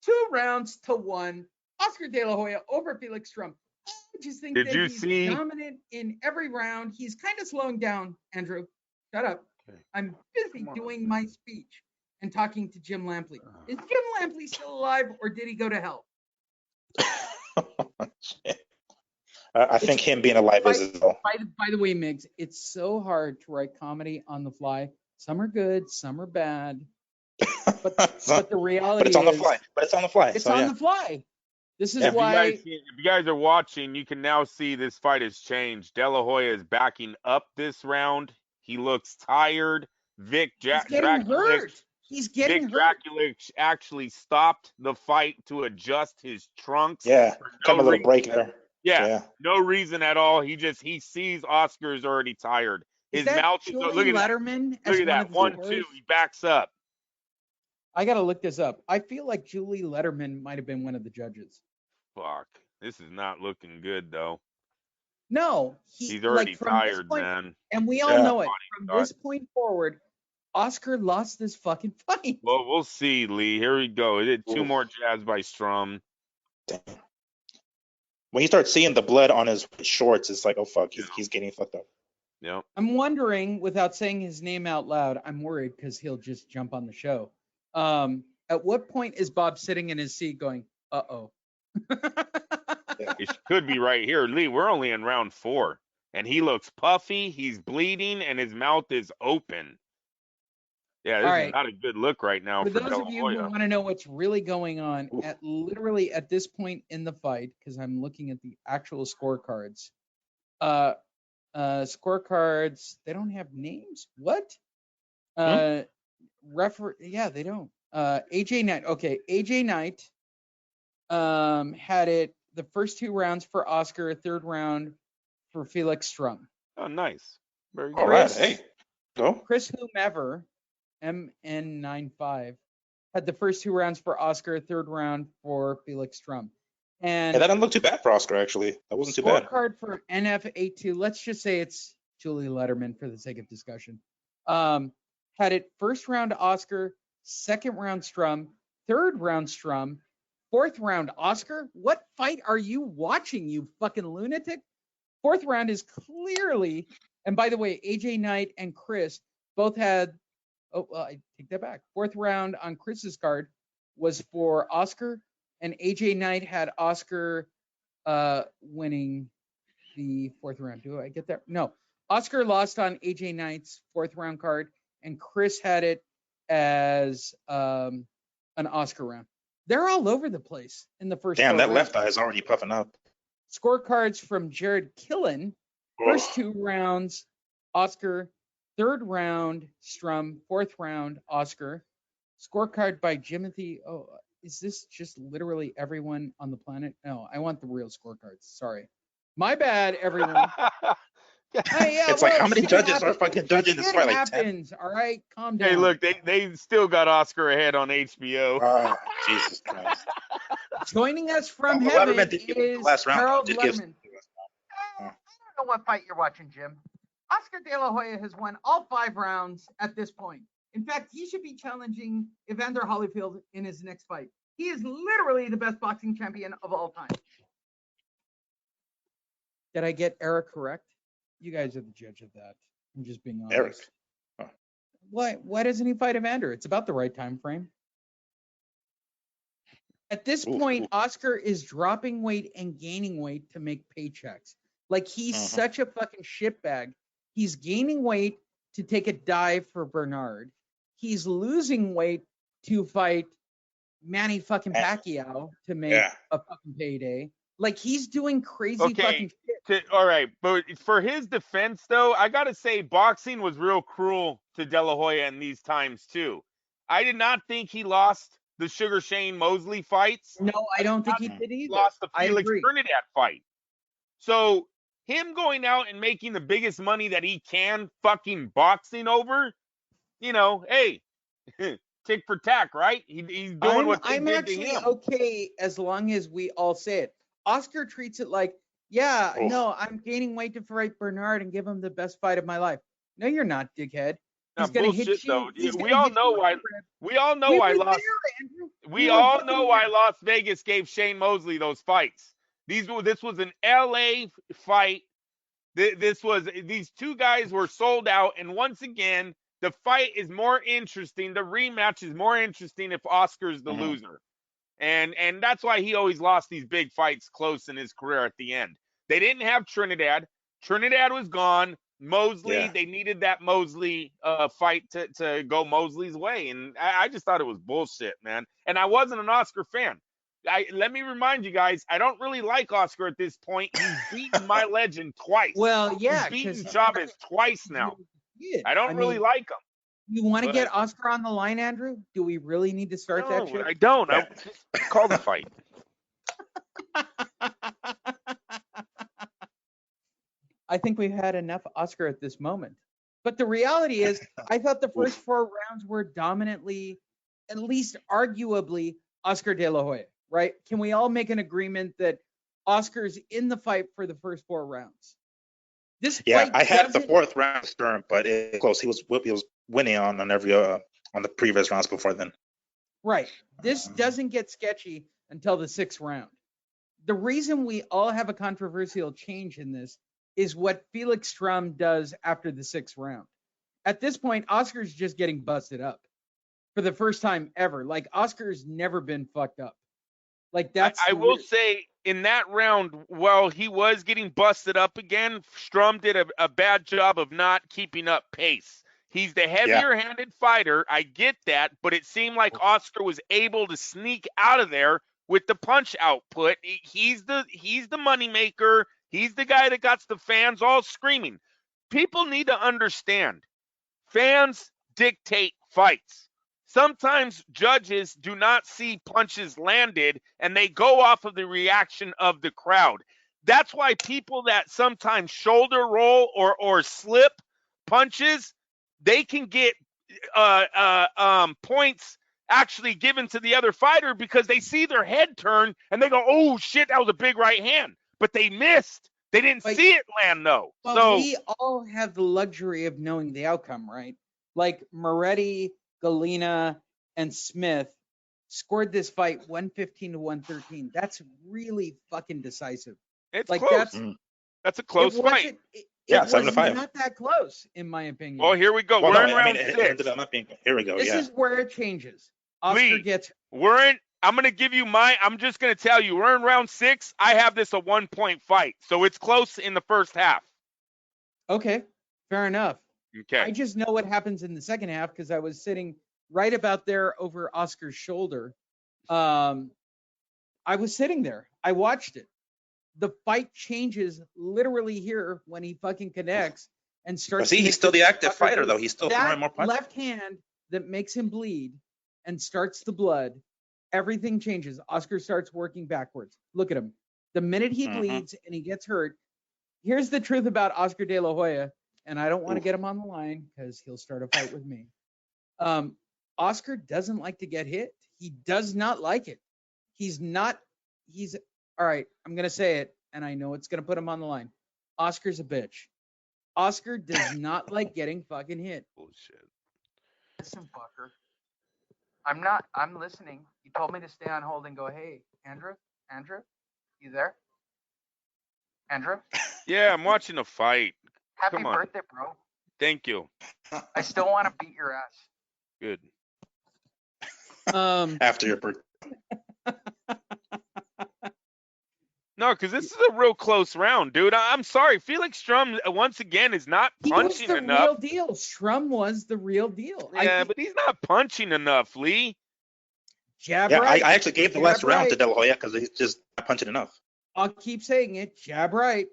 2 rounds to 1. Oscar De La Hoya over Felix Strum. I just think he's dominant in every round. He's kind of slowing down, Andrew. Shut up. Okay. I'm busy doing my speech and talking to Jim Lampley. Is Jim Lampley still alive or did he go to hell? I think him being alive is well. By the way, Miggs, it's so hard to write comedy on the fly. Some are good, some are bad. But the reality it's on the is, fly. But it's on the fly. It's on the fly. This is why. If you guys are watching, you can now see this fight has changed. De La Hoya is backing up this round. He looks tired. Vic Dracula. He's getting hurt. Dracula actually stopped the fight to adjust his trunks. Yeah, come a little break there. Yeah, no reason at all. He sees Oscar is already tired. His that mouth is Julie look at that. Letterman as Look at one that. of the 1-2. scores? He backs up. I gotta look this up. I feel like Julie Letterman might have been one of the judges. Fuck. This is not looking good though. No, He's already from this tired, point, man. and we all Yeah. know it. From this point forward, Oscar lost this fucking fight. Well, we'll see, Lee. Here we go. It did 2 Oof. more jabs by Strum. Damn. When you start seeing the blood on his shorts, it's like, oh fuck, he's getting fucked up. Yep. I'm wondering, without saying his name out loud, I'm worried because he'll just jump on the show. At what point is Bob sitting in his seat going, uh-oh? It could be right here. Lee, we're only in round 4. And he looks puffy, he's bleeding, and his mouth is open. Yeah, this All is right. not a good look right now For for those De La of you who Hoya. want to know what's really going on, literally at this point in the fight, because I'm looking at the actual scorecards. Scorecards, they don't have names. What? Yeah, they don't. AJ Knight. Okay, AJ Knight had it the first 2 rounds for Oscar, third round for Felix Strum. Oh, nice. Very good. All right, hey, go. Chris Whomever, MN95, had the first 2 rounds for Oscar, third round for Felix Strum. And Hey, that didn't look too bad for Oscar, actually. That wasn't too bad. scorecard for NF82, let's just say it's Julie Letterman for the sake of discussion. Had it first round Oscar, second round Strum, third round Strum, fourth round Oscar. What fight are you watching, you fucking lunatic? Fourth round is clearly, and by the way, AJ Knight and Chris both had, I take that back. Fourth round on Chris's card was for Oscar, and AJ Knight had Oscar winning the fourth round. Do I get that? No. Oscar lost on AJ Knight's fourth round card, and Chris had it as an Oscar round. They're all over the place in the first. Damn, 4 that rounds. left eye is already puffing up. Scorecards from Jared Killen. First 2 rounds, Oscar. Third round, Strum. Fourth round, Oscar. Scorecard by Jimothy. Oh, is this just literally everyone on the planet? No, I want the real scorecards. Sorry. My bad, everyone. Hey, yeah, It's like, how many shit judges happens. are fucking judging this fight? Like 10? Happens. All right, calm down. Hey, look, they still got Oscar ahead on HBO. Oh, Jesus Christ. Joining us from Well, heaven Letterman did give is the last round. Harold Did give- Letterman. I don't know what fight you're watching, Jim. Oscar De La Hoya has won all 5 rounds at this point. In fact, he should be challenging Evander Holyfield in his next fight. He is literally the best boxing champion of all time. Did I get Eric correct? You guys are the judge of that. I'm just being honest. Eric. Oh. Why doesn't he fight Evander? It's about the right time frame. At this point, Oscar is dropping weight and gaining weight to make paychecks. Like he's such a fucking shitbag. He's gaining weight to take a dive for Bernard. He's losing weight to fight Manny fucking Pacquiao to make a fucking payday. Like he's doing crazy fucking shit. All right, but for his defense, though, I gotta say boxing was real cruel to De La Hoya in these times too. I did not think he lost the Sugar Shane Mosley fights. No, I don't think he did either. Lost the I Felix agree. Trinidad fight. So him going out and making the biggest money that he can fucking boxing over, you know, hey, tick for tack, right? He's doing what they I'm did actually to him. okay as long as we all say it. Oscar treats it like, yeah, no, I'm gaining weight to fight Bernard and give him the best fight of my life. No, you're not, dickhead. He's Not gonna hit bullshit, you. though. He's We gonna all hit know you why. with the rib. We all know We why were Las. there, Andrew. We We were all fucking know why there. Las Vegas gave Shane Mosley those fights. This was an LA fight. These 2 guys were sold out, and once again, the fight is more interesting. The rematch is more interesting if Oscar's the loser, and that's why he always lost these big fights close in his career at the end. They didn't have Trinidad. Trinidad was gone. Mosley, they needed that Mosley fight to go Mosley's way, and I just thought it was bullshit, man. And I wasn't an Oscar fan. Let me remind you guys, I don't really like Oscar at this point. He's beaten my legend twice. Well, yeah, he's beaten 'cause Chavez twice now. I don't really like him. You want to But- get Oscar on the line, Andrew? Do we really need to start that shit? I don't. I just call the fight. I think we've had enough Oscar at this moment. But the reality is, I thought the first 4 rounds were dominantly, at least arguably, Oscar De La Hoya, right? Can we all make an agreement that Oscar's in the fight for the first 4 rounds? This Yeah, fight I had the doesn't- 4th round Sturm, but it was close. He was winning on every on the previous rounds before then. Right. This doesn't get sketchy until the 6th round. The reason we all have a controversial change in this is what Felix Strum does after the 6th round. At this point, Oscar's just getting busted up for the first time ever. Like, Oscar's never been fucked up. Like, that's I will say in that round, while he was getting busted up again, Strum did a bad job of not keeping up pace. He's the heavier-handed fighter. I get that, but it seemed like Oscar was able to sneak out of there with the punch output. He's the moneymaker. He's the guy that got the fans all screaming. People need to understand, fans dictate fights. Sometimes judges do not see punches landed, and they go off of the reaction of the crowd. That's why people that sometimes shoulder roll or slip punches, they can get points actually given to the other fighter because they see their head turn and they go, "Oh shit, that was a big right hand," but they missed. They didn't see it land though. But So we all have the luxury of knowing the outcome, right? Like Moretti, Galena, and Smith scored this fight 115 to 113. That's really fucking decisive. it's Like, close. That's a close it fight. wasn't- It Yeah, was 7-5. not that close, in my opinion. Well, here we go. Well, We're no, in I round mean, it 6. ended up not being. Here we go. This Yeah. is where it changes. Oscar Lee, gets I'm going to give you I'm just going to tell you, we're in round 6. I have this a 1-point fight. So it's close in the first half. okay. Fair enough. Okay. I just know what happens in the second half because I was sitting right about there over Oscar's shoulder. I was sitting there. I watched it. The fight changes literally here when he fucking connects and But starts. see, to he's hit still the this active upper fighter, body. though. He's still That throwing more punches. left hand that makes him bleed and starts the blood. Everything changes. Oscar starts working backwards. Look at him. The minute he bleeds and he gets hurt, here's the truth about Oscar De La Hoya, and I don't want to get him on the line because he'll start a fight with me. Oscar doesn't like to get hit. He does not like it. He's all right. I'm going to say it, and I know it's going to put him on the line. Oscar's a bitch. Oscar does not like getting fucking hit. Bullshit. Listen, fucker. I'm listening. You told me to stay on hold and go, hey, Andrew, you there? Andrew? Yeah, I'm watching a fight. Happy Come on. birthday, bro. Thank you. I still want to beat your ass. Good. After your birthday. No, because this is a real close round, dude. I'm sorry. Felix Strum, once again, is not He was punching the enough. real deal. Strum was the real deal. Yeah, but he's not punching enough, Lee. Jab Yeah, right. I actually gave the jab last round to right. De La Hoya because he's just not punching enough. I'll keep saying it. Jab right.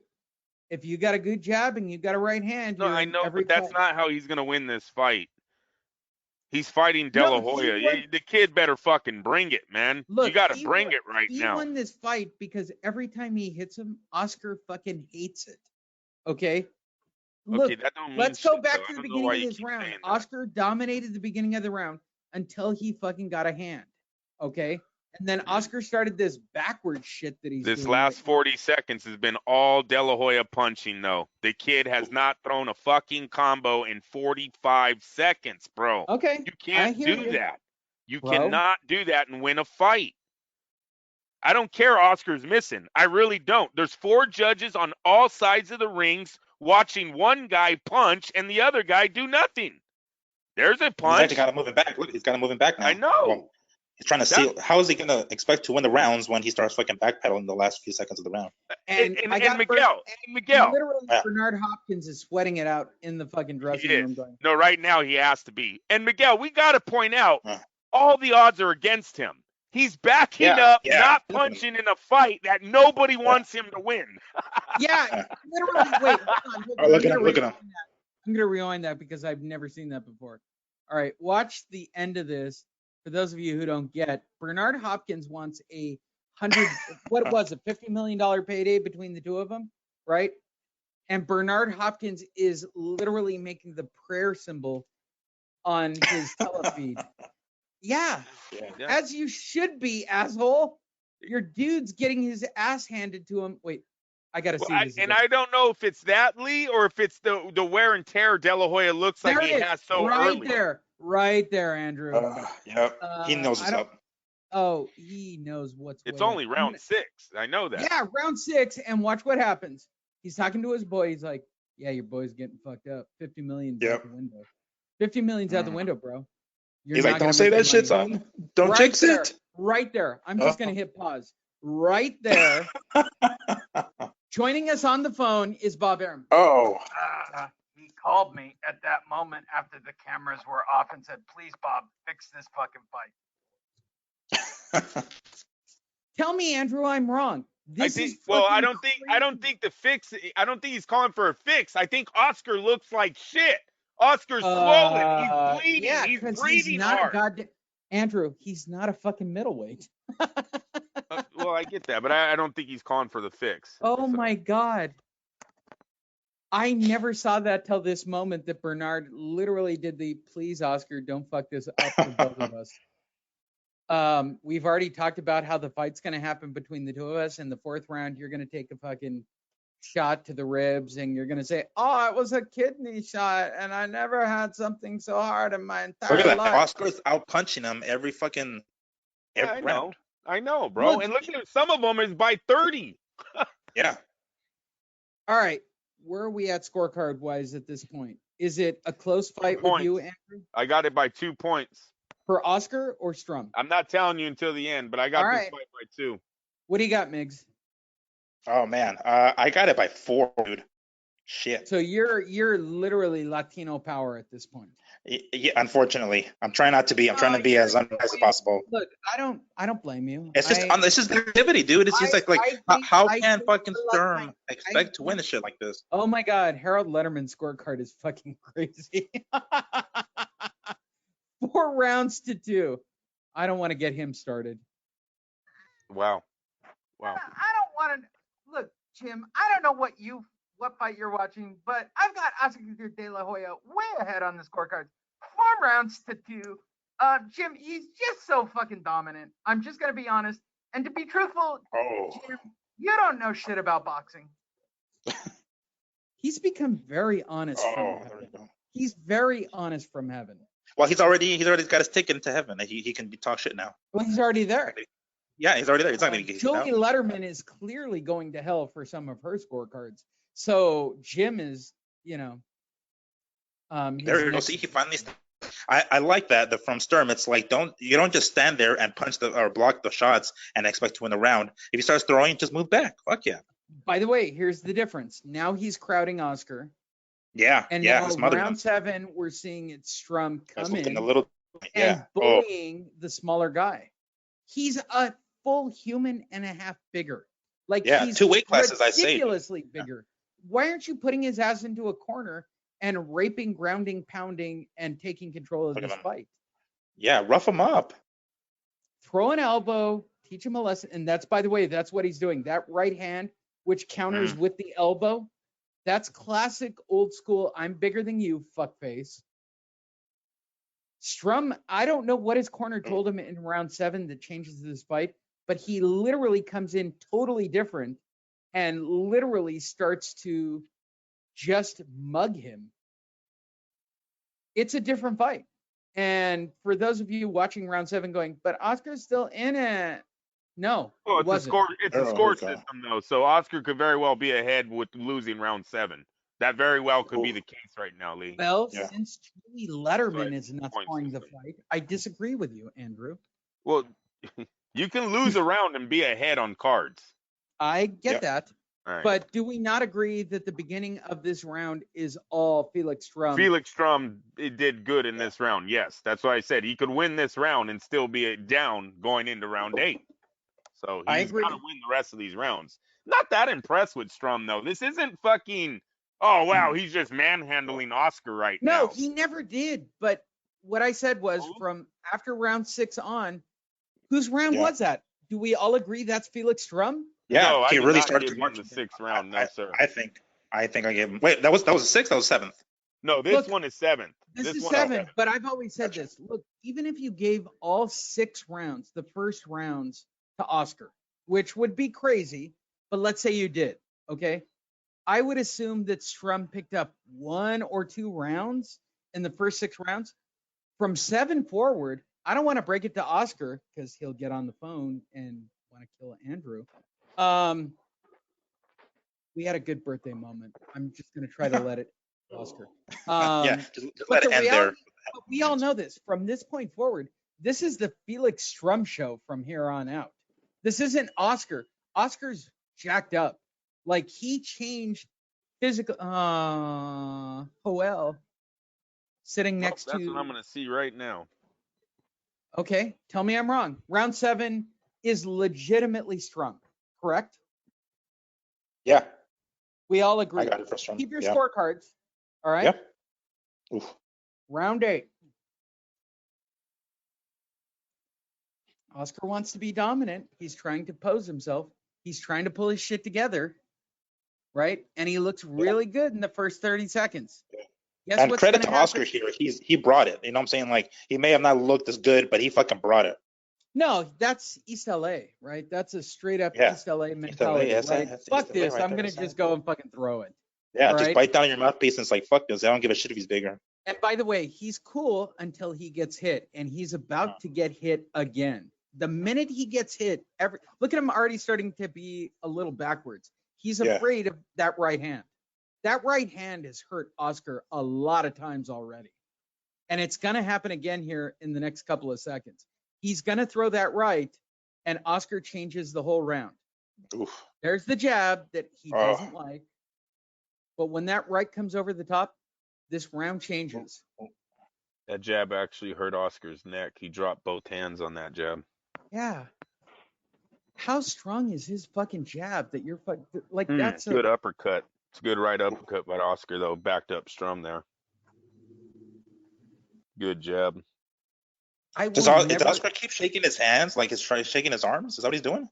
If you got a good jab and you got a right hand, No, you're I in know, every but that's fight. not how he's going to win this fight. He's fighting De No, La he Hoya. won- The kid better fucking bring it, man. Look, you got to he bring won- it right he now. won this fight because every time he hits him, Oscar fucking hates it. Okay? Look, Okay, that don't mean let's go shit, back though. I to the don't know beginning why of you this keep round. saying that. Oscar dominated the beginning of the round until he fucking got a hand. Okay? And then Oscar started this backward shit that he's This doing last right now. 40 seconds has been all De La Hoya punching, though. The kid has not thrown a fucking combo in 45 seconds, bro. Okay. You can't hear do you. that. You Bro. cannot do that and win a fight. I don't care Oscar's missing. I really don't. There's 4 judges on all sides of the rings watching one guy punch and the other guy do nothing. There's a He's punch. actually got him moving back. Look, he's got him moving back now. I know. Well, he's trying to see how is he going to expect to win the rounds when he starts fucking backpedaling the last few seconds of the round. And, And I got Miguel. Literally, Yeah. Bernard Hopkins is sweating it out in the fucking dressing He room. is. Going, No, right now he has to be. And Miguel, we got to point out, Yeah. all the odds are against him. He's backing up, yeah. not punching in a fight that nobody wants him to win. yeah, literally. Wait, hold on. Oh, look at him, look at him. I'm gonna rewind that because I've never seen that before. All right, watch the end of this. For those of you who don't get, Bernard Hopkins wants a $100. What was it? $50 million payday between the two of them, right? and Bernard Hopkins is literally making the prayer symbol on his telefeed. Yeah, as you should be, asshole. Your dude's getting his ass handed to him. Wait, I gotta see this. And I don't know if it's that, Lee, or if it's the wear and tear De La Hoya looks like he has so early. Right there, Andrew. Yep, he knows what's up. Oh, he knows what's. It's only round 6. I know that. Yeah, round 6, and watch what happens. He's talking to his boy. He's like, "Yeah, your boy's getting fucked up. 50 million's out the window. 50 million's out the window, bro." He's like, "Don't say that shit, son. Don't jinx it." Right there. I'm just gonna hit pause. Right there. Joining us on the phone is Bob Arum. Oh. He called me at that moment after the cameras were off and said, "Please, Bob, fix this fucking fight." Tell me, Andrew, I'm wrong. I don't think the fix. I don't think he's calling for a fix. I think Oscar looks like shit. Oscar's swollen. He's bleeding. Yeah, he's because breathing he's not hard. Andrew, he's not a fucking middleweight. Well, I get that, but I don't think he's calling for the fix. Oh my God. I never saw that till this moment that Bernard literally did the "please, Oscar, don't fuck this up for both of us." We've already talked about how the fight's going to happen between the two of us. In the 4th round, you're going to take a fucking shot to the ribs and you're going to say, "Oh, it was a kidney shot and I never had something so hard in my entire life." Look at that. life. Oscar's out punching him every round. I know, bro. And look at him. Some of them is by 30. Yeah. All right. Where are we at scorecard wise at this point? Is it a close fight with you, Andrew? I got it by 2 points. For Oscar or Strum? I'm not telling you until the end, but I got this fight by 2. What do you got, Miggs? Oh man, I got it by 4, dude. Shit. So you're literally Latino power at this point. Yeah, unfortunately, I'm trying not to be. I'm trying to be as unbiased as possible. Look, I don't blame you. It's just this is the activity, dude. It's just how can fucking Sturm expect to win a shit like this? Oh my God, Harold Letterman's scorecard is fucking crazy. 4 rounds to 2. I don't want to get him started. Wow. I don't want to look, Jim. I don't know what fight you're watching, but I've got Oscar De La Hoya way ahead on the scorecard. 4 rounds to 2. Jim, he's just so fucking dominant. I'm just gonna be honest. And to be truthful, Jim, you don't know shit about boxing. He's become very honest from heaven. He's very honest from heaven. Well, he's already got his ticket into heaven. He can talk shit now. Well, he's already there. Yeah, he's already there. He's not gonna get Joey Letterman is clearly going to hell for some of her scorecards. So Jim is, there you go. See, he finally. I like that from Sturm. It's like you don't just stand there and punch or block the shots and expect to win the round. If he starts throwing, just move back. Fuck yeah. By the way, here's the difference. Now he's crowding Oscar. Yeah, and yeah. now round 7, we're seeing it Strum come in and bullying the smaller guy. He's a full human and a half bigger. He's 2 weight classes, I say. Ridiculously bigger. Why aren't you putting his ass into a corner and raping, grounding, pounding, and taking control of this fight? Yeah, rough him up. Throw an elbow, teach him a lesson. And that's, by the way, that's what he's doing. That right hand, which counters with the elbow, that's classic old school, I'm bigger than you, fuckface. Strum, I don't know what his corner told him in round 7 that changes this fight, but he literally comes in totally different and literally starts to just mug him. It's a different fight. And for those of you watching round 7 going, but Oscar's still in it. No, well, it's a score system though, so Oscar could very well be ahead with losing round 7. That very well could be the case right now, Lee. Well, since Joey Letterman is not scoring the fight, I disagree with you, Andrew. Well, you can lose a round and be ahead on cards. I get that. Right. But do we not agree that the beginning of this round is all Felix Strum? Felix Strum did good in this round. Yes, that's why I said he could win this round and still be down going into round 8. So he's got to win the rest of these rounds. Not that impressed with Strum though. This isn't fucking. Oh wow, he's just manhandling Oscar right now. No, he never did. But what I said was from after round 6 on, whose round was that? Do we all agree that's Felix Strum? Yeah, no, he really started to march the 6th round. No, sir. I think I think I gave him. Wait, that was a 6th. That was 7th. No, this one is 7th. This is one 7th, but I've always said this. Look, even if you gave all 6 rounds, the first rounds to Oscar, which would be crazy, but let's say you did, okay? I would assume that Strum picked up 1 or 2 rounds in the first 6 rounds. From 7 forward, I don't want to break it to Oscar because he'll get on the phone and want to kill Andrew. We had a good birthday moment. I'm just going to try to let it, Oscar. Just let it end there. But we all know this. From this point forward, this is the Felix Strum show from here on out. This isn't Oscar. Oscar's jacked up. Like, he changed physical. Joel sitting next That's to. what I'm going to see right now. Okay, tell me I'm wrong. Round 7 is legitimately Strum, correct? Yeah. We all agree. I got it for Strum. Keep your Yeah. scorecards. All right. Yep. Oof. Round 8. Oscar wants to be dominant. He's trying to pose himself. He's trying to pull his shit together. Right? And he looks really good in the first 30 seconds. Guess And what's credit to gonna happen? Oscar here. He brought it. You know what I'm saying? Like, he may have not looked as good, but he fucking brought it. No, that's East LA, right? That's a straight up Yeah. East LA mentality, East LA, right? that's Fuck East LA this. right I'm there, gonna that's just it. go and fucking throw it. Yeah, All just right? bite down your mouthpiece and it's like, fuck this. I don't give a shit if he's bigger. And by the way, he's cool until he gets hit, and he's about to get hit again. The minute he gets hit, look at him already starting to be a little backwards. He's Yeah. afraid of that right hand. That right hand has hurt Oscar a lot of times already. And it's going to happen again here in the next couple of seconds. He's going to throw that right, and Oscar changes the whole round. Oof. There's the jab that he doesn't like. But when that right comes over the top, this round changes. That jab actually hurt Oscar's neck. He dropped both hands on that jab. Yeah. How strong is his fucking jab that you're like? That's good uppercut. It's a good right uppercut by Oscar, though. Backed up Strum there. Good jab. Does Oscar keep shaking his hands? Like he's shaking his arms? Is that what he's doing?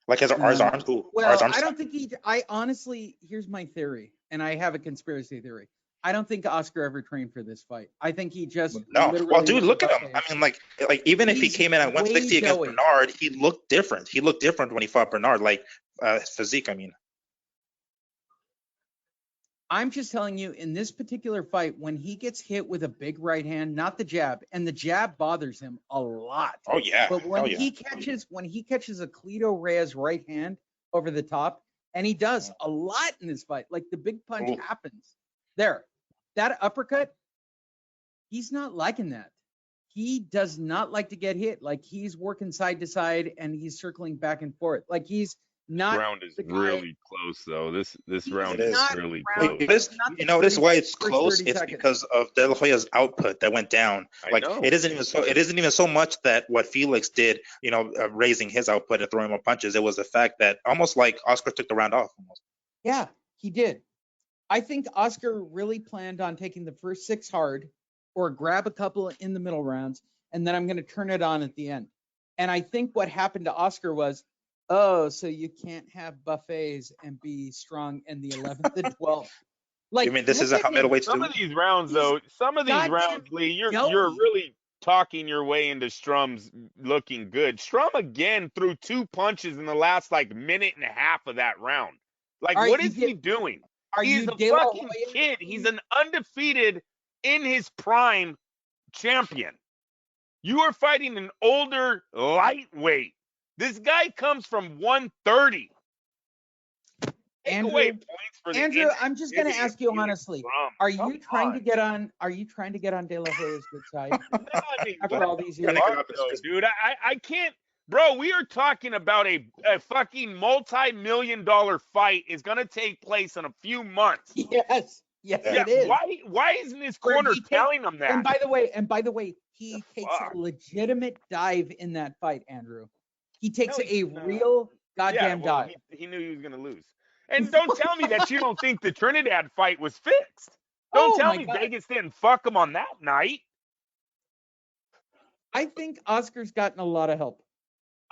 Like his arms? Well, I don't think I honestly, here's my theory, and I have a conspiracy theory. I don't think Oscar ever trained for this fight. I think he just Well, dude, look at him. I mean, like even if he came in at 160 against Bernard, he looked different. He looked different when he fought Bernard. Like physique, I mean. I'm just telling you, in this particular fight, when he gets hit with a big right hand, not the jab, and the jab bothers him a lot. Oh yeah. But when he catches a Cleto Reyes right hand over the top, and he does a lot in this fight, like the big punch happens. There. That uppercut, he's not liking that. He does not like to get hit. Like, he's working side to side and he's circling back and forth. Like, he's not. This round is really close, though. This round is really close. This is why it's close. It's because of De La Hoya's output that went down. Like, it isn't even so much that what Felix did, raising his output and throwing more punches. It was the fact that almost like Oscar took the round off. Almost. Yeah, he did. I think Oscar really planned on taking the first 6 hard or grab a couple in the middle rounds, and then I'm going to turn it on at the end. And I think what happened to Oscar was, so you can't have buffets and be strong in the 11th and 12th. Like, you mean this isn't how middleweights do? Some of these rounds, Lee, you're really talking your way into Strum's looking good. Strum again threw 2 punches in the last minute and a half of that round. Like, what is he doing? He's a fucking kid. He's an undefeated, in his prime, champion. You are fighting an older lightweight. This guy comes from 130. Andrew, I'm just going to ask you honestly: Are you trying to get on De La Hoya's good side? After all these years, dude, I can't. Bro, we are talking about a fucking multi-million-dollar fight is going to take place in a few months. Yes, it is. Why isn't his corner telling him that? And by the way, he takes a legitimate dive in that fight, Andrew. He takes a real goddamn dive. He knew he was going to lose. And don't tell me that you don't think the Trinidad fight was fixed. Don't tell me Vegas didn't fuck him on that night. I think Oscar's gotten a lot of help.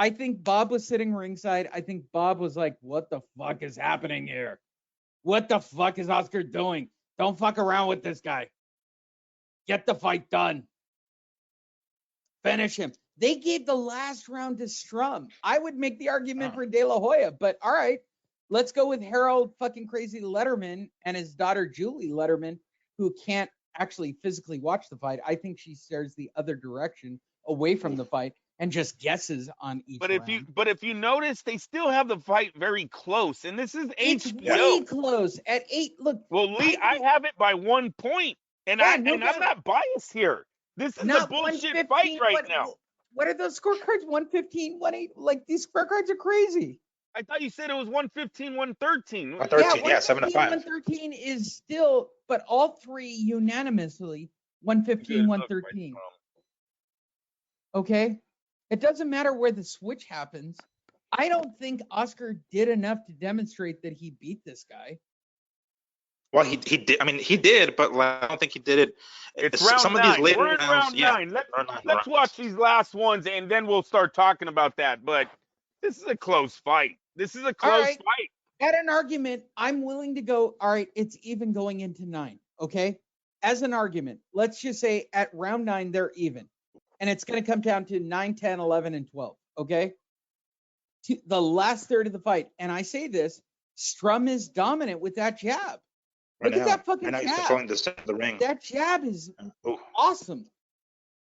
I think Bob was sitting ringside. I think Bob was like, what the fuck is happening here? What the fuck is Oscar doing? Don't fuck around with this guy. Get the fight done. Finish him. They gave the last round to Strum. I would make the argument for De La Hoya, but all right, let's go with Harold fucking crazy Letterman and his daughter Julie Letterman, who can't actually physically watch the fight. I think she stares the other direction away from the fight and just guesses on each round. But if you notice, they still have the fight very close, and this is It's HBO. way close at 8. Look, Well, Lee, I have it by 1 point, and I'm not biased here. This is a bullshit fight right now. What are those scorecards? 115, 18. Like these scorecards are crazy. I thought you said it was 115, 113. 113, yeah, 7-5. 113 is still, but all three unanimously 115, 113. Okay, it doesn't matter where the switch happens. I don't think Oscar did enough to demonstrate that he beat this guy. Well, he did. I mean, he did, but like, I don't think he did it. It's round some 9. of these later We're in round 9. Let's watch these last ones, and then we'll start talking about that. But this is a close fight. This is a close fight. At an argument, I'm willing to go, all right, it's even going into 9, okay? As an argument, let's just say at round 9, they're even. And it's going to come down to 9, 10, 11, and 12, okay? The last third of the fight. And I say this, Strum is dominant with that jab. Look at that fucking jab. He's controlling the center of the ring. That jab is awesome.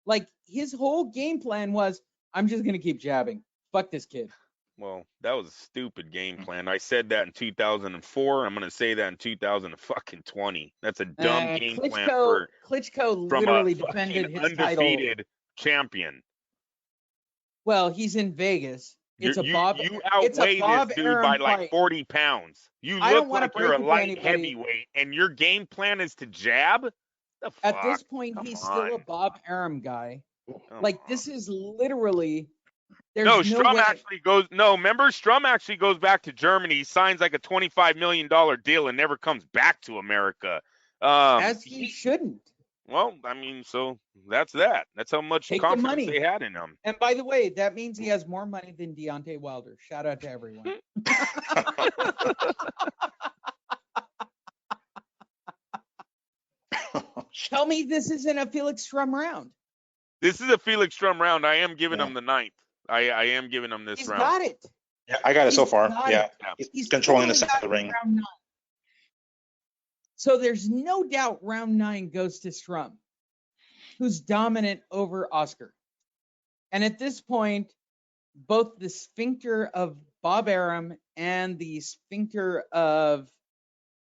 Like, his whole game plan was, I'm just going to keep jabbing. Fuck this kid. Well, that was a stupid game plan. I said that in 2004. I'm going to say that in 2020. That's a dumb game plan Klitschko literally defended his undefeated title. Champion. Well, he's in Vegas. It's you outweigh this dude by like 40 pounds. You look like you're a light heavyweight, and your game plan is to jab? At this point, he's still a Bob Arum guy. This is literally... Strum actually goes. No, remember, Strum actually goes back to Germany. He signs like a $25 million deal and never comes back to America. As he shouldn't. Well, I mean, so that's that. That's how much confidence they had in him. And by the way, that means he has more money than Deontay Wilder. Shout out to everyone. Tell me this isn't a Felix Strum round. This is a Felix Strum round. I am giving him the 9th. I am giving him this round. He's got it. Yeah, I got it so far. Yeah. He's controlling the center of the ring. So there's no doubt round 9 goes to Strum, who's dominant over Oscar. And at this point, both the sphincter of Bob Arum and the sphincter of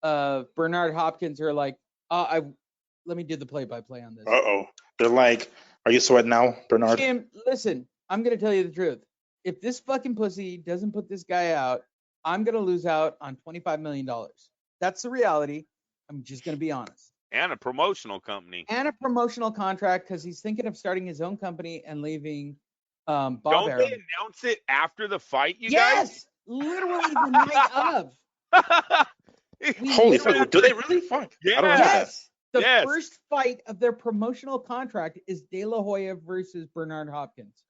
Bernard Hopkins are like, let me do the play-by-play on this. They're like, are you sweating now, Bernard? Jim, listen, I'm going to tell you the truth. If this fucking pussy doesn't put this guy out, I'm going to lose out on $25 million. That's the reality. I'm just going to be honest. And a promotional company. And a promotional contract because he's thinking of starting his own company and leaving Bob Don't Arum. they announce it after the fight, you guys? Yes! Literally the night of. Holy fuck. Do they really? Fuck. Yeah. Yes. The first fight of their promotional contract is De La Hoya versus Bernard Hopkins.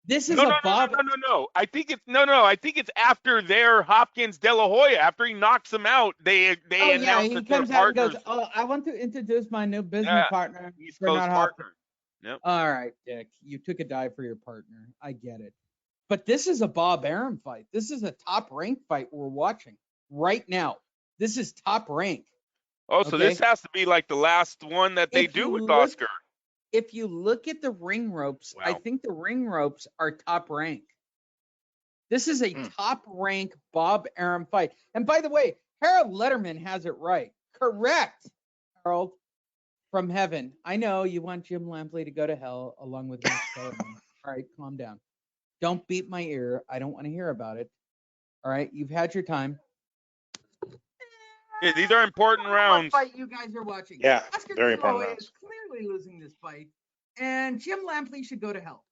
This is Bob. No. I think it's after their Hopkins De La Hoya. After he knocks him out, they announce that they're comes out partners. and goes, I want to introduce my new business partner, East Coast Bernard partner. Hopkins. Yep. All right, Dick. You took a dive for your partner. I get it. But this is a Bob Arum fight. This is a top rank fight we're watching right now. This is top rank. Oh, so this has to be like the last one that they do with Oscar. If you look at the ring ropes, I think the ring ropes are top rank. This is a top rank Bob Arum fight. And by the way, Harold Letterman has it right. Correct, Harold from heaven. I know you want Jim Lampley to go to hell along with Max Kellerman. All right, calm down. Don't beat my ear. I don't want to hear about it. All right, you've had your time. Yeah, these are important rounds. What fight you guys are watching? Yeah, Oscar very De La important Hoya rounds. is clearly losing this fight, and Jim Lampley should go to hell.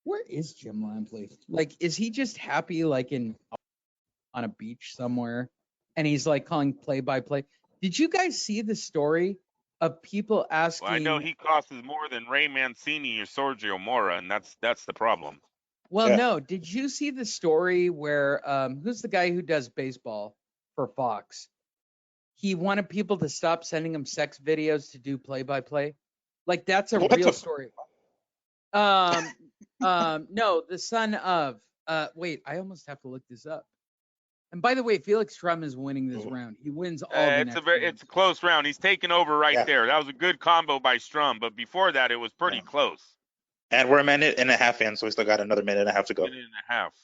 Where is Jim Lampley? Like, is he just happy, like on a beach somewhere, and he's like calling play-by-play? Did you guys see the story of people asking? Well, I know he costs more than Ray Mancini or Sergio Mora, and that's the problem. Well, Yeah. no. Did you see the story where who's the guy who does baseball for Fox? He wanted people to stop sending him sex videos to do play-by-play. Like that's a What real the story. No, the son of wait, I almost have to look this up. And by the way, Felix Strum is winning this round. He wins all the next rounds. It's a close round. He's taking over right Yeah. there. That was a good combo by Strum, but before that, it was pretty close. And we're a minute and a half in, so we still got another minute and a half to go. Minute and a half.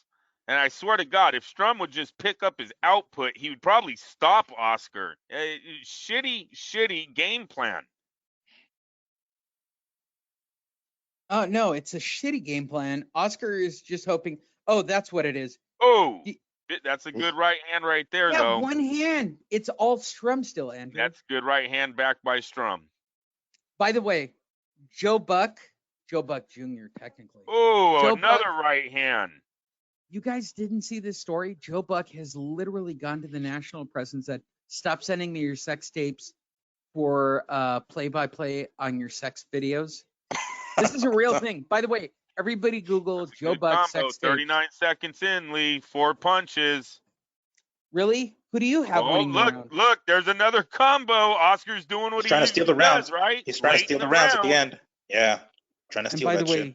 And I swear to God, if Strum would just pick up his output, he would probably stop Oscar. Shitty game plan. Oh no, it's a shitty game plan. Oscar is just hoping. Oh, that's what it is. Oh, that's a good right hand right there, Yeah, though. one hand. It's all Strum still, Andrew. That's good right hand backed by Strum. By the way, Joe Buck Jr. technically. Oh, Joe another Buck- right hand. You guys didn't see this story? Joe Buck has literally gone to the national press and said, "Stop sending me your sex tapes for play-by-play on your sex videos." This is a real thing. By the way, everybody Google Joe Good Buck combo. sex tapes. 39 seconds in, Lee. 4 punches. Really? Who do you have Oh, winning the look, round? look, there's another combo. Oscar's doing what He's trying to steal the usually rounds, does, right? He's trying to Late steal in the rounds at round. the end. Yeah. Trying to And steal by that the way, shit.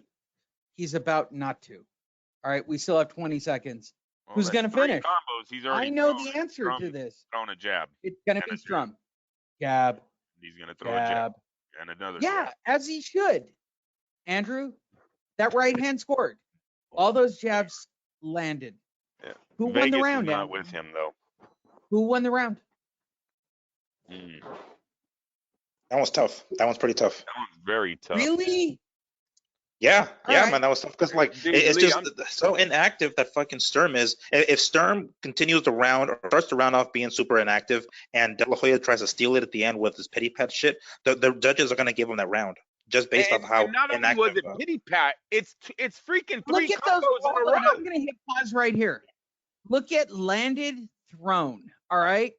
he's about not to. All right, we still have 20 seconds. Well, Who's that's going to 3 finish? combos. He's already I know thrown the answer Strum- to this. Thrown a jab. It's going to And be a Strum. Jab. He's going to throw a jab. Jab. And another Yeah, jab. as he should. Andrew, that right hand scored. All those jabs landed. Yeah. Who won Vegas the is round, not Andrew? with him, though. Who won the round? That one's tough. That one's pretty tough. That one's very tough. Really? Yeah, All yeah, right. man, that was tough because like Dude, it's Lee, just I'm- so inactive that fucking Sturm is. If Sturm continues the round or starts the round off being super inactive, and De La Hoya tries to steal it at the end with his pity pat shit, the judges are gonna give him that round just based off how and not only inactive. was it pity pat, it's freaking 3 Look at those. combos in a Hold on, row. I'm going to hit pause right here. Look at landed, thrown. All right.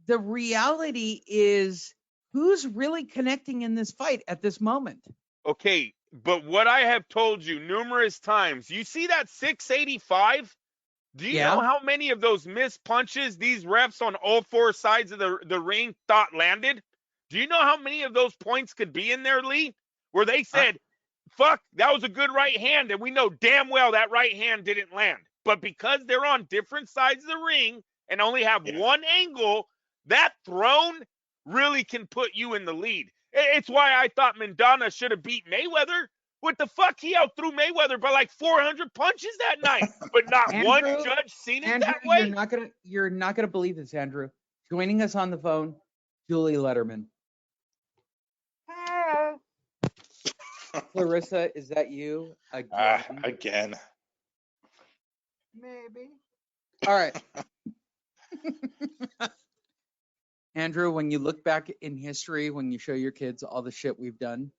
The reality is who's really connecting in this fight at this moment? Okay, but what I have told you numerous times, you see that 685? Do you Yeah. know how many of those missed punches these refs on all 4 sides of the ring thought landed? Do you know how many of those points could be in there, Lee? Where they said, fuck, that was a good right hand, and we know damn well that right hand didn't land. But because they're on different sides of the ring and only have one angle, that thrown really can put you in the lead. It's why I thought Mendana should have beat Mayweather. What the fuck? He outthrew Mayweather by like 400 punches that night, but not one Andrew, judge seen it Andrew, that way. you're not gonna believe this, Andrew. Joining us on the phone, Julie Letterman. Clarissa, is that you again? Again. Maybe. All right. Andrew, when you look back in history, when you show your kids all the shit we've done,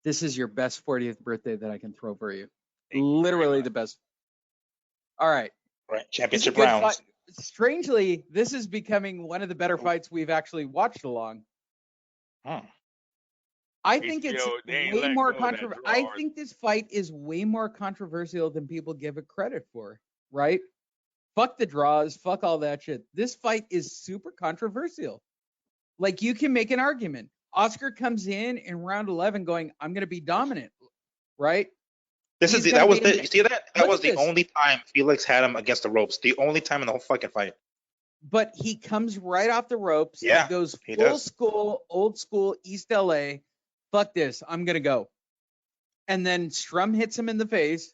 this is your best 40th birthday that I can throw for you. Literally the best. All right. Right. This is a Championship good rounds. fight. Strangely, this is becoming one of the better fights we've actually watched along. Huh. I think it's HBO, they ain't way let more go of that controversial. draw. I think this fight is way more controversial than people give it credit for, right? Fuck the draws, fuck all that shit. This fight is super controversial. Like you can make an argument. Oscar comes in round 11 going, I'm going to be dominant, right? This He's is gonna that was be in the the- you see that? Look That was at the this. only time Felix had him against the ropes. The only time in the whole fucking fight. But he comes right off the ropes. Yeah, He goes he full does. school, old school, East LA. Fuck this. I'm going to go. And then Strum hits him in the face.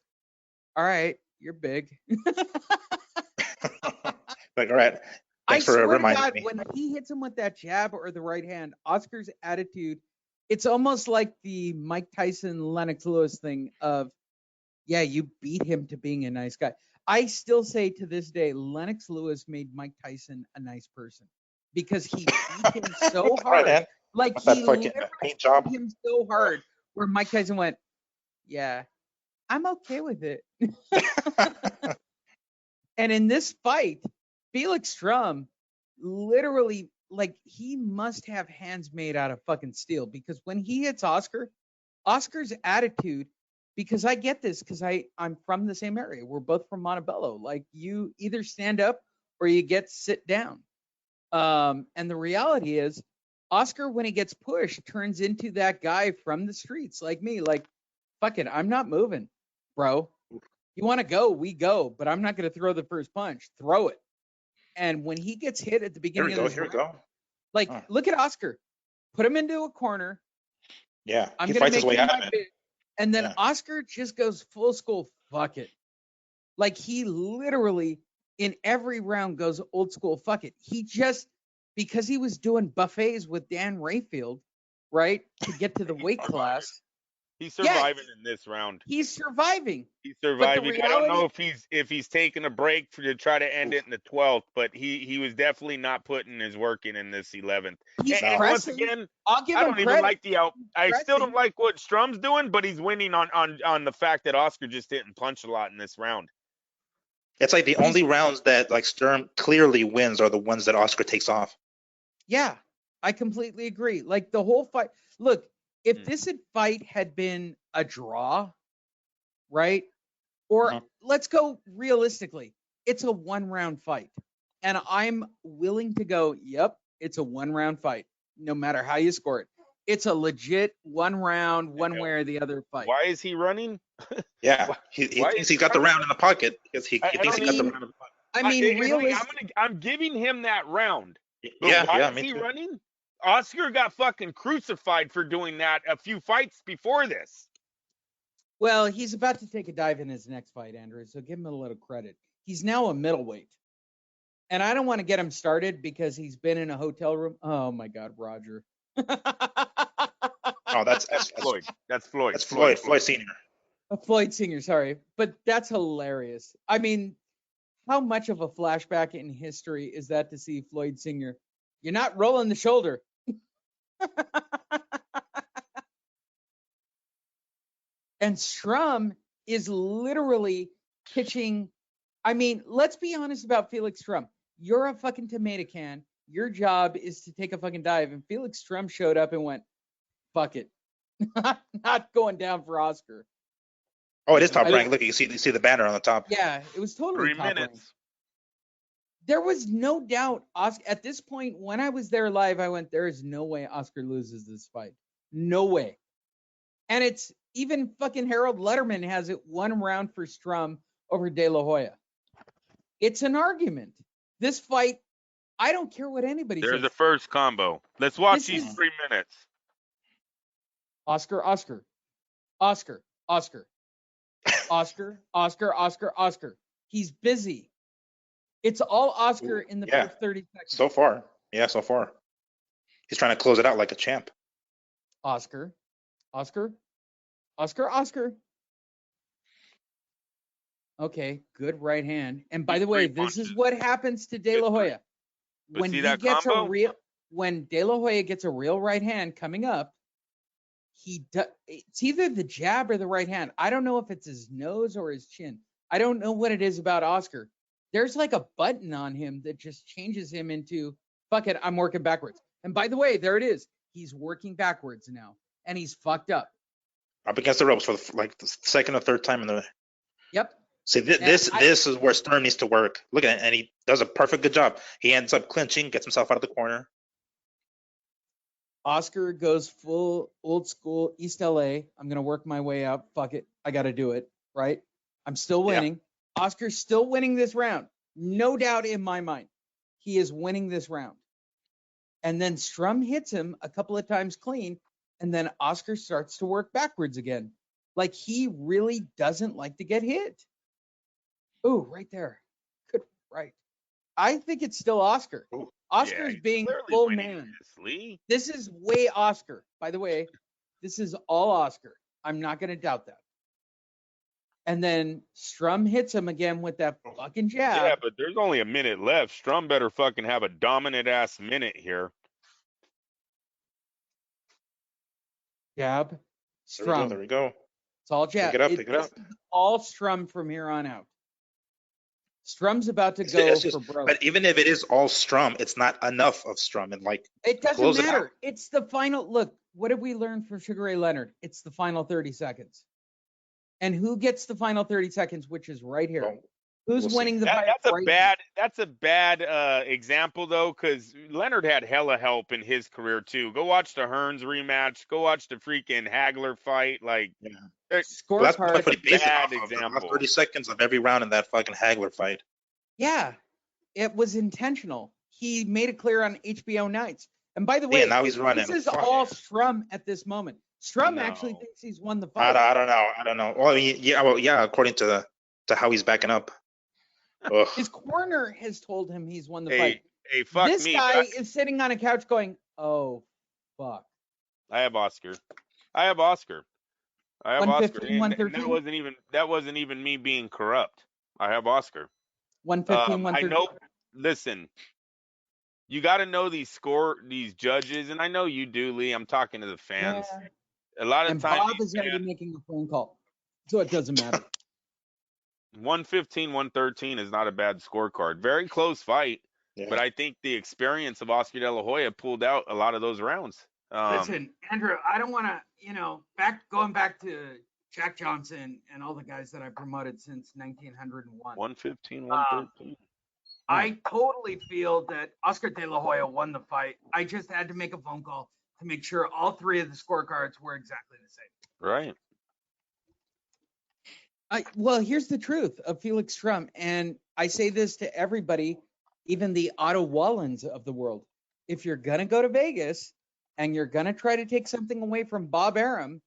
All right, you're big. Like, all right. I Thanks for swear to reminding God, me. when he hits him with that jab or the right hand, Oscar's attitude, it's almost like the Mike Tyson, Lennox Lewis thing of, yeah, you beat him to being a nice guy. I still say to this day, Lennox Lewis made Mike Tyson a nice person because he beat him so hard. man. Like With that he fucking literally paint job. beat him so hard where Mike Tyson went, yeah, I'm okay with it. And in this fight, Felix Strum literally, like, he must have hands made out of fucking steel because when he hits Oscar, Oscar's attitude because I get this because I'm from the same area. We're both from Montebello. Like you either stand up or you get sit down. And the reality is, Oscar, when he gets pushed, turns into that guy from the streets like me. Like, fuck it, I'm not moving, bro. You want to go, we go, but I'm not going to throw the first punch. Throw it. And when he gets hit at the beginning of this round, like, look at Oscar. Put him into a corner. Yeah, I'm he going to fights his make way him out my of bid. it. And then Oscar just goes full school, fuck it. Like, he literally, in every round, goes old school, fuck it. He just, because he was doing buffets with Dan Rayfield, right, to get to the weight class. He's surviving in this round. He's surviving. He's surviving. I don't know if he's taking a break to try to end it in the 12th, but he was definitely not putting his work in this 11th. And once again, I'll give I him don't even credit. like I still don't like what Strum's doing, but he's winning on the fact that Oscar just didn't punch a lot in this round. It's like the only rounds that like Sturm clearly wins are the ones that Oscar takes off. Yeah, I completely agree. Like the whole fight. Look, if this fight had been a draw, right? Or let's go realistically, it's a 1-round fight. And I'm willing to go, yep, it's a 1-round fight, no matter how you score it. It's a legit 1 round, one way or the other fight. Why is he running? Yeah, he thinks he's got the round in the pocket because he thinks he got the round in the pocket. I mean, realistically, I'm giving him that round. But Yeah, why yeah, is me he too. running? Oscar got fucking crucified for doing that a few fights before this. well, he's about to take a dive in his next fight, Andrew, so give him a little credit. He's now a middleweight. And I don't want to get him started because he's been in a hotel room. Oh, my God, Roger. Oh, that's Floyd. That's Floyd. That's Floyd. Floyd Senior. Floyd Senior, sorry. But that's hilarious. I mean, how much of a flashback in history is that to see Floyd Senior? You're not rolling the shoulder. And Strum is literally pitching. I mean, let's be honest about Felix Strum. You're a fucking tomato can. Your job is to take a fucking dive. And Felix Strum showed up and went, fuck it. Not going down for Oscar. Oh, it is top rank. Look, you see the banner on the top. Yeah, it was totally 3 top minutes. ranked. There was no doubt. Oscar, at this point, when I was there live, I went, there is no way Oscar loses this fight. No way. And it's even fucking Harold Letterman has it 1 round for Strum over De La Hoya. It's an argument. This fight, I don't care what anybody There's says. the first combo. Let's watch This these is- 3 minutes. Oscar. He's busy. It's all Oscar in the first 30 seconds. So far. Yeah, so far. He's trying to close it out like a champ. Oscar. Okay, good right hand. And by the way, this is what happens to De La Hoya. But When see he that gets combo? when De La Hoya gets a real right hand coming up, it's either the jab or the right hand. I don't know if it's his nose or his chin. I don't know what it is about Oscar. There's like a button on him that just changes him into, fuck it, I'm working backwards. And by the way, there it is. He's working backwards now, and he's fucked up. Up against the ropes for the second or third time in the. Yep. See, this is where Sturm needs to work. Look at it, and he does a perfect good job. He ends up clinching, gets himself out of the corner. Oscar goes full old school East LA. I'm going to work my way up. Fuck it. I got to do it. Right? I'm still winning. Yeah. Oscar's still winning this round. No doubt in my mind. He is winning this round. And then Strum hits him a couple of times clean. And then Oscar starts to work backwards again. Like he really doesn't like to get hit. Ooh, right there. Good. Right. I think it's still Oscar. Ooh. Oscar's being full man. This is way Oscar. By the way, this is all Oscar. I'm not going to doubt that. And then Strum hits him again with that fucking jab. Yeah, but there's only a minute left. Strum better fucking have a dominant ass minute here. Jab. Strum. There we go. It's all jab. Pick it up. All Strum from here on out. Strum's about to go for broke. But even if it is all Strum, it's not enough of Strum. And like it doesn't matter. It's the final. Look, what did we learn from Sugar Ray Leonard? It's the final 30 seconds. And who gets the final 30 seconds, which is right here? Well, Who's we'll winning see. the fight? That's a bad example though, because Leonard had hella help in his career too. Go watch the Hearns rematch. Go watch the freaking Hagler fight. Like, Well, that's Scorecard. what he based it bad off of. The example. last 30 seconds of every round in that fucking Hagler fight. Yeah, it was intentional. He made it clear on HBO Nights. And by the way, Yeah, now he's running. this is Fuck. all Strum at this moment. Strum No. actually thinks he's won the fight. I don't know. Well, yeah, according to how he's backing up. Ugh. His corner has told him he's won the Hey, fight. hey, fuck This me. guy is sitting on a couch going, "Oh, fuck." I have Oscar. I have Oscar. 115, And 113? that wasn't even me being corrupt. I have Oscar. 115, I 113. know. Listen, you got to know these judges, and I know you do, Lee. I'm talking to the fans. Yeah. A lot of And times, Bob is already making a phone call, so it doesn't matter. 115, 113 is not a bad scorecard. Very close fight, but I think the experience of Oscar De La Hoya pulled out a lot of those rounds. Listen, Andrew, I don't want to, going back to Jack Johnson and all the guys that I promoted since 1901. 115, 113. I totally feel that Oscar De La Hoya won the fight. I just had to make a phone call to make sure all three of the scorecards were exactly the same. Right. Well, here's the truth of Felix Strum, and I say this to everybody, even the Otto Wallens of the world. If you're going to go to Vegas and you're going to try to take something away from Bob Arum,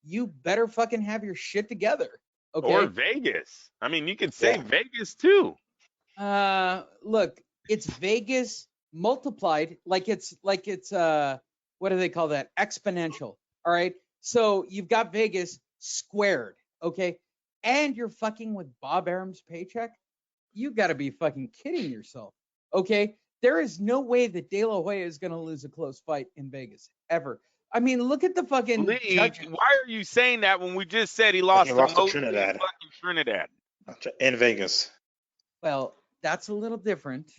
you better fucking have your shit together. Okay. Or Vegas. I mean, you could say Vegas too. Look, it's Vegas multiplied like it's what do they call that? Exponential. All right. So you've got Vegas squared. Okay. And you're fucking with Bob Arum's paycheck. You got to be fucking kidding yourself. Okay. There is no way that De La Hoya is going to lose a close fight in Vegas ever. I mean, look at the fucking judges. Why are you saying that when we just said he lost to Trinidad. Fucking Trinidad in Vegas? Well, that's a little different.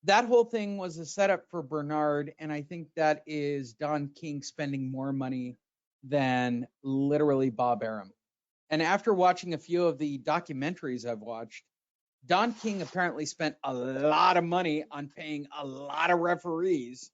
That whole thing was a setup for Bernard, and I think that is Don King spending more money than literally Bob Arum. And after watching a few of the documentaries I've watched, Don King apparently spent a lot of money on paying a lot of referees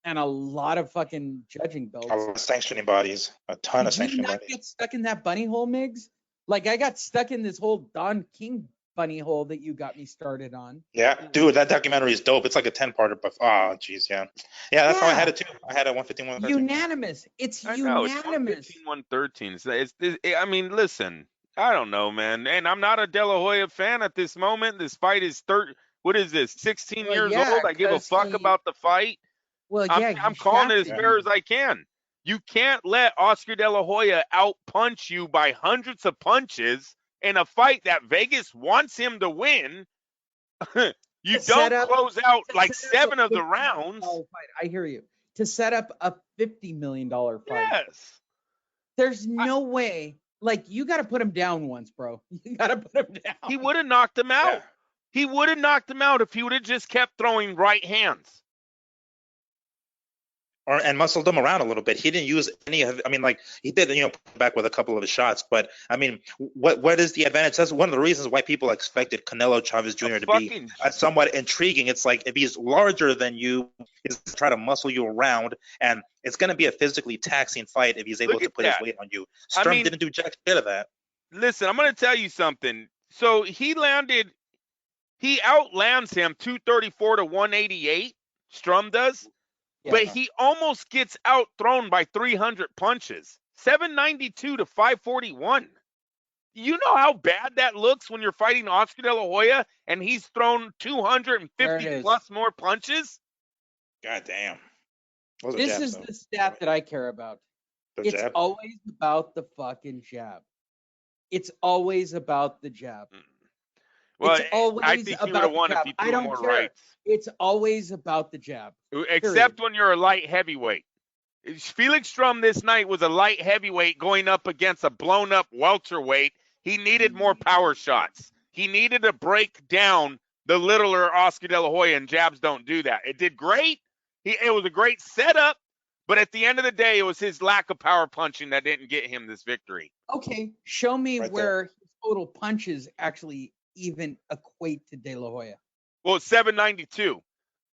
and a lot of fucking judging belts. A lot of sanctioning bodies. A ton of sanctioning bodies. Did you not get stuck in that bunny hole, Miggs? Like, I got stuck in this whole Don King bunny hole that you got me started on. Yeah, dude, that documentary is dope. It's like a 10-parter, but jeez, yeah. Yeah, that's how I had it too. I had a 115, 113. Unanimous. It's I know, unanimous. It's 113. I mean, listen, I don't know, man. And I'm not a De La Hoya fan at this moment. This fight is what is this, 16 years old? I give a fuck about the fight. Well, I'm calling it as fair as I can. You can't let Oscar De La Hoya out-punch you by hundreds of punches in a fight that Vegas wants him to win. You don't close out like 7 of the rounds. I hear you. To set up a $50 million fight. Yes. There's no way. Like, you got to put him down once, bro. You got to put him down. He would have knocked him out. Yeah. He would have knocked him out if he would have just kept throwing right hands. And muscled him around a little bit. He didn't use any of. I mean, like he did, pull back with a couple of his shots. But I mean, what is the advantage? That's one of the reasons why people expected Canelo Chavez Jr. to be somewhat intriguing. It's like if he's larger than you, he's going to try to muscle you around, and it's going to be a physically taxing fight if he's able to put his weight on you. Strum didn't do jack shit of that. Listen, I'm going to tell you something. So he outlands him 234 to 188. Strum does. Yeah, but he almost gets out-thrown by 300 punches. 792 to 541. You know how bad that looks when you're fighting Oscar De La Hoya and he's thrown 250 plus more punches? God damn. This is the stat that I care about. It's always about the fucking jab. It's always about the jab. Well, I think he would have won if he threw more rights. It's always about the jab. Except when you're a light heavyweight. Felix Strum this night was a light heavyweight going up against a blown-up welterweight. He needed more power shots. He needed to break down the littler Oscar De La Hoya, and jabs don't do that. It did great. It was a great setup, But at the end of the day, it was his lack of power punching that didn't get him this victory. Okay, show me Right where his total punches actually even equate to De La Hoya. Well, it's 792.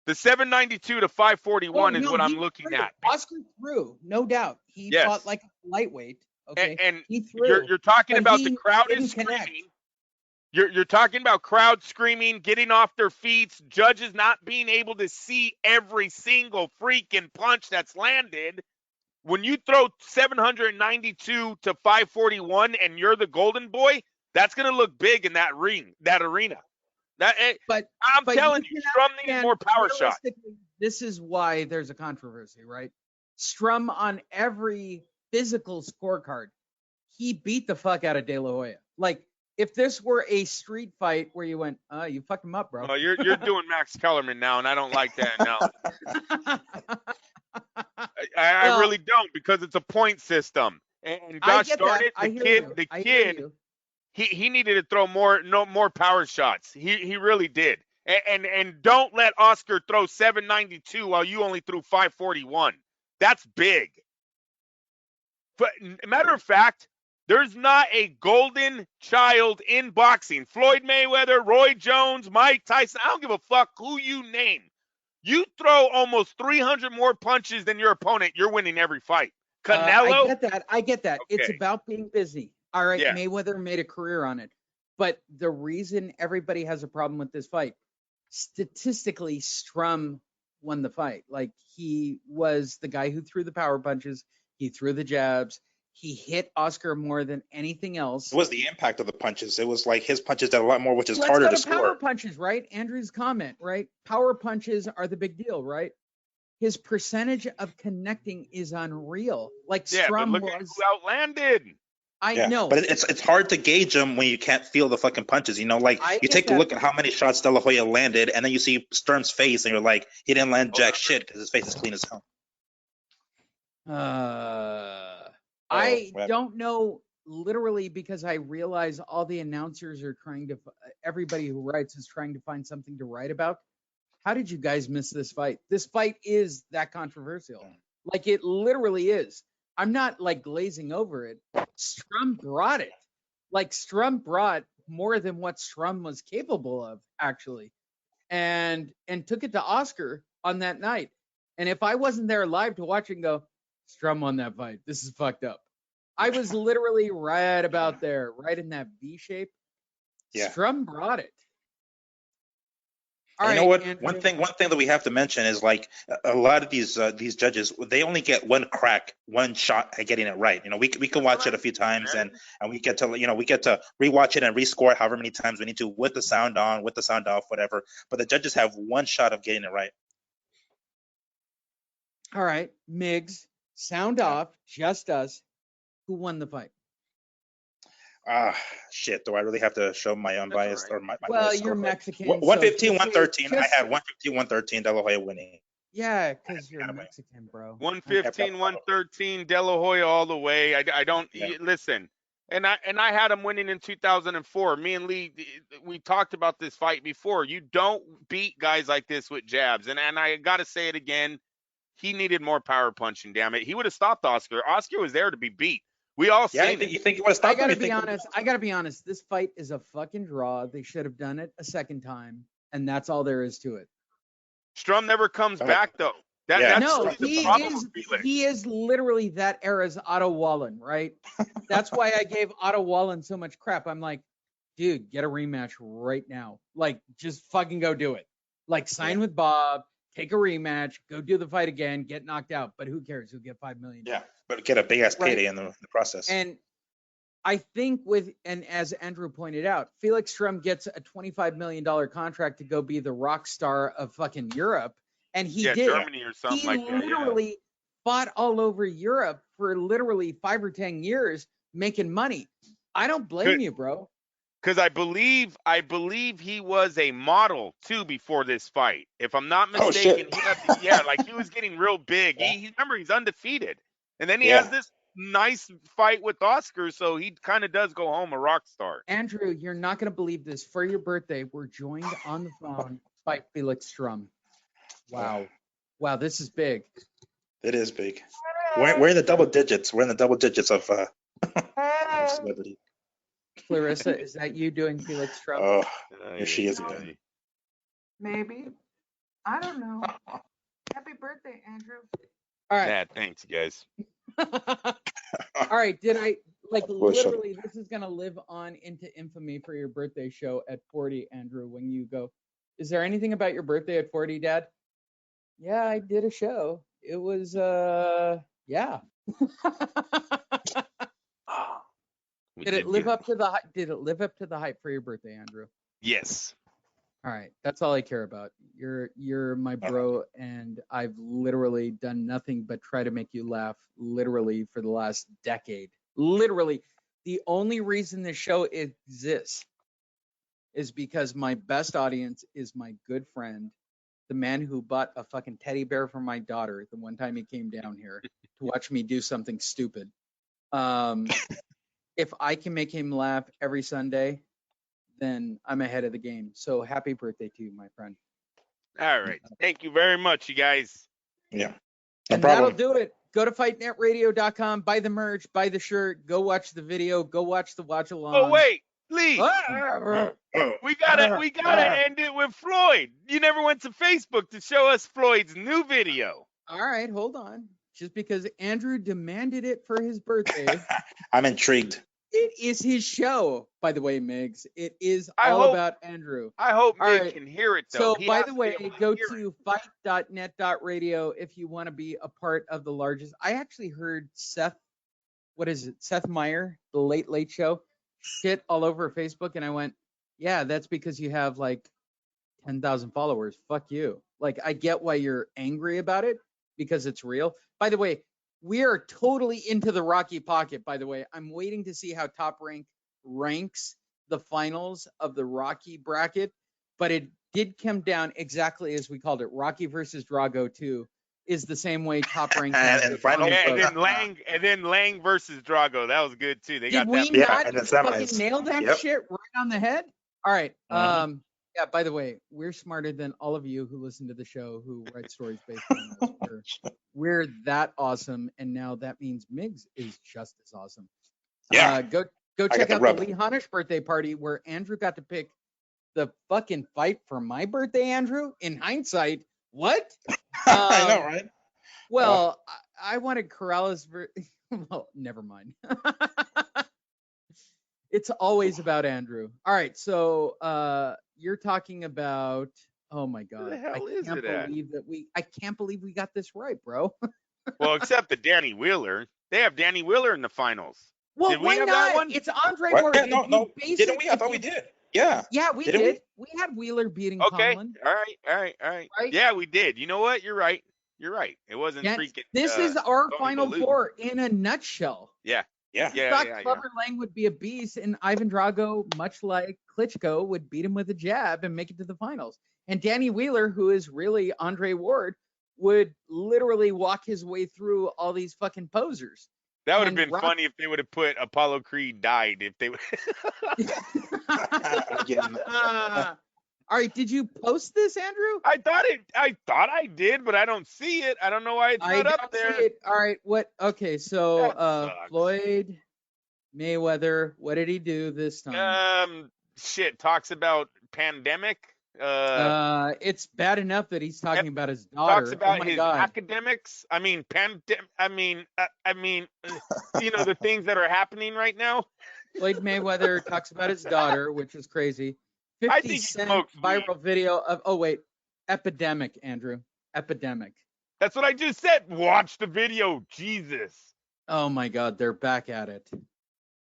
The 792 to 541 is what I'm he looking threw. at. Oscar threw, no doubt. He Yes. fought like a lightweight. Okay, And he threw. you're talking but about he the crowd didn't is connect. screaming. You're talking about crowd screaming, getting off their feet, judges not being able to see every single freaking punch that's landed. When you throw 792 to 541 and you're the golden boy, that's going to look big in that arena. But I'm telling can you, Strum needed understand more power shots. realistically, this is why there's a controversy, right? Strum on every physical scorecard, he beat the fuck out of De La Hoya. Like, if this were a street fight where you went, you fucked him up, bro. Well, you're doing Max Kellerman now, and I don't like that. No, I really don't, because it's a point system. And gosh darn it, the kid, he needed to throw more power shots. He really did. And don't let Oscar throw 792 while you only threw 541. That's big. But matter of fact, there's not a golden child in boxing. Floyd Mayweather, Roy Jones, Mike Tyson, I don't give a fuck who you name. You throw almost 300 more punches than your opponent, you're winning every fight. Canelo? I get that. Okay. It's about being busy. All right, Yeah. Mayweather made a career on it. But the reason everybody has a problem with this fight, statistically, Strum won the fight. Like, he was the guy who threw the power punches. He threw the jabs. He hit Oscar more than anything else. It was the impact of the punches. It was like his punches did a lot more, which is Let's harder go to to score. power punches, right? Andrew's comment, right? Power punches are the big deal, right? His percentage of connecting is unreal. Like, Yeah, Strum but look at who outlanded. I know. But it's hard to gauge them when you can't feel the fucking punches. You know, like I you get take a that. look at how many shots De La Hoya landed, and then you see Sturm's face, and you're like, he didn't land jack shit because his face is clean as hell. I well. don't know, literally, because I realize all the announcers are trying to, everybody who writes is trying to find something to write about. How did you guys miss this fight? This fight is that controversial. Like, it literally is. I'm not like glazing over it. Strum brought it. Like, Strum brought more than what Strum was capable of, actually, and took it to Oscar on that night. And if I wasn't there live to watch it and go, Strum won that fight, this is fucked up, I was literally right about there, right in that V shape. Yeah. Strum brought it. You know what? Andrew. One thing that we have to mention is, like, a lot of these judges, they only get one shot at getting it right. You know, we can watch it a few times, and we get to rewatch it and rescore it however many times we need to, with the sound on, with the sound off, whatever. But the judges have one shot of getting it right. All right, Migs, sound off, just us. Who won the fight? Shit. Do I really have to show my unbiased or my Well, you're Mexican. 115, 113. I had 115, 113. De La Hoya winning. Yeah, because you're Mexican, bro. 115, 113, De La Hoya all the way. I don't listen. And I had him winning in 2004. Me and Lee, we talked about this fight before. You don't beat guys like this with jabs. And I got to say it again. He needed more power punching, damn it. He would have stopped Oscar. Oscar was there to be beat. We all seen it. You think he would have stopped him? I gotta be honest. This fight is a fucking draw. They should have done it a second time, and that's all there is to it. Strum never comes back though. He is literally that era's Otto Wallen, right? That's why I gave Otto Wallen so much crap. I'm like, dude, get a rematch right now. Like, just fucking go do it. Like, sign with Bob, take a rematch, go do the fight again, get knocked out. But who cares? You'll get $5 million. Yeah, but get a big ass payday in the process. And I think as Andrew pointed out, Felix Strum gets a $25 million contract to go be the rock star of fucking Europe. And he did. Germany or something like that. He literally fought all over Europe for literally 5 or 10 years making money. I don't blame you, bro. Because I believe he was a model too before this fight. If I'm not mistaken, he was getting real big. Remember, he's undefeated. And then he has this nice fight with Oscar, so he kind of does go home a rock star. Andrew, you're not going to believe this. For your birthday, we're joined on the phone by Felix Strum. Wow, this is big. It is big. We're in the double digits. We're in the double digits of celebrity. Clarissa, is that you doing Felix Trump? Oh, here she is No. again. Maybe. I don't know. Happy birthday, Andrew. All right. Yeah, thanks, guys. All right. Did I Well, sure. literally? This is gonna live on into infamy for your birthday show at 40, Andrew. When you go, is there anything about your birthday at 40, Dad? Yeah, I did a show. It was yeah. Did it live up to the hype? Did it live up to the hype for your birthday, Andrew? Yes. All right, that's all I care about. You're my bro, and I've literally done nothing but try to make you laugh literally for the last decade. Literally, the only reason this show exists is because my best audience is my good friend, the man who bought a fucking teddy bear for my daughter the one time he came down here to watch me do something stupid. If I can make him laugh every Sunday, then I'm ahead of the game. So happy birthday to you, my friend. All right. Thank you very much, you guys. Yeah. No And problem. that'll do it. Go to fightnetradio.com, buy the merch, buy the shirt, go watch the video, go watch the watch along. Oh wait, Lee. We gotta end it with Floyd. You never went to Facebook to show us Floyd's new video. All right, hold on. Just because Andrew demanded it for his birthday. I'm intrigued. It is his show, by the way, Migs. It is I all hope- about Andrew. I hope All Nick right. can hear it though. So, He by has the to way, be able to go hear it. to fight.net.radio if you want to be a part of the largest. I actually heard Seth Meyer, the Late Late Show, shit all over Facebook, and I went, yeah, that's because you have like 10,000 followers. Fuck you. Like, I get why you're angry about it because it's real. By the way, we are totally into the Rocky Pocket, by the way. I'm waiting to see how Top Rank ranks the finals of the Rocky bracket, but it did come down exactly as we called it. Rocky versus Drago 2 is the same way Top Rank. And final. And then Lang versus Drago. That was good too. They Did got we that. not fucking nail that shit right on the head? All right. Yeah, by the way, we're smarter than all of you who listen to the show, who write stories based on us. We're that awesome, and now that means Migs is just as awesome. Yeah. Go check out the Lee Honish birthday party where Andrew got to pick the fucking fight for my birthday, Andrew. In hindsight, what? I know, right? Well, I wanted Corrales. Well, never mind. It's always about Andrew. All right, so you're talking about. Oh my God! Where the hell is it at? I can't believe we got this right, bro. Well, except the Danny Wheeler. They have Danny Wheeler in the finals. Well, Did we why have not? that one? It's Andre What? Ward. Yeah, no. Didn't we? I thought we did. Yeah. Yeah, we Didn't did. We had Wheeler beating Okay. Conlon. All right. Right? Yeah, we did. You know what? You're right. It wasn't Yeah, freaking. this is our Tony final Bellew. four in a nutshell. Yeah. Thought Clubber Lang would be a beast, and Ivan Drago, much like Klitschko, would beat him with a jab and make it to the finals. And Danny Wheeler, who is really Andre Ward, would literally walk his way through all these fucking posers. That would have been funny if they would have put Apollo Creed died. If they would. All right, did you post this, Andrew? I thought I did, but I don't see it. I don't know why it's not up there. See it. All right, what? Okay, so Floyd Mayweather, what did he do this time? Shit talks about pandemic. It's bad enough that he's talking about his daughter. Talks about oh my his God. academics. the things that are happening right now. Floyd Mayweather talks about his daughter, which is crazy. 50 Cent viral video of epidemic, Andrew. Epidemic. That's what I just said. Watch the video. Jesus. Oh my God, they're back at it.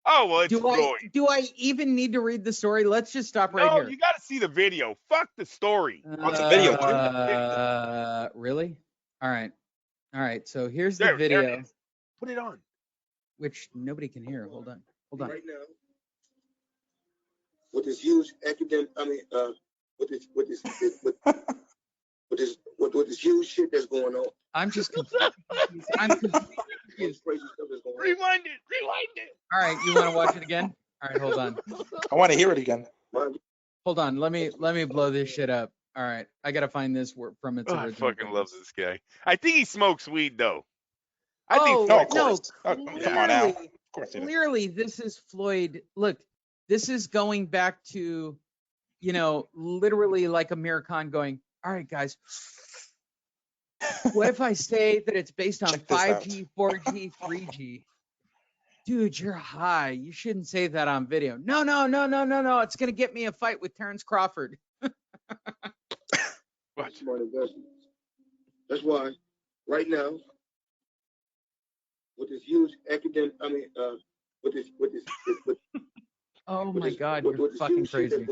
Oh well, it's Floyd. Do I even need to read the story? Let's just stop right here. No, you got to see the video. Fuck the story. What's the video? Really? All right. So here's the video. There it is. Put it on. Which nobody can hear. Hold on. Right now, with this huge academic, with this huge shit that's going on. I'm just completely confused. I'm completely confused. Crazy stuff that's going on. Rewind it. All right, you want to watch it again? All right, hold on. I want to hear it again. Hold on. Let me blow this shit up. All right, I gotta find this from its Oh, I original. fucking love this guy. I think he smokes weed though. I Oh think No, Floyd of course. Oh, come on now. Of course he does. Clearly, this is Floyd. Look, this is going back to, literally like Amir Khan going, all right, guys, what if I say that it's based on Check this out. 5G, 4G, 3G? Dude, you're high. You shouldn't say that on video. No. It's going to get me a fight with Terrence Crawford. Smart investments. That's why, right now, with this huge academic, Oh my God, you're fucking crazy.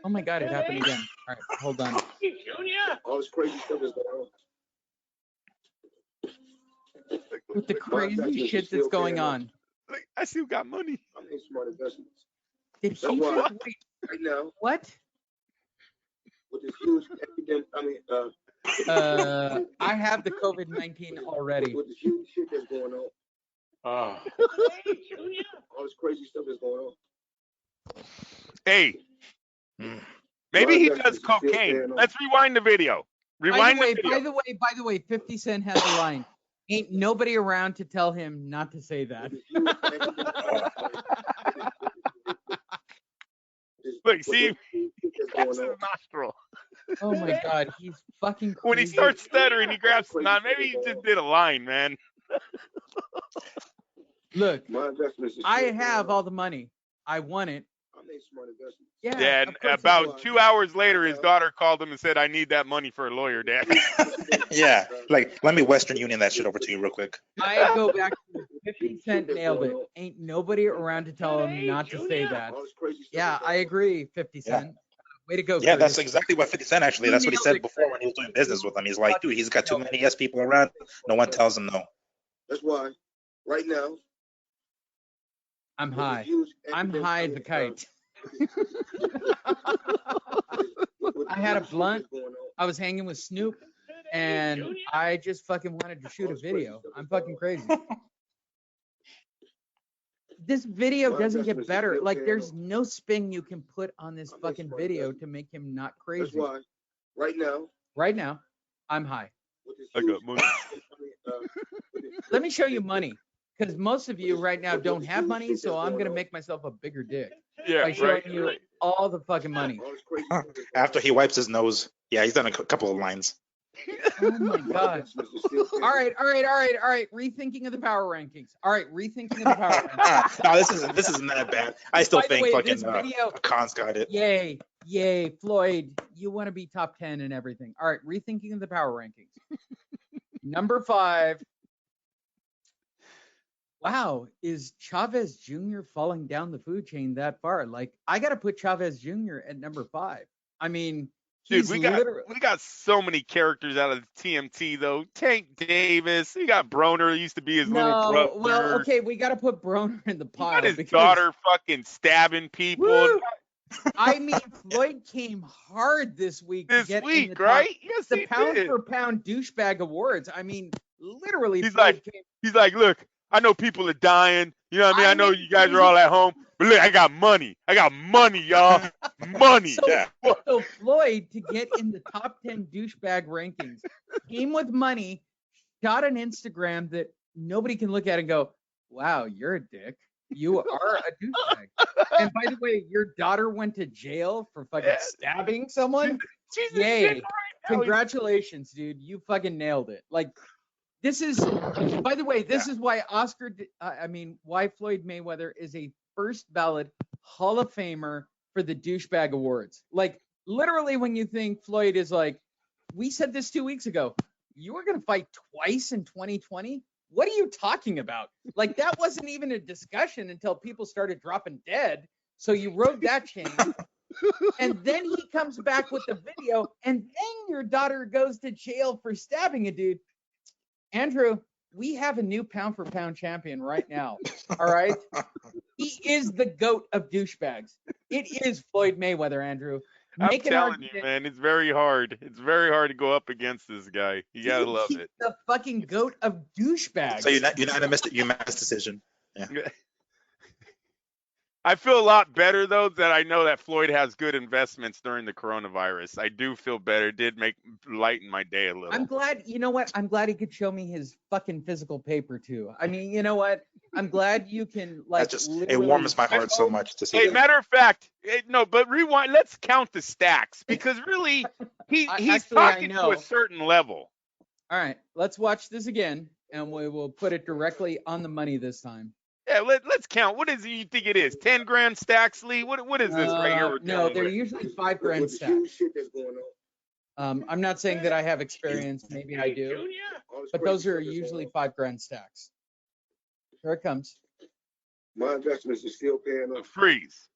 Oh my God, it happened again. All right, hold on. All this crazy stuff is going on. With the crazy shit that's going on. Like, I still got money. I mean, smart investments. Did That's he why, wait, right now, what? with this huge academic, I have the COVID-19 already. with this huge shit that's going on, all this crazy stuff that's going on. Hey, maybe he does cocaine. Let's rewind the video. Rewind the video. By the way, 50 Cent has a line. Ain't nobody around to tell him not to say that. Look, see, he grabs his nostril. Oh my God, he's fucking crazy. When he starts stuttering, he grabs his nostril. Maybe he just did a line, man. Look, My investments is I still have going on. all the money. I won it. I made smart investments. Yeah. Dad, of course I about do. 2 hours later, his daughter called him and said, I need that money for a lawyer, Dad. Yeah, like let me Western Union that shit over to you real quick. I go back to 50 Cent nailed it. Ain't nobody around to tell him not to say that. All this crazy stuff Yeah, that's going I on. agree, 50 Cent. Way to go, Yeah, that's Curtis. exactly what 50 Cent actually. That's what he said before when he was doing business with him. He's like, dude, he's got too many yes people around. No one tells him no. That's why, right now, I'm with this high. huge I'm academic, high as a kite. I had a blunt. I was hanging with Snoop, and I just fucking wanted to shoot a video. I'm fucking crazy. This video doesn't get better. Like, there's no spin you can put on this fucking video to make him not That's crazy. why, right now, Right now, I'm high. with this I huge, got money. Let me show you money, because most of you right now don't have money, so I'm gonna make myself a bigger dick Yeah, by showing right. you all the fucking money. all this crazy stuff that's going After he wipes his nose, yeah, he's done a couple of lines. Oh my on. God. Investments is still All right. Rethinking of the power rankings. All right, rethinking of the power rankings. No, this isn't that bad. I still By the think way, fucking this video- Khan's got it. Yay, Floyd, you want to be top 10 and everything. All right, rethinking of the power rankings. Number 5. Wow, is Chavez Jr. falling down the food chain that far? Like, I got to put Chavez Jr. at number 5. I mean, Dude, he's we got literally. so many characters out of the TMT though. Tank Davis, we got Broner, he used to be his little No, brother. well, okay, we got to put Broner in the He pile got his because daughter fucking stabbing people. Woo! I mean, Floyd came hard this week. This to get in week, the right? top, Yes, the he pound did. for pound douchebag awards. I mean, literally, He's Floyd like, came. He's like, look, I know people are dying. You know what I mean? I know mean, you guys are all at home, but look, I got money. I got money, y'all. Money. So, Yeah. so Floyd, to get in the top 10 douchebag rankings, came with money, shot an Instagram that nobody can look at and go, wow, you're a dick. You are a douchebag. And by the way, your daughter went to jail for fucking stabbing someone? She's in Yay. jail right now. Congratulations, dude. You fucking nailed it. Like, this is, by the way, this is why why Floyd Mayweather is a first ballot Hall of Famer for the douchebag awards. Like, literally, when you think Floyd is like, we said this 2 weeks ago, you were going to fight twice in 2020? What are you talking about? Like, that wasn't even a discussion until people started dropping dead. So you rode that chain. And then he comes back with the video, and then your daughter goes to jail for stabbing a dude. Andrew, we have a new pound for pound champion right now. All right. He is the GOAT of douchebags. It is Floyd Mayweather, Andrew. I'm telling you, man, it's very hard. It's very hard to go up against this guy. You gotta love He's it. the fucking GOAT of douchebags. So unanimous decision. Yeah. I feel a lot better though that I know that Floyd has good investments during the coronavirus. I do feel better. It did lighten my day a little. I'm glad. You know what? I'm glad he could show me his fucking physical paper too. I mean, you know what? I'm glad you can like. It warms my heart so much to see. Hey, matter of fact, no, but rewind. Let's count the stacks because really, he's Actually, talking to a certain level. All right, let's watch this again, and we will put it directly on the money this time. Yeah, let's count. What is it you think it is? 10 grand stacks, Lee? What is this right here? No, they're usually 5 grand stacks. I'm not saying that I have experience. Maybe I do, but those are usually 5 grand stacks. Here it comes. My investments are still paying off. Freeze.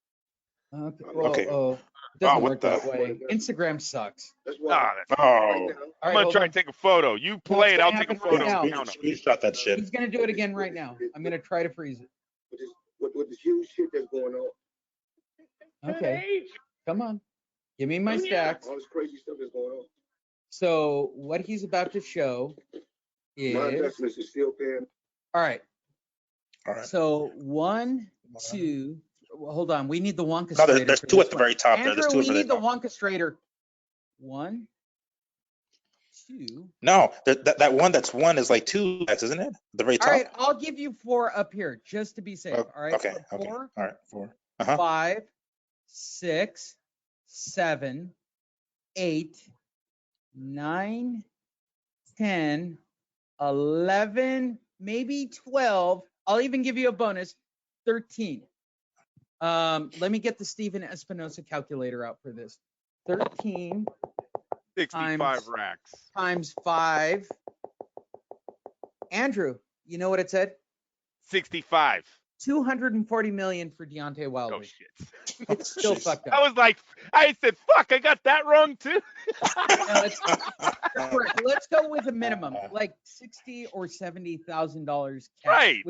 Okay. Well, it doesn't work that way. Instagram sucks. Oh. I'm going to try and take a photo. You play it, I'll take a photo. Screenshot that shit. He's going to do it again right now. I'm going to try to freeze it. With this huge shit that's going on. Okay. Come on. Give me my stacks. All this crazy stuff that's going on. So what he's about to show is... My investments are still paying. All right. So 1, 2... Well, hold on. We need the Wonka No, strainer. there's 2 at the very top Andrew, there. There's 2 we at the very need the top. Wonka strainer. 1, 2. No, that one that's 1 is like 2 stacks, isn't it? The very top. All right, I'll give you 4 up here just to be safe. Oh, All right. okay. So Okay. 4, All right. 4. 5, 6, 7, 8, 9, 10, 11, maybe 12. I'll even give you a bonus. 13. Let me get the Steven Espinosa calculator out for this. 13 65 racks times 5. Andrew, you know what it said? 65. 240 million for Deontay Wilder. Oh shit. It's still fucked up. I was like, I said, fuck, I got that wrong too. No, let's go with a minimum, like $60,000 or $70,000 cash. Right.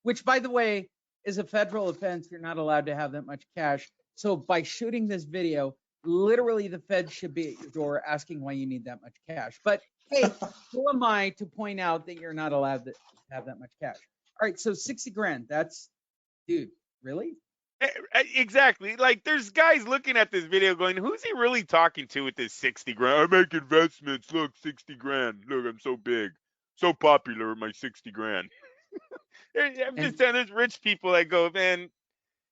Which, by the way, is a federal offense. You're not allowed to have that much cash. So by shooting this video, literally the feds should be at your door asking why you need that much cash. But hey, who am I to point out that you're not allowed to have that much cash? All right, so 60 grand. That's, dude, really? Exactly. Like, there's guys looking at this video going, who's he really talking to with this 60 grand? I make investments. Look, 60 grand. Look, I'm so big. So popular with my 60 grand. I'm just saying, there's rich people that go, man,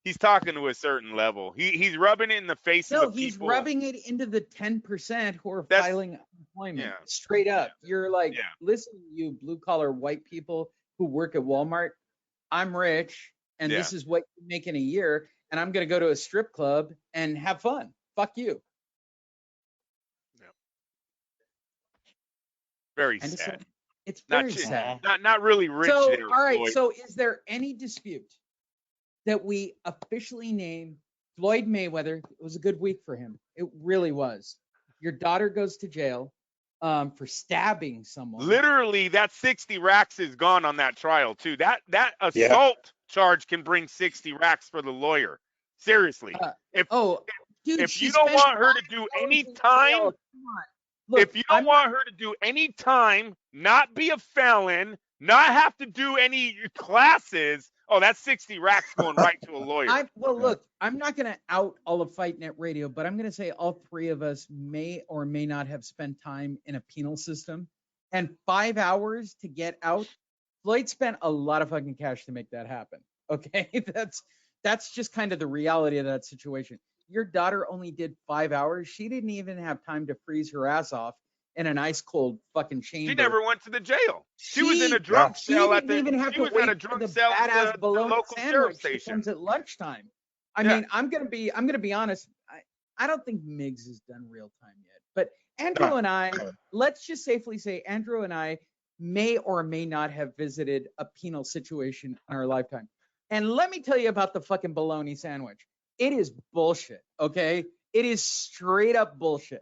he's talking to a certain level. He's rubbing it in the face of the people. No, he's rubbing it into the 10% who are filing unemployment. Straight up. You're like, listen, you blue-collar white people who work at Walmart, I'm rich, and this is what you make in a year, and I'm going to go to a strip club and have fun. Fuck you. Yeah. Very sad. It's very sad. Not really rich. So, there, all right. Floyd. So, is there any dispute that we officially name Floyd Mayweather? It was a good week for him. It really was. Your daughter goes to jail for stabbing someone. Literally, that 60 racks is gone on that trial too. That assault charge can bring 60 racks for the lawyer. Seriously. If you don't want her to do any time. Look, if you don't want her to do any time, not be a felon, not have to do any classes, that's 60 racks going right to a lawyer. Look, I'm not going to out all of Fight Net Radio, but I'm going to say all 3 of us may or may not have spent time in a penal system. And 5 hours to get out, Floyd spent a lot of fucking cash to make that happen. Okay? That's just kind of the reality of that situation. Your daughter only did 5 hours. She didn't even have time to freeze her ass off in an ice cold fucking chamber. She never went to the jail. She was in a drunk cell at the. She didn't even have to wait for the badass bologna sandwich that comes at lunchtime. I mean, I'm gonna be honest. I don't think Miggs has done real time yet. But Andrew and I, let's just safely say, Andrew and I may or may not have visited a penal situation in our lifetime. And let me tell you about the fucking bologna sandwich. It is bullshit, okay? It is straight up bullshit.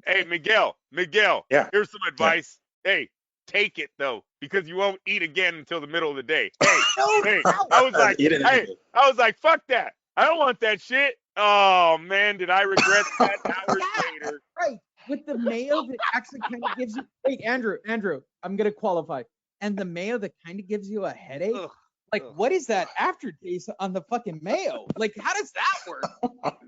Hey, Miguel, here's some advice. Hey, take it, though, because you won't eat again until the middle of the day. Hey, I was like, fuck that. I don't want that shit. Oh, man, did I regret that hours later. Right, with the mayo that actually kind of gives you... Hey, Andrew, I'm going to qualify. And the mayo that kind of gives you a headache? Like, what is that aftertaste on the fucking mayo? Like, how does that work?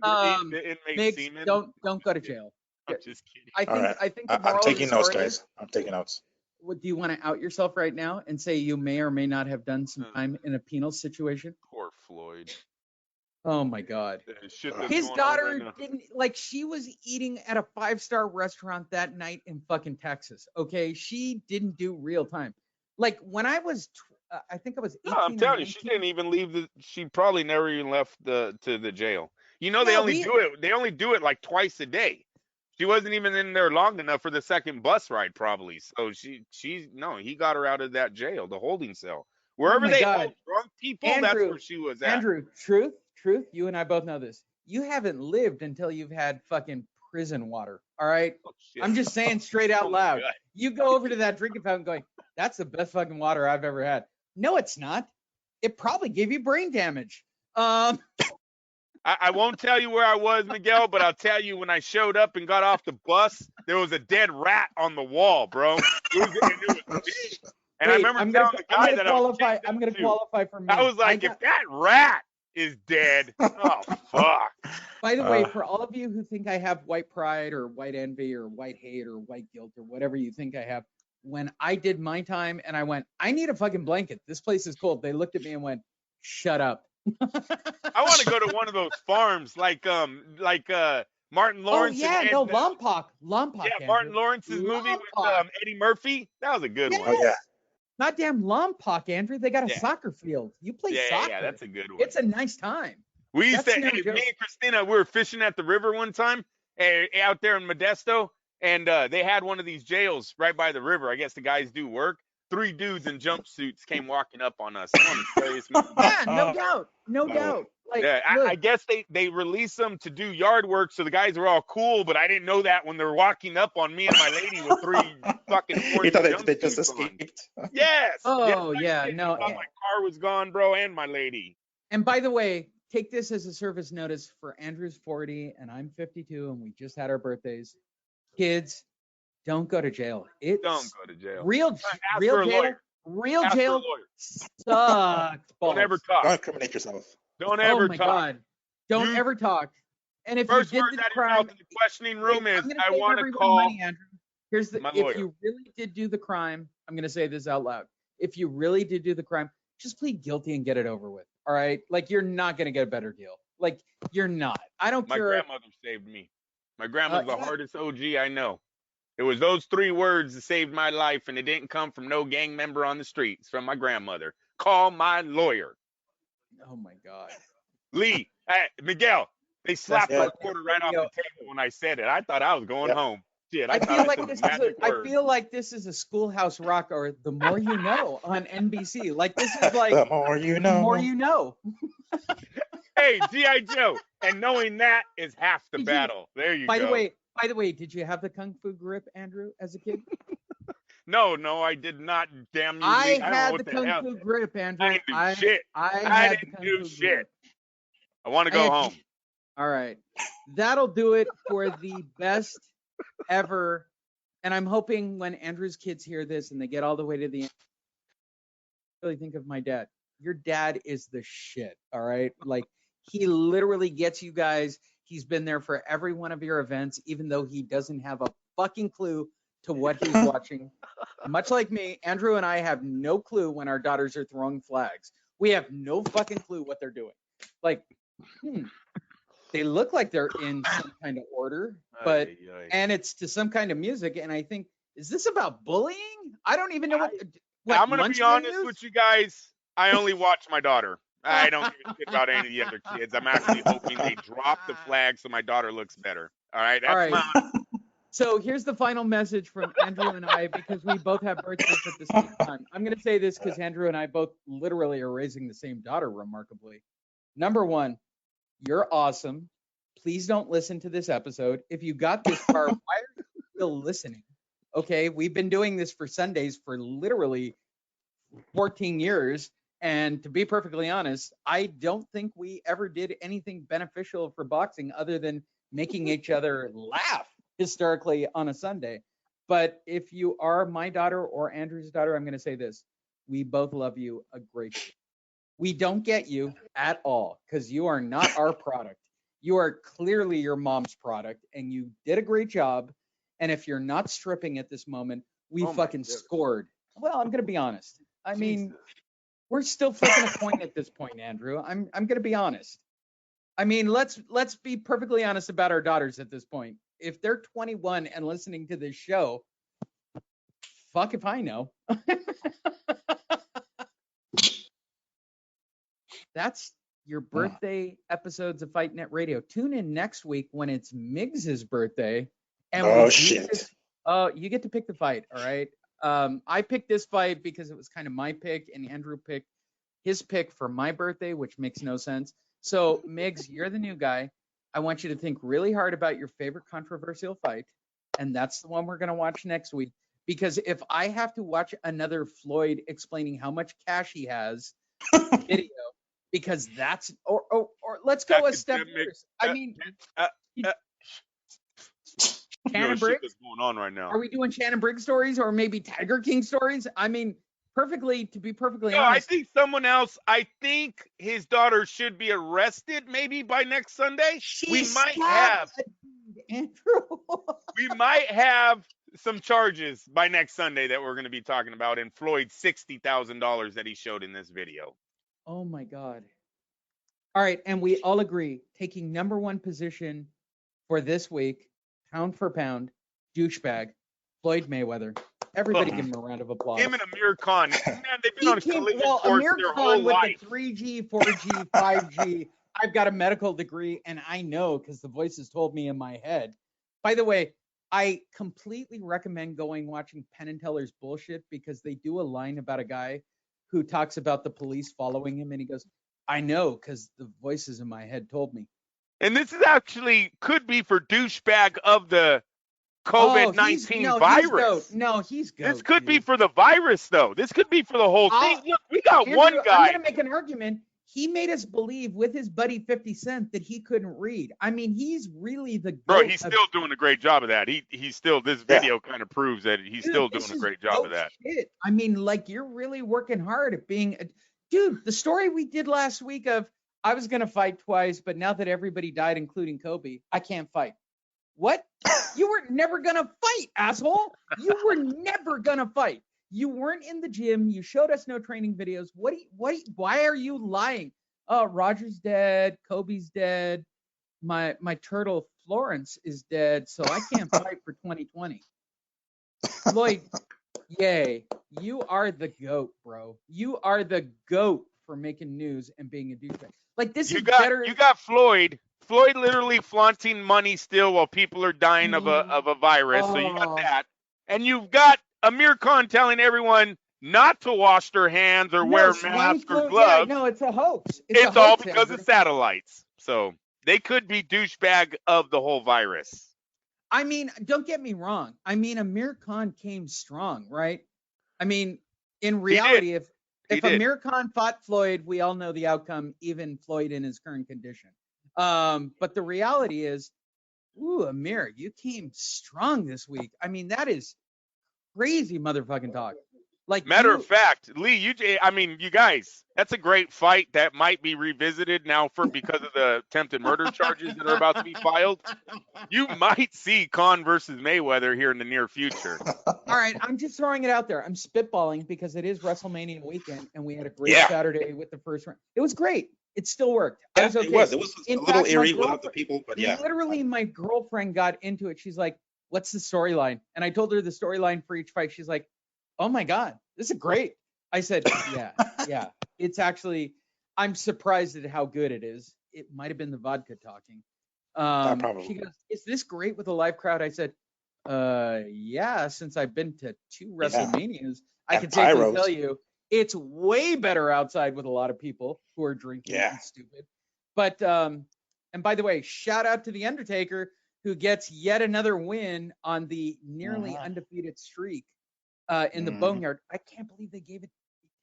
The inmate Migs, semen. don't go to jail. I'm just kidding. I think All right. I think the I'm moral of the taking notes, story guys. is, I'm taking notes. what, do you want to out yourself right now and say you may or may not have done some time in a penal situation? Poor Floyd. Oh my God. The shit that's His going on daughter right now. didn't, like, she was eating at a 5-star restaurant that night in fucking Texas. Okay. She didn't do real time. Like when I was, I think I was 18. No, I'm or telling you, 19. she didn't even leave she probably never even left to the jail. You know, they No, only do it like twice a day. She wasn't even in there long enough for the second bus ride, probably. So he got her out of that jail, the holding cell. Wherever my they God. hold drunk people, that's Andrew, where she was at. Andrew, truth, you and I both know this. You haven't lived until you've had fucking prison water. All right. Oh, shit. I'm just saying straight out Oh, my loud. God. You go over to that drinking fountain going, that's the best fucking water I've ever had. No, it's not. It probably gave you brain damage. I won't tell you where I was, Miguel, but I'll tell you when I showed up and got off the bus, there was a dead rat on the wall, bro. And I remember telling the guy that I'm going to qualify for me. I was like, if that rat is dead, oh, fuck. By the way, for all of you who think I have white pride or white envy or white hate or white guilt or whatever you think I have, when I did my time and I went, I need a fucking blanket. This place is cold. They looked at me and went, shut up. I want to go to one of those farms like Martin Lawrence. Oh, yeah, and Lompoc. Yeah, Andrew. Martin Lawrence's movie with Eddie Murphy. That was a good one. Oh, yeah. Goddamn Lompoc, Andrew. They got a soccer field. You play soccer. Yeah, that's a good one. It's a nice time. We used That's to, no me joke. and Christina, we were fishing at the river one time out there in Modesto, and they had one of these jails right by the river. I guess the guys do work. 3 dudes in jumpsuits came walking up on us. One of the scariest movies. Yeah, no doubt. Like, Yeah, I guess they released them to do yard work, so the guys were all cool, but I didn't know that when they were walking up on me and my lady with 3 fucking You thought they jumpsuits just on. escaped? Yes. Oh, yes, yeah, no. I thought my car was gone, bro, and my lady. And by the way, take this as a service notice for Andrew's 40 and I'm 52 and we just had our birthdays. Kids, don't go to jail. Don't go to jail. Real for a jail. lawyer. Real Ask for a jail lawyer. sucks. Don't ever talk. Don't incriminate yourself. Don't ever Oh my talk. God. Don't ever talk. And if First you did words the out of your crime, mouth in the questioning room Wait, is, I'm gonna I save want to everyone call money, Andrew. Here's the my if lawyer. you really did do the crime, I'm gonna say this out loud. If you really did do the crime, just plead guilty and get it over with. All right? Like, you're not gonna get a better deal. Like, you're not. I don't My care. grandmother saved me. My grandma's the yeah. hardest OG I know. It was those 3 words that saved my life, and it didn't come from no gang member on the street. It's from my grandmother. Call my lawyer. Oh my God. Lee, Miguel, they slapped Yeah. my quarter right off the table when I said it. I thought I was going home. Shit, I feel thought like I this said is the magic I word. feel like this is a Schoolhouse Rock or The More You Know on NBC. Like, this is like The more you know. The More You Know. Hey, G.I. Joe. And knowing that is half the Did you- battle. There you By go. the way, did you have the Kung Fu grip, Andrew, as a kid? No, I did not. Damn you, I Lee. don't know had what the Kung hell. Fu grip, Andrew. I didn't do shit. I I had the didn't Kung do Fu shit. grip. I want to I go had- home. All right. That'll do it for the best ever. And I'm hoping when Andrew's kids hear this and they get all the way to the end, really think of my dad. Your dad is the shit. All right. Like, he literally gets you guys. He's been there for every one of your events, even though he doesn't have a fucking clue to what he's watching. Much like me, Andrew and I have no clue when our daughters are throwing flags. We have no fucking clue what they're doing. Like, they look like they're in some kind of order, but and it's to some kind of music. And I think, is this about bullying? I don't even know what. I'm going to lunch be honest menus? with you guys. I only watch my daughter. I don't give a shit about any of the other kids. I'm actually hoping they drop the flag so my daughter looks better. All right. That's All right. my. So here's the final message from Andrew and I, because we both have birthdays at the same time. I'm going to say this because Andrew and I both literally are raising the same daughter, remarkably. Number 1, you're awesome. Please don't listen to this episode. If you got this far, why are you still listening? Okay, we've been doing this for Sundays for literally 14 years. And to be perfectly honest, I don't think we ever did anything beneficial for boxing other than making each other laugh hysterically on a Sunday. But if you are my daughter or Andrew's daughter, I'm going to say this. We both love you a great deal. We don't get you at all because you are not our product. You are clearly your mom's product, and you did a great job. And if you're not stripping at this moment, we fucking scored. Well, I'm gonna be honest. I mean, we're still flipping a coin at this point, Andrew. I'm gonna be honest. I mean, let's be perfectly honest about our daughters at this point. If they're 21 and listening to this show, fuck if I know. That's your birthday episodes of Fight Net Radio. Tune in next week when it's Miggs's birthday. And shit. You get to pick the fight, all right? I picked this fight because it was kind of my pick, and Andrew picked his pick for my birthday, which makes no sense. So, Miggs, you're the new guy. I want you to think really hard about your favorite controversial fight, and that's the one we're going to watch next week. Because if I have to watch another Floyd explaining how much cash he has video, because that's or let's go a step first. I mean, Shannon Briggs. What's going on right now? Are we doing Shannon Briggs stories or maybe Tiger King stories? I mean, to be perfectly No, honest. I think someone else. I think his daughter should be arrested maybe by next Sunday. We might have some charges by next Sunday that we're going to be talking about in Floyd's $60,000 that he showed in this video. Oh my God. All right, and we all agree, taking number one position for this week, pound for pound, douchebag, Floyd Mayweather. Everybody give him a round of applause. Him and Amir Khan. Man, they've been on collision course Amir their Khan whole with life. the 3G, 4G, 5G. I've got a medical degree, and I know because the voices told me in my head. By the way, I completely recommend watching Penn and Teller's bullshit because they do a line about a guy who talks about the police following him, and he goes, I know because the voices in my head told me. And this is actually could be for douchebag of the COVID-19 virus. He's GOAT. This could be for the virus, though. This could be for the whole thing. Look, we got Andrew, one guy. I'm going to make an argument. He made us believe with his buddy 50 Cent that he couldn't read. I mean, he's really the GOAT. Bro, he's still doing a great job of that. He's still, this video kind of proves that he's still doing a great job of that. Shit. I mean, like, you're really working hard at being dude, the story we did last week of I was going to fight twice, but now that everybody died, including Kobe, I can't fight. What? You were never going to fight, asshole. You were never going to fight. You weren't in the gym. You showed us no training videos. Why are you lying? Oh, Roger's dead. Kobe's dead. My turtle Florence is dead, so I can't fight for 2020. Floyd, yay. You are the GOAT, bro. You are the GOAT for making news and being a douchebag. Like, this is better. You got Floyd. Floyd literally flaunting money still while people are dying of a virus. So you got that. And you've got Amir Khan telling everyone not to wash their hands or wear masks or gloves. Yeah, no, it's a hoax. It's all because of satellites. So they could be douchebag of the whole virus. I mean, don't get me wrong. I mean, Amir Khan came strong, right? I mean, in reality, if Amir Khan fought Floyd, we all know the outcome, even Floyd in his current condition. But the reality is, Amir, you came strong this week. I mean, that is crazy motherfucking talk. Like, matter of fact, Lee, you guys, that's a great fight that might be revisited now because of the attempted murder charges that are about to be filed. You might see Khan versus Mayweather here in the near future. All right, I'm just throwing it out there. I'm spitballing because it is WrestleMania weekend, and we had a great Saturday with the first round. It was great. It still worked. Yeah, was okay. It was a little eerie without the people, but yeah. Literally, my girlfriend got into it. She's like, what's the storyline? And I told her the storyline for each fight. She's like, oh my God, this is great. I said, yeah. It's actually, I'm surprised at how good it is. It might have been the vodka talking. Probably. She goes, is this great with a live crowd? I said, yeah, since I've been to 2 WrestleManias, I can safely tell you it's way better outside with a lot of people who are drinking and stupid. But, and by the way, shout out to The Undertaker, who gets yet another win on the nearly undefeated streak in the Boneyard. I can't believe they gave it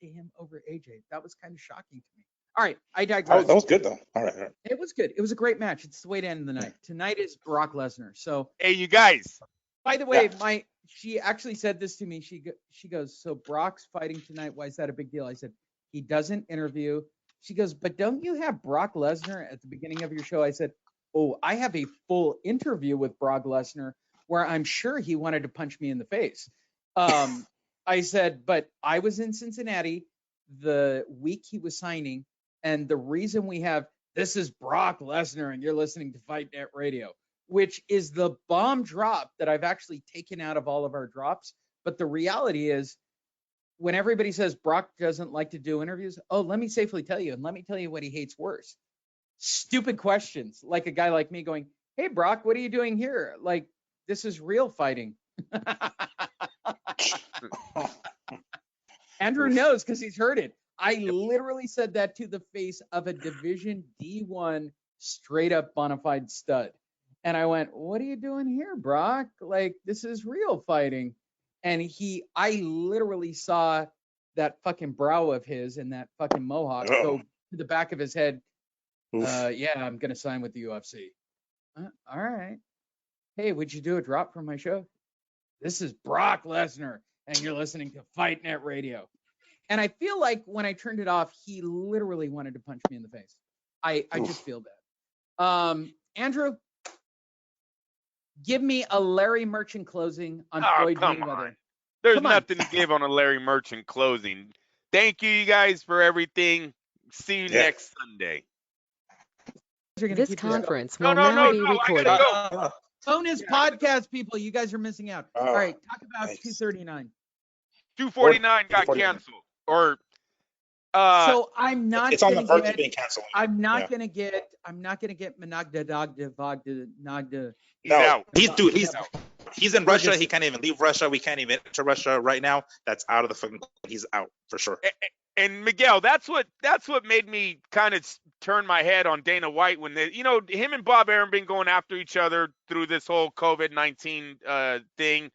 to him over AJ. That was kind of shocking to me. All right, I digress. Oh, that was good, though. All right. It was good. It was a great match. It's the way to end the night. Tonight is Brock Lesnar. So, hey, you guys. By the way, she actually said this to me. She goes, so Brock's fighting tonight. Why is that a big deal? I said, he doesn't interview. She goes, but don't you have Brock Lesnar at the beginning of your show? I said, oh, I have a full interview with Brock Lesnar where I'm sure he wanted to punch me in the face. I said, but I was in Cincinnati the week he was signing, and the reason we have this is Brock Lesnar and you're listening to Fight Net Radio, which is the bomb drop that I've actually taken out of all of our drops. But the reality is, when everybody says Brock doesn't like to do interviews, oh, let me safely tell you, and let me tell you what he hates worse. Stupid questions, like a guy like me going, hey, Brock, what are you doing here? Like, this is real fighting. Andrew knows because he's heard it. I literally said that to the face of a Division D1 straight up bona fide stud. And I went, what are you doing here, Brock? Like, this is real fighting. And I literally saw that fucking brow of his and that fucking mohawk go to the back of his head. Yeah, I'm going to sign with the UFC. All right. Hey, would you do a drop from my show? This is Brock Lesnar, and you're listening to Fight Net Radio. And I feel like when I turned it off, he literally wanted to punch me in the face. I just feel that. Andrew, give me a Larry Merchant closing on Floyd Mayweather. There's nothing to give on a Larry Merchant closing. Thank you guys for everything. See you next Sunday. This conference will now be recorded. Bonus podcast, people. You guys are missing out. All right, talk about 239. 249 got canceled. So I'm not. It's on the verge of being canceled. I'm not gonna get Managda Dagda Vagda Nagda. No, he's in Russia. He can't even leave Russia. We can't even enter Russia right now. That's out of the fucking. He's out for sure. And Miguel, that's what made me kind of turn my head on Dana White when him and Bob Arum been going after each other through this whole COVID-19 thing.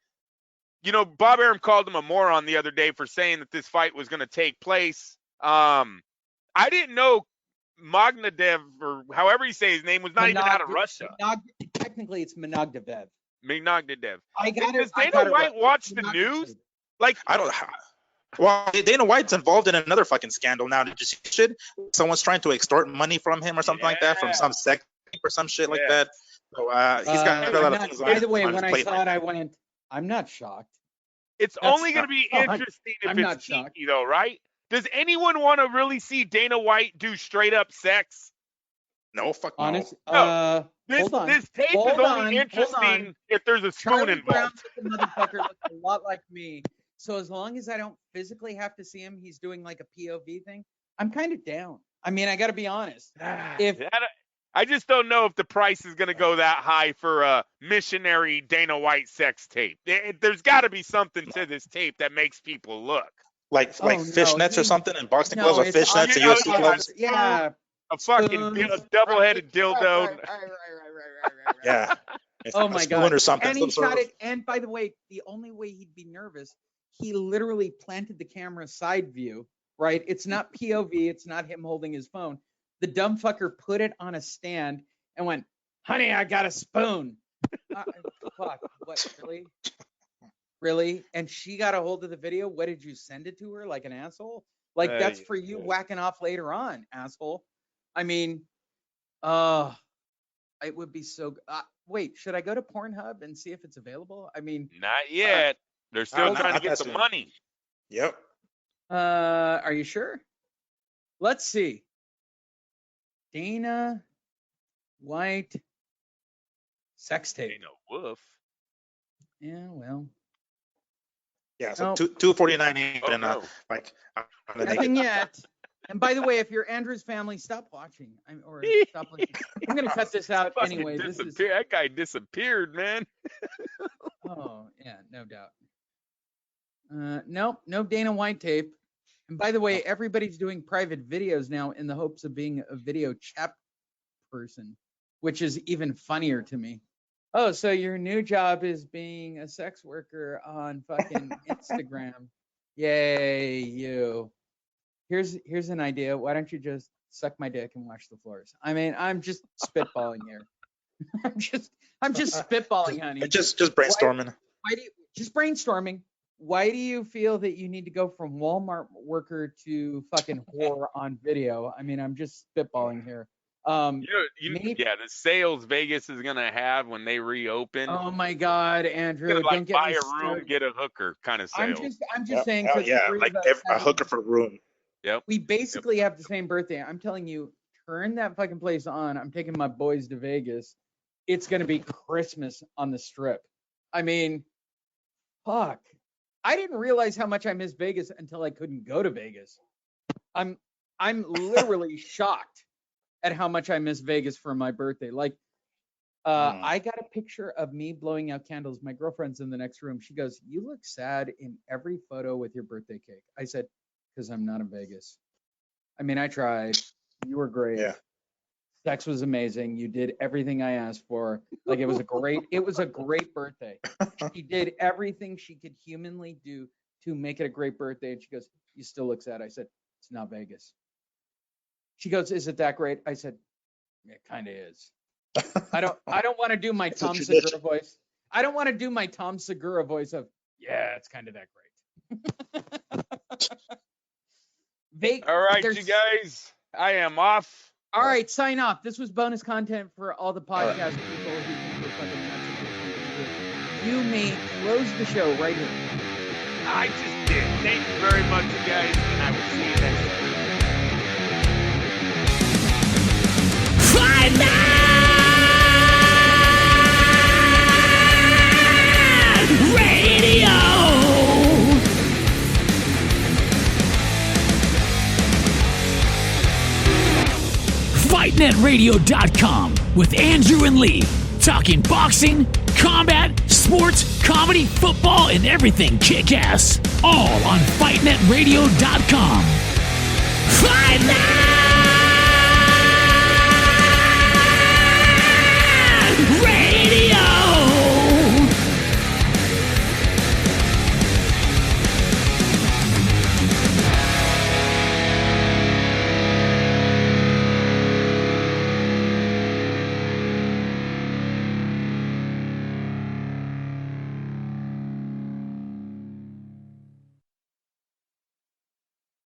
Bob Arum called him a moron the other day for saying that this fight was going to take place. I didn't know Magnadev, or however you say his name, was not even out of Russia. Technically, it's Managdavev. Magnadev. Does Dana White watch the news? Like, I don't. Well, Dana White's involved in another fucking scandal now. Did you see shit? Someone's trying to extort money from him or something like that, from some sect or some shit like that. So he's got a lot of things. By the way, when I saw it, I went, I'm not shocked. It's only going to be interesting if it's cheeky, though, right? Does anyone want to really see Dana White do straight up sex? No, fuck no. Honest, no. This tape is only interesting if there's a spoon Charlie involved. Brown, the motherfucker looks a lot like me. So as long as I don't physically have to see him, he's doing like a POV thing, I'm kind of down. I mean, I got to be honest. I just don't know if the price is going to go that high for a missionary Dana White sex tape. There's got to be something to this tape that makes people look. Like fishnets or something, and boxing gloves or fishnets and UFC gloves. Yeah. A fucking double-headed dildo. Yeah. Oh my God. Or something. And he shot it. And by the way, the only way he'd be nervous, he literally planted the camera side view, right? It's not POV. It's not him holding his phone. The dumb fucker put it on a stand and went, honey, I got a spoon. Fuck, what, really? And she got a hold of the video. What, did you send it to her like an asshole? Like, that's for you whacking off later on, asshole. I mean, it would be so wait, should I go to Pornhub and see if it's available? I mean, not yet. They're still trying to get some money. Yep. Are you sure? Let's see. Dana White sex tape. Dana Wolf. Yeah, well. Yeah, so 249 nothing yet. And by the way, if you're Andrew's family, stop watching. Stop listening. I'm gonna cut this out anyway. That guy disappeared, man. Oh yeah, no doubt. Nope, no Dana White tape. And by the way, everybody's doing private videos now in the hopes of being a video chat person, which is even funnier to me. Oh, so your new job is being a sex worker on fucking Instagram. Yay, you. Here's an idea. Why don't you just suck my dick and wash the floors? I mean, I'm just spitballing here. I'm just spitballing, honey. Just brainstorming. Just brainstorming. why do you feel that you need to go from Walmart worker to fucking whore on video? I mean, I'm just spitballing here. The sales Vegas is gonna have when they reopen. Oh my God, Andrew! Gonna, like, don't get buy me a room, started. get a hooker kind of sales. I'm just saying. Oh yeah, like a hooker for a room. Yep. We basically have the same birthday. I'm telling you, turn that fucking place on. I'm taking my boys to Vegas. It's gonna be Christmas on the Strip. I mean, fuck. I didn't realize how much I miss Vegas until I couldn't go to Vegas. I'm literally shocked at how much I miss Vegas for my birthday. Like, I got a picture of me blowing out candles. My girlfriend's in the next room. She goes, "You look sad in every photo with your birthday cake." I said, "Because I'm not in Vegas." I mean, I tried. You were great. Yeah. Sex was amazing. You did everything I asked for. Like, it was a great birthday. She did everything she could humanly do to make it a great birthday. And she goes, "You still look sad." I said, "It's not Vegas." She goes, "Is it that great?" I said, "It kind of is." I don't want to do my Tom Segura voice. I don't want to do my Tom Segura voice of, "Yeah, it's kind of that great." All right, you guys. I am off. All right, sign off. This was bonus content for all the podcast people who think we're fucking nuts. You may close the show right here. I just did. Thank you very much, you guys, and I will see you next time. Fight Night Radio. FightNetRadio.com with Andrew and Lee, talking boxing, combat, sports, comedy, football, and everything kick-ass. All on FightNetRadio.com. Fight Night Radio!